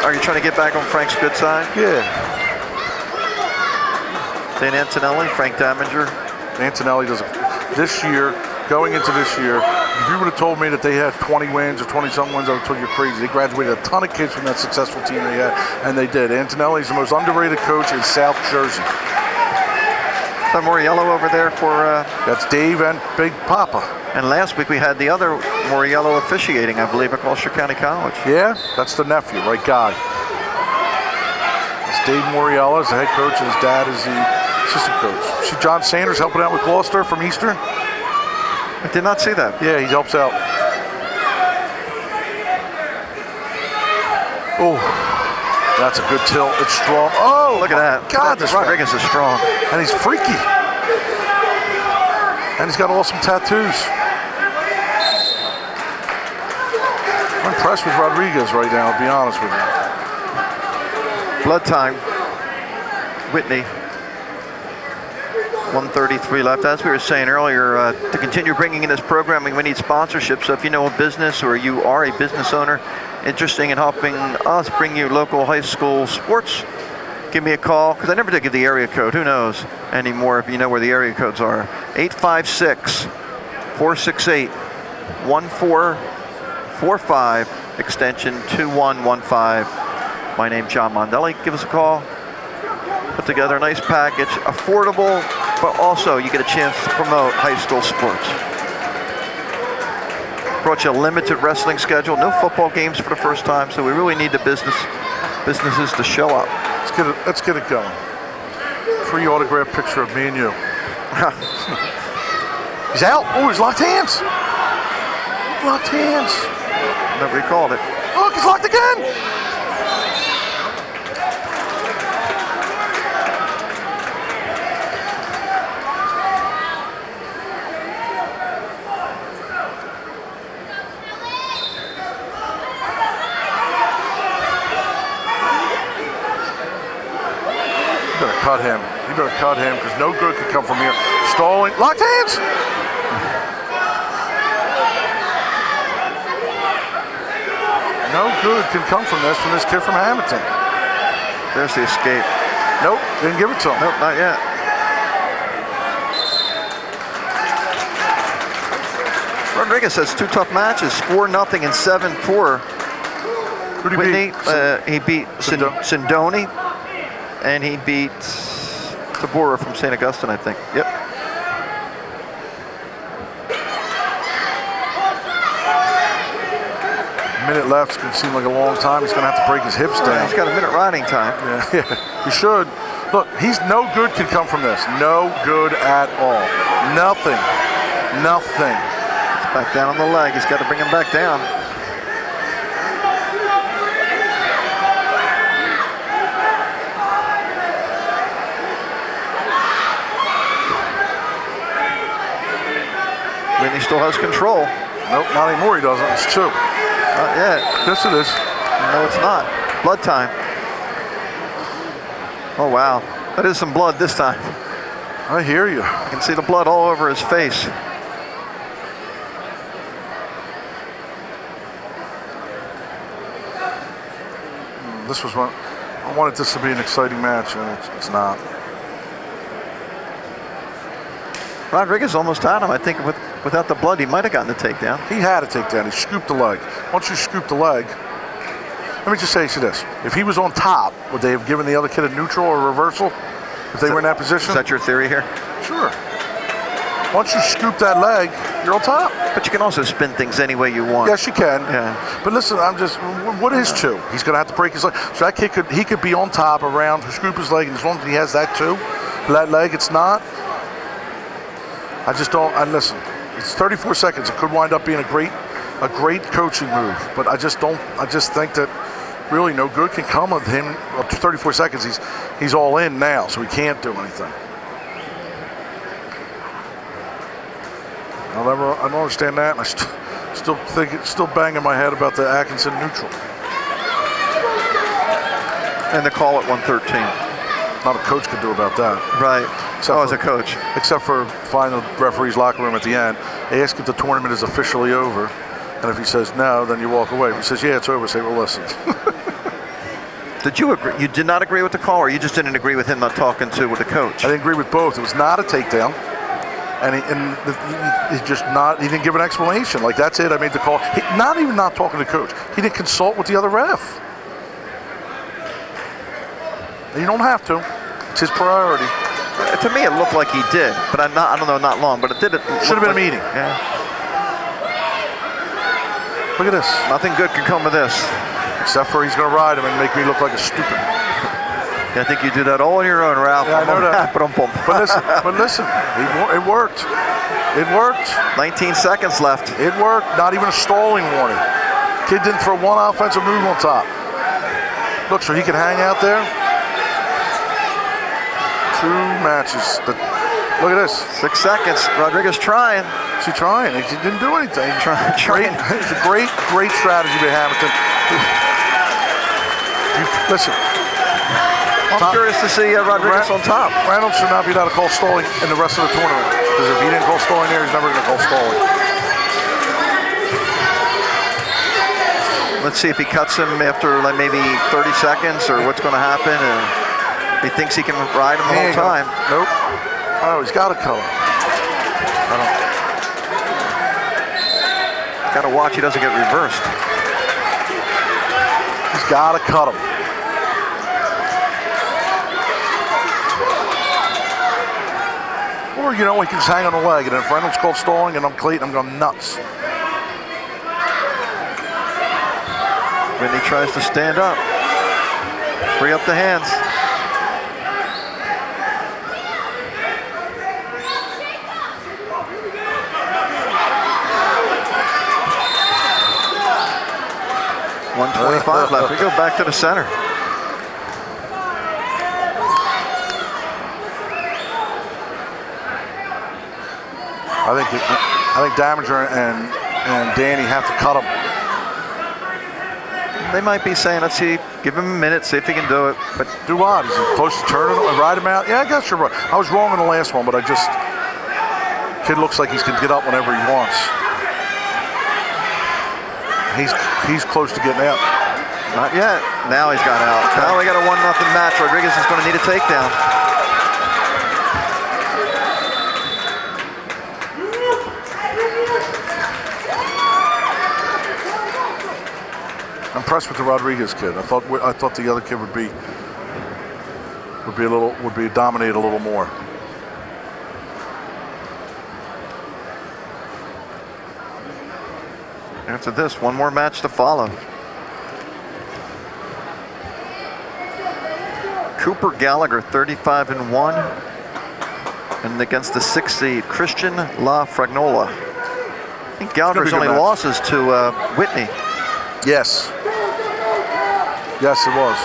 Are you trying to get back on Frank's good side? Yeah. Dan Antonelli, Frank Damager. Antonelli does this year, going into this year, if you would have told me that they had 20 wins or 20-something wins, I would have told you crazy. They graduated a ton of kids from that successful team they had, and they did. Antonelli's the most underrated coach in South Jersey. Some Moriello over there for... That's Dave and Big Papa. And last week we had the other Moriello officiating, I believe, at Gloucester County College. Yeah, that's the nephew, right guy. It's Dave Moriello is the head coach, and his dad is the assistant coach. See John Sanders helping out with Gloucester from Eastern? I did not see that. Yeah, he helps out. Oh, that's a good tilt. It's strong. Oh, look at that. God, this Rodriguez is strong. And he's freaky. And he's got awesome tattoos. I'm impressed with Rodriguez right now, to be honest with you. Blood time. Whitney. 1:33 left. As we were saying earlier, to continue bringing in this programming, we need sponsorship. So if you know a business or you are a business owner interested in helping us bring you local high school sports, give me a call, because I never did give the area code. Who knows anymore if you know where the area codes are. 856-468-1445, extension 2115. My name's John Mondelli. Give us a call. Put together a nice package, affordable, but also you get a chance to promote high school sports. Brought you a limited wrestling schedule, no football games for the first time, so we really need the businesses to show up. Let's get it going. Free autograph picture of me and you. He's out. Oh, he's locked hands. Locked hands. Nobody called it. Look, he's locked again. Cut him. You better cut him because no good could come from here. Stalling. Locked hands. No good can come from this kid from Hamilton. There's the escape. Nope, didn't give it to him. Nope, not yet. Rodriguez has two tough matches, 4-0 and 7-4. Who did Whitney, he beat? he beat Sindoni, and he beat Tabora from St. Augustine, I think. Yep. A minute left. It's going to seem like a long time. He's going to have to break his hips down. He's got a minute riding time. Yeah, he should. Look, he's no good can come from this. No good at all. Nothing. Nothing. It's back down on the leg. He's got to bring him back down. Whitney still has control. Nope, not anymore. He doesn't. It's two. Not yet. Yes, it is. No, it's not. Blood time. Oh, wow. That is some blood this time. I hear you. You can see the blood all over his face. This was one. I wanted this to be an exciting match, and it's not. Rodriguez almost had him. I think without the blood, he might have gotten the takedown. He had a takedown. He scooped the leg. Once you scoop the leg, let me just say this. If he was on top, would they have given the other kid a neutral or a reversal if they were in that position? Is that your theory here? Sure. Once you scoop that leg, you're on top. But you can also spin things any way you want. Yes, you can. Yeah. But listen, what is two? He's going to have to break his leg. So that kid he could be on top around, scoop his leg, and as long as he has that too, That leg, it's not. I just don't. And listen, it's 34 seconds. It could wind up being a great coaching move. But I just don't. I just think that really no good can come of him. Up to 34 seconds, he's all in now, so he can't do anything. I don't understand that, and I still think it's still banging my head about the Atkinson neutral. And the call at 113. Not a coach could do about that. Right. As a coach. Except for finding the referee's locker room at the end, ask if the tournament is officially over, and if he says no, then you walk away. If he says yeah, it's over, say, well, listen. Did you agree? You did not agree with the call, or you just didn't agree with him not talking to the coach? I didn't agree with both. It was not a takedown, and he didn't give an explanation. Like, that's it, I made the call. Not even not talking to the coach. He didn't consult with the other ref. And you don't have to. It's his priority. To me, it looked like he did, but I don't know, not long, but it did. It should have been a meeting. Yeah. Look at this. Nothing good can come of this. Except for he's going to ride him and make me look like a stupid. Yeah, I think you do that all on your own, Ralph. Yeah, I know that. But listen, it worked. It worked. 19 seconds left. It worked. Not even a stalling warning. Kid didn't throw one offensive move on top. Look, so he can hang out there. 2 matches. Look at this. 6 seconds. Rodriguez trying. Is he trying? He didn't do anything. Trying. It's a great strategy by Hamilton. Listen. I'm curious to see Rodriguez on top. Reynolds should not be allowed to call stalling in the rest of the tournament. Because if he didn't call stalling there, he's never going to call stalling. Let's see if he cuts him after like maybe 30 seconds or what's going to happen. And he thinks he can ride him the whole time. Nope. Oh, he's got to cut him. Got to watch he doesn't get reversed. He's got to cut him. Or, he can just hang on the leg. And if Reynolds called stalling and I'm Clayton, I'm going nuts. Whitney tries to stand up. Free up the hands. .125 left. We go back to the center. I think Damager and Danny have to cut him. They might be saying, let's see, give him a minute, see if he can do it. But do what? Is he close to turning, ride him out? Yeah, I guess you're right. I was wrong in the last one, but kid looks like he's going to get up whenever he wants. He's close to getting out. Not yet. Now he's got out. Now we got a 1-0 match. Rodriguez is going to need a takedown. I'm impressed with the Rodriguez kid. I thought the other kid would dominate a little more. After this, one more match to follow. Cooper Gallagher, 35-1, and against the 6th seed, Christian La Fragnola. I think Gallagher's only losses to Whitney. Yes. Yes, it was.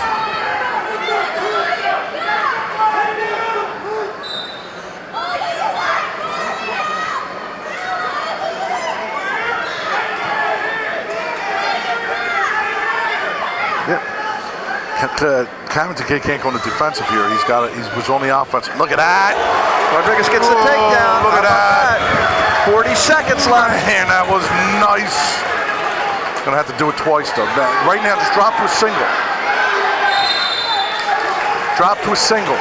Hamilton kid can't go on the defensive here. He was on the offensive. Look at that. Rodriguez gets the takedown. Look at that. 40 seconds left. Man, that was nice. Gonna have to do it twice though. Right now, just drop to a single. Drop to a single.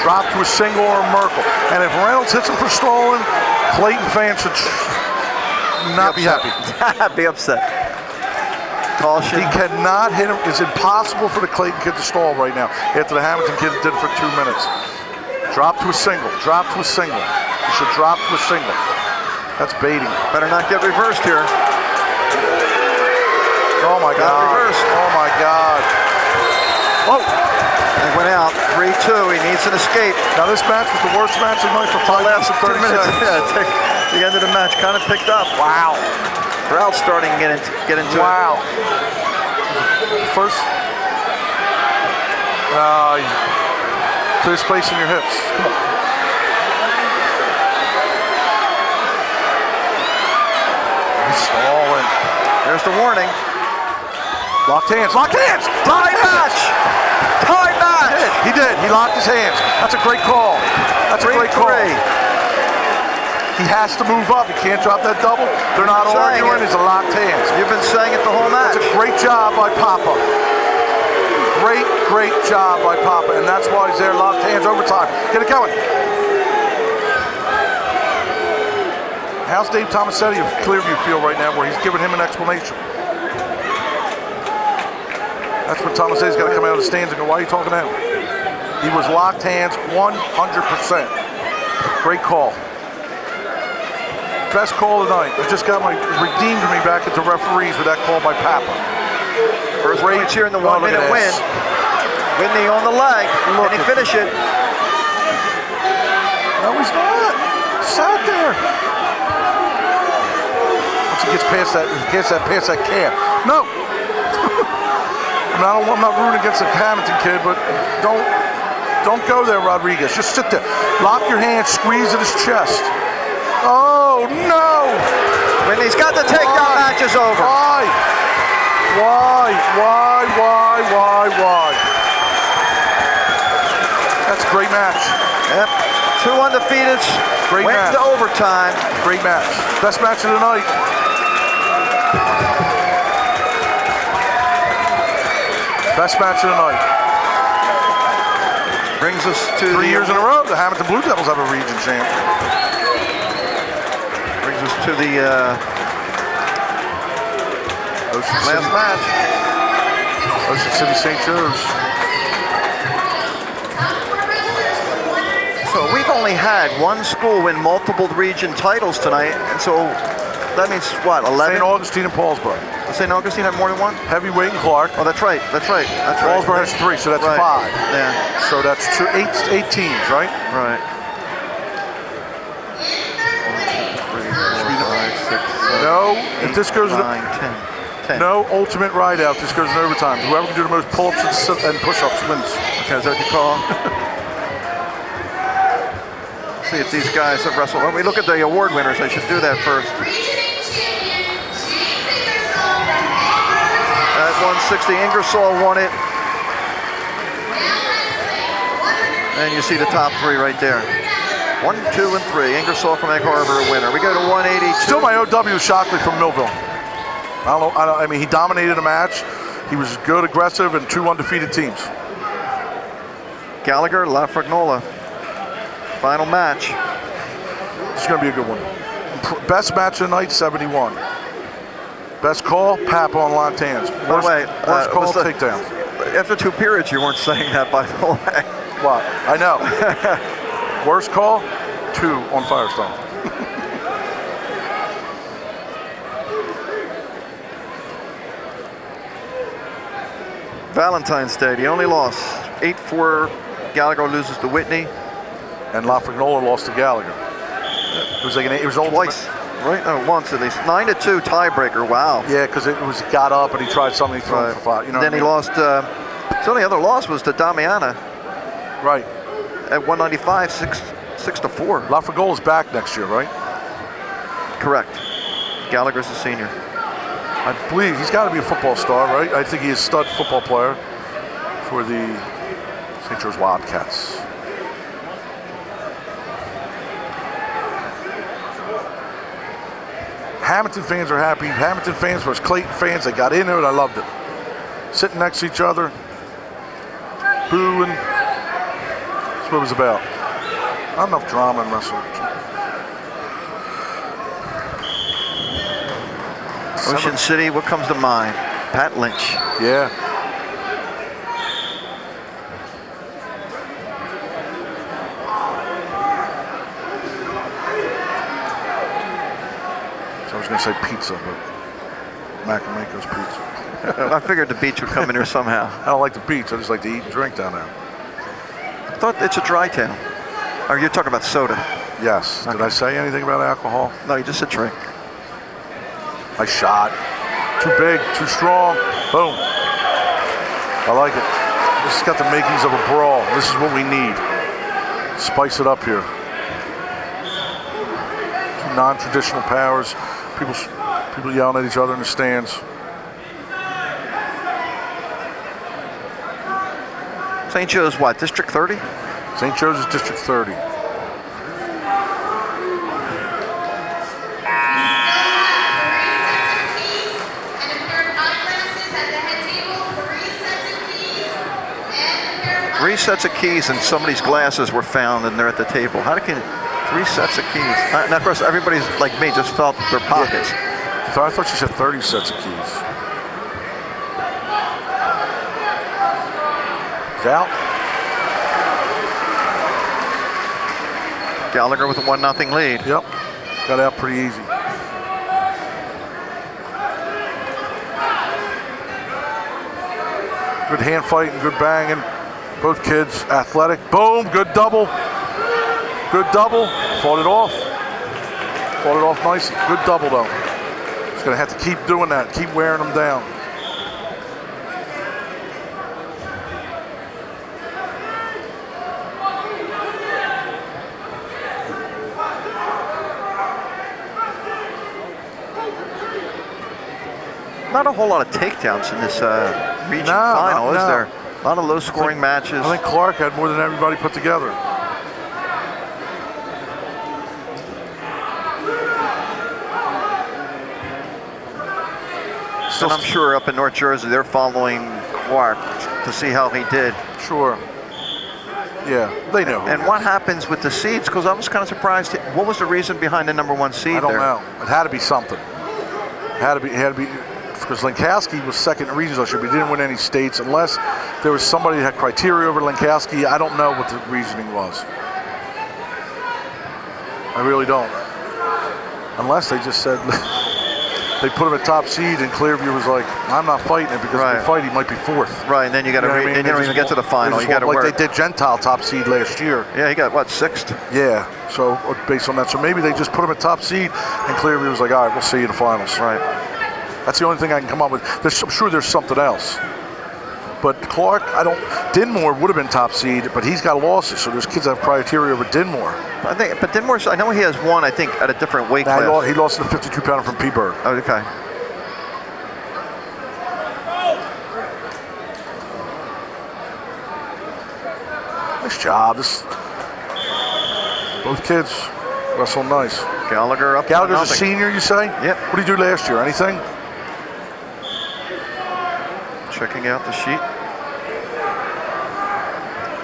Drop to a single or a Merkel. And if Reynolds hits him for stalling, Clayton fans should not be happy. Be upset. Caution. He cannot hit him. It's impossible for the Clayton kid to stall right now after the Hamilton kid did it for 2 minutes. Drop to a single. Drop to a single. He should drop to a single. That's baiting. Better not get reversed here. Oh my God. Reversed. Oh my God. Oh. They went out 3-2. He needs an escape. Now this match was the worst match of the night for 5 minutes and 30 seconds. Yeah, the end of the match kind of picked up. Wow. Crowd starting to get into it. Wow. First. Clear space in your hips. Come on. He's stalling. There's the warning. Locked hands. Locked hands. Tie match. Tie match. He did. He locked his hands. That's a great call. That's a great call. He has to move up. He can't drop that double. They're not arguing. It's a locked hands. You've been saying it the whole match. That's a great job by Papa. Great job by Papa. And that's why he's there. Locked hands overtime. Get it going. How's Dave Tomasetti of Clearview feel right now where he's giving him an explanation? That's when Tomasetti's got to come out of the stands and go, why are you talking to him? He was locked hands 100%. Great call. Best call of the night. I just got redeemed me back into referees with that call by Papa. First points here in the 1 minute win. Whitney on the leg. Can he finish it? No, he's not. Sat there. Once he gets past that calf. No. I'm not rooting against the Hamilton kid, but don't go there, Rodriguez. Just sit there. Lock your hands, squeeze at his chest. Oh no! Whitney's got the takedown. Match is over. Why? That's a great match. Yep. 2 undefeateds. Great went match. to overtime. Great match. Best match of the night. Best match of the night. Brings us to 3 years in a row, the Hamilton Blue Devils have a region champ. Brings us to the last match. Ocean City St. Joe's. So we've only had one school win multiple region titles tonight, and so that means what, 11? St. Augustine and Paulsboro. St. Augustine have more than one? Heavyweight and Clark. Oh, that's right. Paulsboro has 3, so that's 5. Yeah. So that's 8 teams, right? Right. 1, 2, 3, 4, 5, 6, 7, No, 8, if this goes 9, 10. no ultimate ride out. This goes in overtime. Whoever can do the most pull-ups and push-ups wins. Okay, is that what you call? See if these guys have wrestled. When we look at the award winners, I should do that first. At 160, Ingersoll won it. And you see the top 3 right there. 1, 2, and 3. Ingersoll from Egg Harbor, a winner. We go to 182. Still, my OW Shockley from Millville. I mean, he dominated a match. He was good, aggressive, and 2 undefeated teams. Gallagher, La Fragnola. Final match. It's going to be a good one. Best match of the night, 71. Best call, Papa on locked hands. Worst call, takedown. After 2 periods, you weren't saying that, by the way. What? I know. Worst call, 2 on Firestone. Valentine's Day, the only loss. 8-4, Gallagher loses to Whitney. And La Fragnola lost to Gallagher. It was like it was twice, right? No, once at least. 9-2 tiebreaker. Wow. Yeah, because it was got up and he tried something, he threw it for 5. You know. Then he lost. His only other loss was to Damiana. Right. At 195, 6-4. La Fragola's back next year, right? Correct. Gallagher's a senior. I believe he's got to be a football star, right? I think he's a stud football player for the St. Joe's Wildcats. Hamilton fans are happy. Hamilton fans versus Clayton fans, they got into it. I loved it. Sitting next to each other, booing. That's what it was about. Not enough drama in wrestling. Ocean City, what comes to mind? Pat Lynch. Yeah. So I was going to say pizza, but Mac and Mako's pizza. I figured the beach would come in here somehow. I don't like the beach. I just like to eat and drink down there. thought it's a dry town. Or you're talking about soda? Yes. Did I say anything about alcohol? No, you just said drink. I shot. Too big, too strong. Boom. I like it. This has got the makings of a brawl. This is what we need. Spice it up here. Two non-traditional powers. People yelling at each other in the stands. St. Joe's what? District 30? St. Joe's is District 30. Three sets of keys and somebody's glasses were found and they're at the table. How can 3 sets of keys? Now, of course, everybody's like me, just felt their pockets. Yeah. I thought you said 30 sets of keys. He's out. Gallagher with a 1-0 lead. Yep. Got out pretty easy. Good hand fighting, good banging. Both kids athletic. Boom, good double. Good double. Fought it off. Fought it off nicely. Good double though. He's gonna have to keep doing that, keep wearing them down. Not a whole lot of takedowns in this region final, is there? A lot of low-scoring matches. I think Clark had more than everybody put together. And I'm sure up in North Jersey they're following Clark to see how he did. Sure. Yeah, they know. And what happens with the seeds? Because I was kind of surprised. What was the reason behind the #1 seed? I don't know. It had to be something. It had to be. Because Lankowski was second in regions last year, but he didn't win any states unless there was somebody that had criteria over Lankowski. I don't know what the reasoning was. I really don't. Unless they just said they put him at top seed, and Clearview was like, "I'm not fighting it because if we fight, he might be fourth." Right, and then you got to. Then you don't even get to the final. You got to like work. they did Gentile top seed last year. Yeah, he got what, 6th? Yeah. So based on that, so maybe they just put him at top seed, and Clearview was like, "All right, we'll see you in the finals." Right. That's the only thing I can come up with. I'm sure there's something else. But Clark, Dinmore would have been top seed, but he's got losses, so there's kids that have criteria over Dinmore. But Dinmore's, I know he has one, I think, at a different weight class. He lost to the 52-pounder from Peaburg. Oh, okay. Nice job. Both kids wrestle nice. Gallagher up. Gallagher's a senior, you say? Yep. What did he do last year? Anything? Checking out the sheet.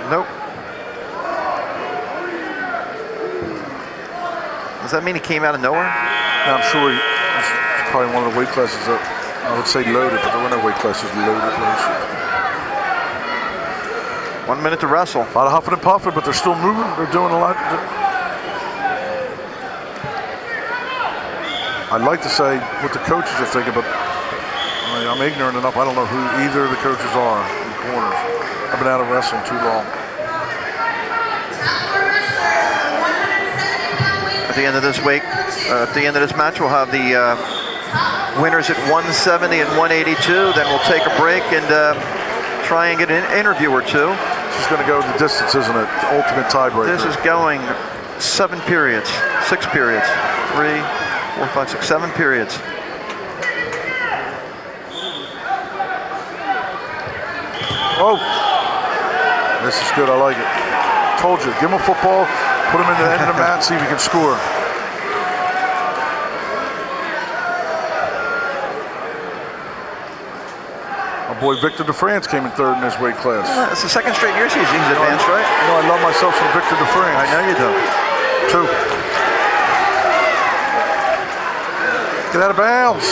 Nope. Does that mean he came out of nowhere? No, I'm sure he's probably one of the weight classes that I would say loaded, but there were no weight classes loaded last year. 1 minute to wrestle. A lot of huffing and puffing, but they're still moving. They're doing a lot. I'd like to say what the coaches are thinking, but I'm ignorant enough. I don't know who either of the coaches are in the corners. I've been out of wrestling too long. At the end of this week, at the end of this match, we'll have the winners at 170 and 182. Then we'll take a break and try and get an interview or two. This is going to go the distance, isn't it? The ultimate tiebreaker. This is going 7 periods, 6 periods, 3, 4, 5, 6, 7 periods. Oh, this is good. I like it. Told you, give him a football, put him in the end of the mat, see if he can score. Our boy Victor DeFrance came in third in this weight class. Yeah, it's the second straight year he's advanced, right? You know, I love myself some Victor DeFrance. I know you do. 2. Get out of bounds.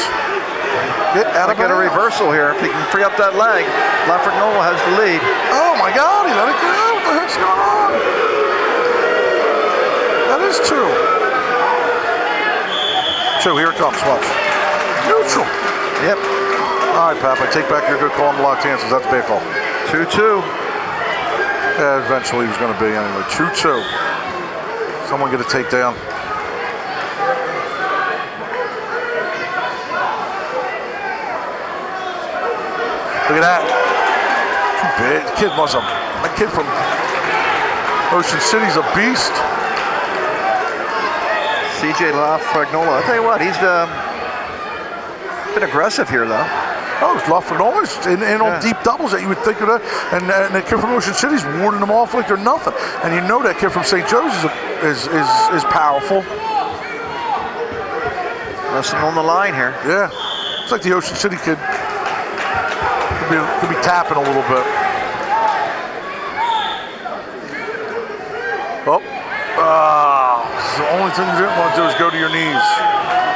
Get out of bounds. Get a reversal here. If he can free up that leg, Lafrignola has the lead. Oh my God, he let it go. What the heck's going on? That is 2. 2, here it comes, watch. Neutral. Yep. All right, Pap, I take back your good call on the locked hands. That's a bad call. 2-2. Yeah, eventually he was going to be anyway. 2-2. Someone get a takedown. Look at that. Too big. The kid must have. That kid from Ocean City's a beast. CJ Lafragnola. I'll tell you what, he's been aggressive here, though. Oh, Lafregnola's in on deep doubles that you would think of that. And the kid from Ocean City's warding them off like they're nothing. And you know that kid from St. Joe's is powerful. Nothing on the line here. Yeah. It's like the Ocean City kid. Could be tapping a little bit. Oh. The only thing you didn't want to do is go to your knees.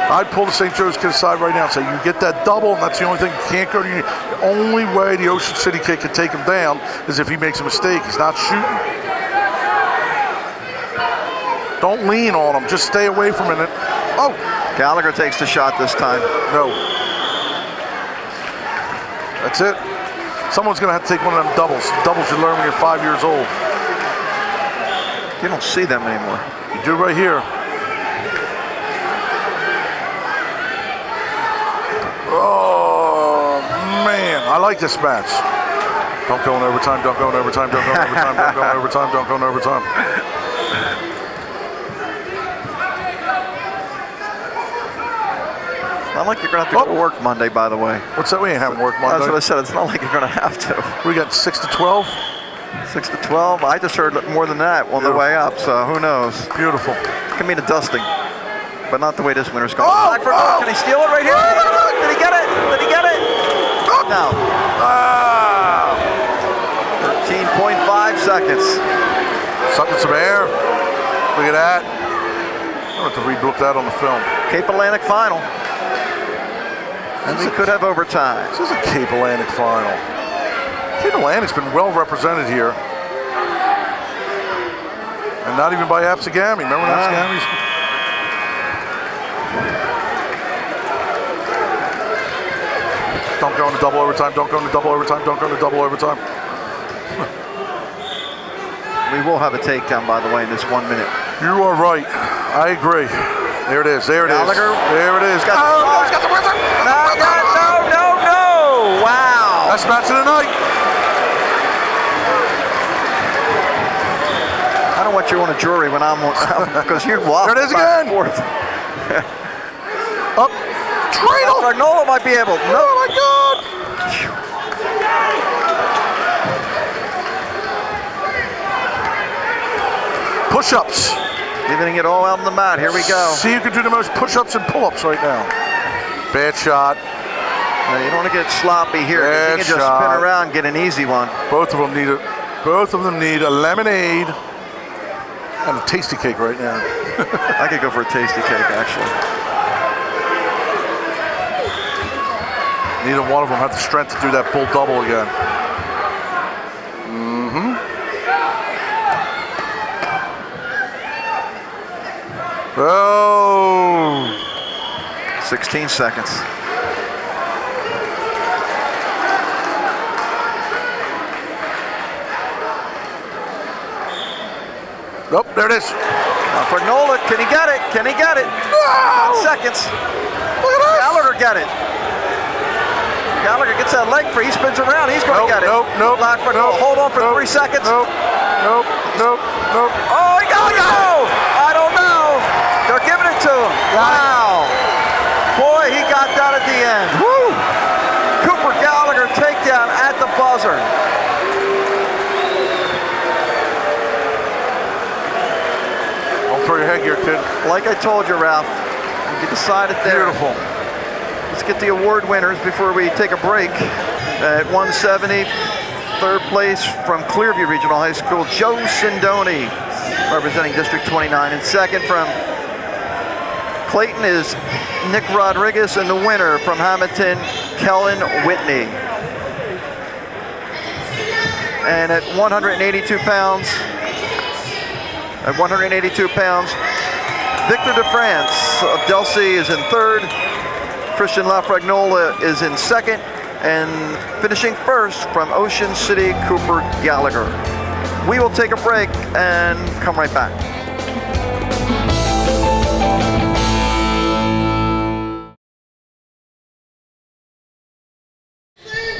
I'd pull the St. Joe's kid aside right now and say, you get that double, and that's the only thing. You can't go to your knees. The only way the Ocean City kid can take him down is if he makes a mistake. He's not shooting. Don't lean on him. Just stay away from it. Oh. Gallagher takes the shot this time. No. That's it. Someone's going to have to take one of them doubles. Doubles you learn when you're 5 years old. You don't see them anymore. You do right here. Oh, man. I like this match. Don't go in overtime, don't go in overtime, don't go in overtime, don't go in overtime, don't go in overtime. Not like you're going to have to go to work Monday, by the way. What's that? We ain't having work Monday. That's what I said. It's not like you're going to have to. We got 6 to 12. 6 to 12. I just heard more than that on the way up, so who knows? Beautiful. It can mean a dusting, but not the way this winter's going. Oh, Can he steal it right here? Did he get it? Did he get it? No. 13.5 seconds. Sucking some air. Look at that. I'm going to have to relook that on the film. Cape Atlantic final. And we could have overtime. This is a Cape Atlantic final. Cape Atlantic's been well represented here. And not even by Absegami. Remember Absegami's? Don't go into double overtime, don't go into double overtime, don't go into double overtime. We will have a takedown, by the way, in this 1 minute. You are right. I agree. There it is. There it is. Gallagher. There it is. He's got the wizard. No. Wow. Best match of the night. I don't want you on a jury when I'm because you're walking. There it is again. Up. Dreidel. Ragnola might be able. No. Oh my God. Push-ups. Leaving it all out on the mat. Here we go. See who can do the most push-ups and pull-ups right now. Bad shot. No, you don't want to get sloppy here. You can just spin around and get an easy one. Both of them need a lemonade and a tasty cake right now. I could go for a tasty cake, actually. Neither one of them had the strength to do that bull double again. Oh. 16 seconds. Nope, there it is. Ragnola, can he get it? Can he get it? No! Seconds. Look at this. Gallagher get it. Gallagher gets that leg free. He spins around. He's going to get it. Nope. Hold on for 3 seconds. Nope. Oh, he got it. I don't know. They're giving it to him. Wow. Boy, he got that at the end. Woo. Cooper Gallagher takedown at the buzzer. Don't throw your headgear, kid. Like I told you, Ralph, you decided there. Beautiful. Let's get the award winners before we take a break. At 170, third place from Clearview Regional High School, Joe Sindoni, representing District 29. And second from Clayton is Nick Rodriguez, and the winner from Hamilton, Kellen Whitney. And at 182 pounds, Victor DeFrance of Delsea is in third. Christian Lafragnola is in second. And finishing first from Ocean City, Cooper Gallagher. We will take a break and come right back.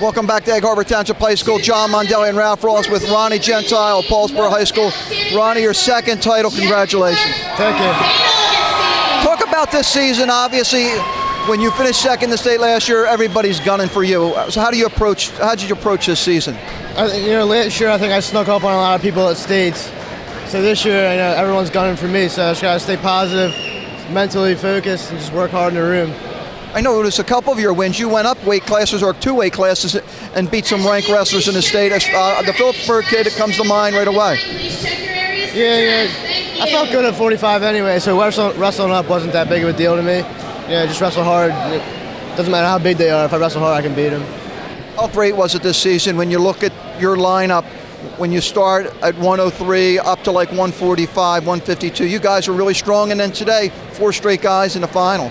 Welcome back to Egg Harbor Township High School. John Mondelli and Ralph Ross with Ronnie Gentile of Paulsboro High School. Ronnie, your second title. Congratulations. Thank you. Talk about this season. Obviously, when you finished second in the state last year, everybody's gunning for you. So how did you approach this season? Last year I think I snuck up on a lot of people at states. So this year, everyone's gunning for me. So I just gotta stay positive, mentally focused, and just work hard in the room. I know it was a couple of your wins. You went up weight classes or 2 weight classes and beat some ranked wrestlers in the state. The Phillipsburg kid that comes to mind right away. Yeah. I felt good at 45 anyway, so wrestling up wasn't that big of a deal to me. Just wrestle hard. It doesn't matter how big they are. If I wrestle hard, I can beat them. How great was it this season when you look at your lineup, when you start at 103 up to like 145, 152? You guys were really strong, and then today, 4 straight guys in the final.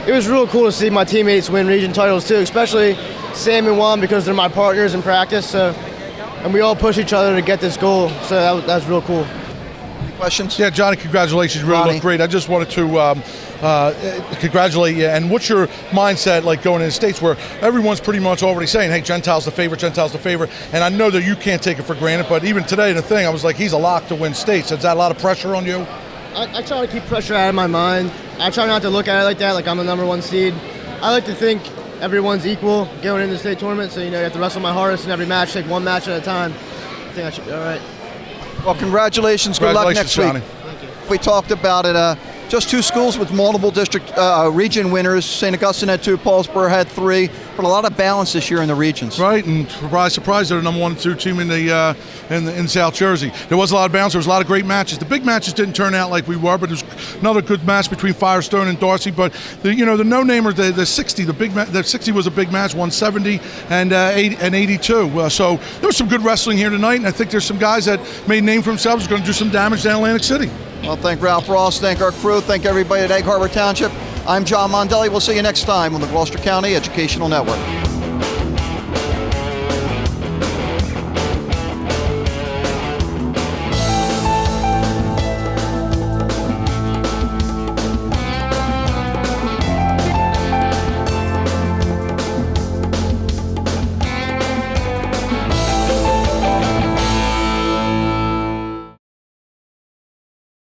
It was real cool to see my teammates win region titles too, especially Sam and Juan, because they're my partners in practice. And we all push each other to get this goal. So that was real cool. Questions? Yeah, Johnny, congratulations. You really look great. I just wanted to congratulate you. And what's your mindset like going into states where everyone's pretty much already saying, hey, Gentile's the favorite, and I know that you can't take it for granted, but even today in the thing, I was like, he's a lock to win states. Is that a lot of pressure on you? I try to keep pressure out of my mind. I try not to look at it like that, like I'm the #1 seed. I like to think everyone's equal going into the state tournament, so you have to wrestle my hardest in every match, take one match at a time. I think I should be all right. Well, congratulations. Good luck next Johnny. week. We talked about it. Just 2 schools with multiple district region winners. St. Augustine had 2, Paulsboro had 3, but a lot of balance this year in the regions. Right, and surprise, they're the #1 and 2 team in South Jersey. There was a lot of balance. There was a lot of great matches. The big matches didn't turn out like we were, but there was another good match between Firestone and Darcy. But the no-namer, the 60, the 60 was a big match, 170 and 82. So there was some good wrestling here tonight, and I think there's some guys that made a name for themselves who are going to do some damage down Atlantic City. Well, thank Ralph Ross, thank our crew, thank everybody at Egg Harbor Township. I'm John Mondelli. We'll see you next time on the Gloucester County Educational Network.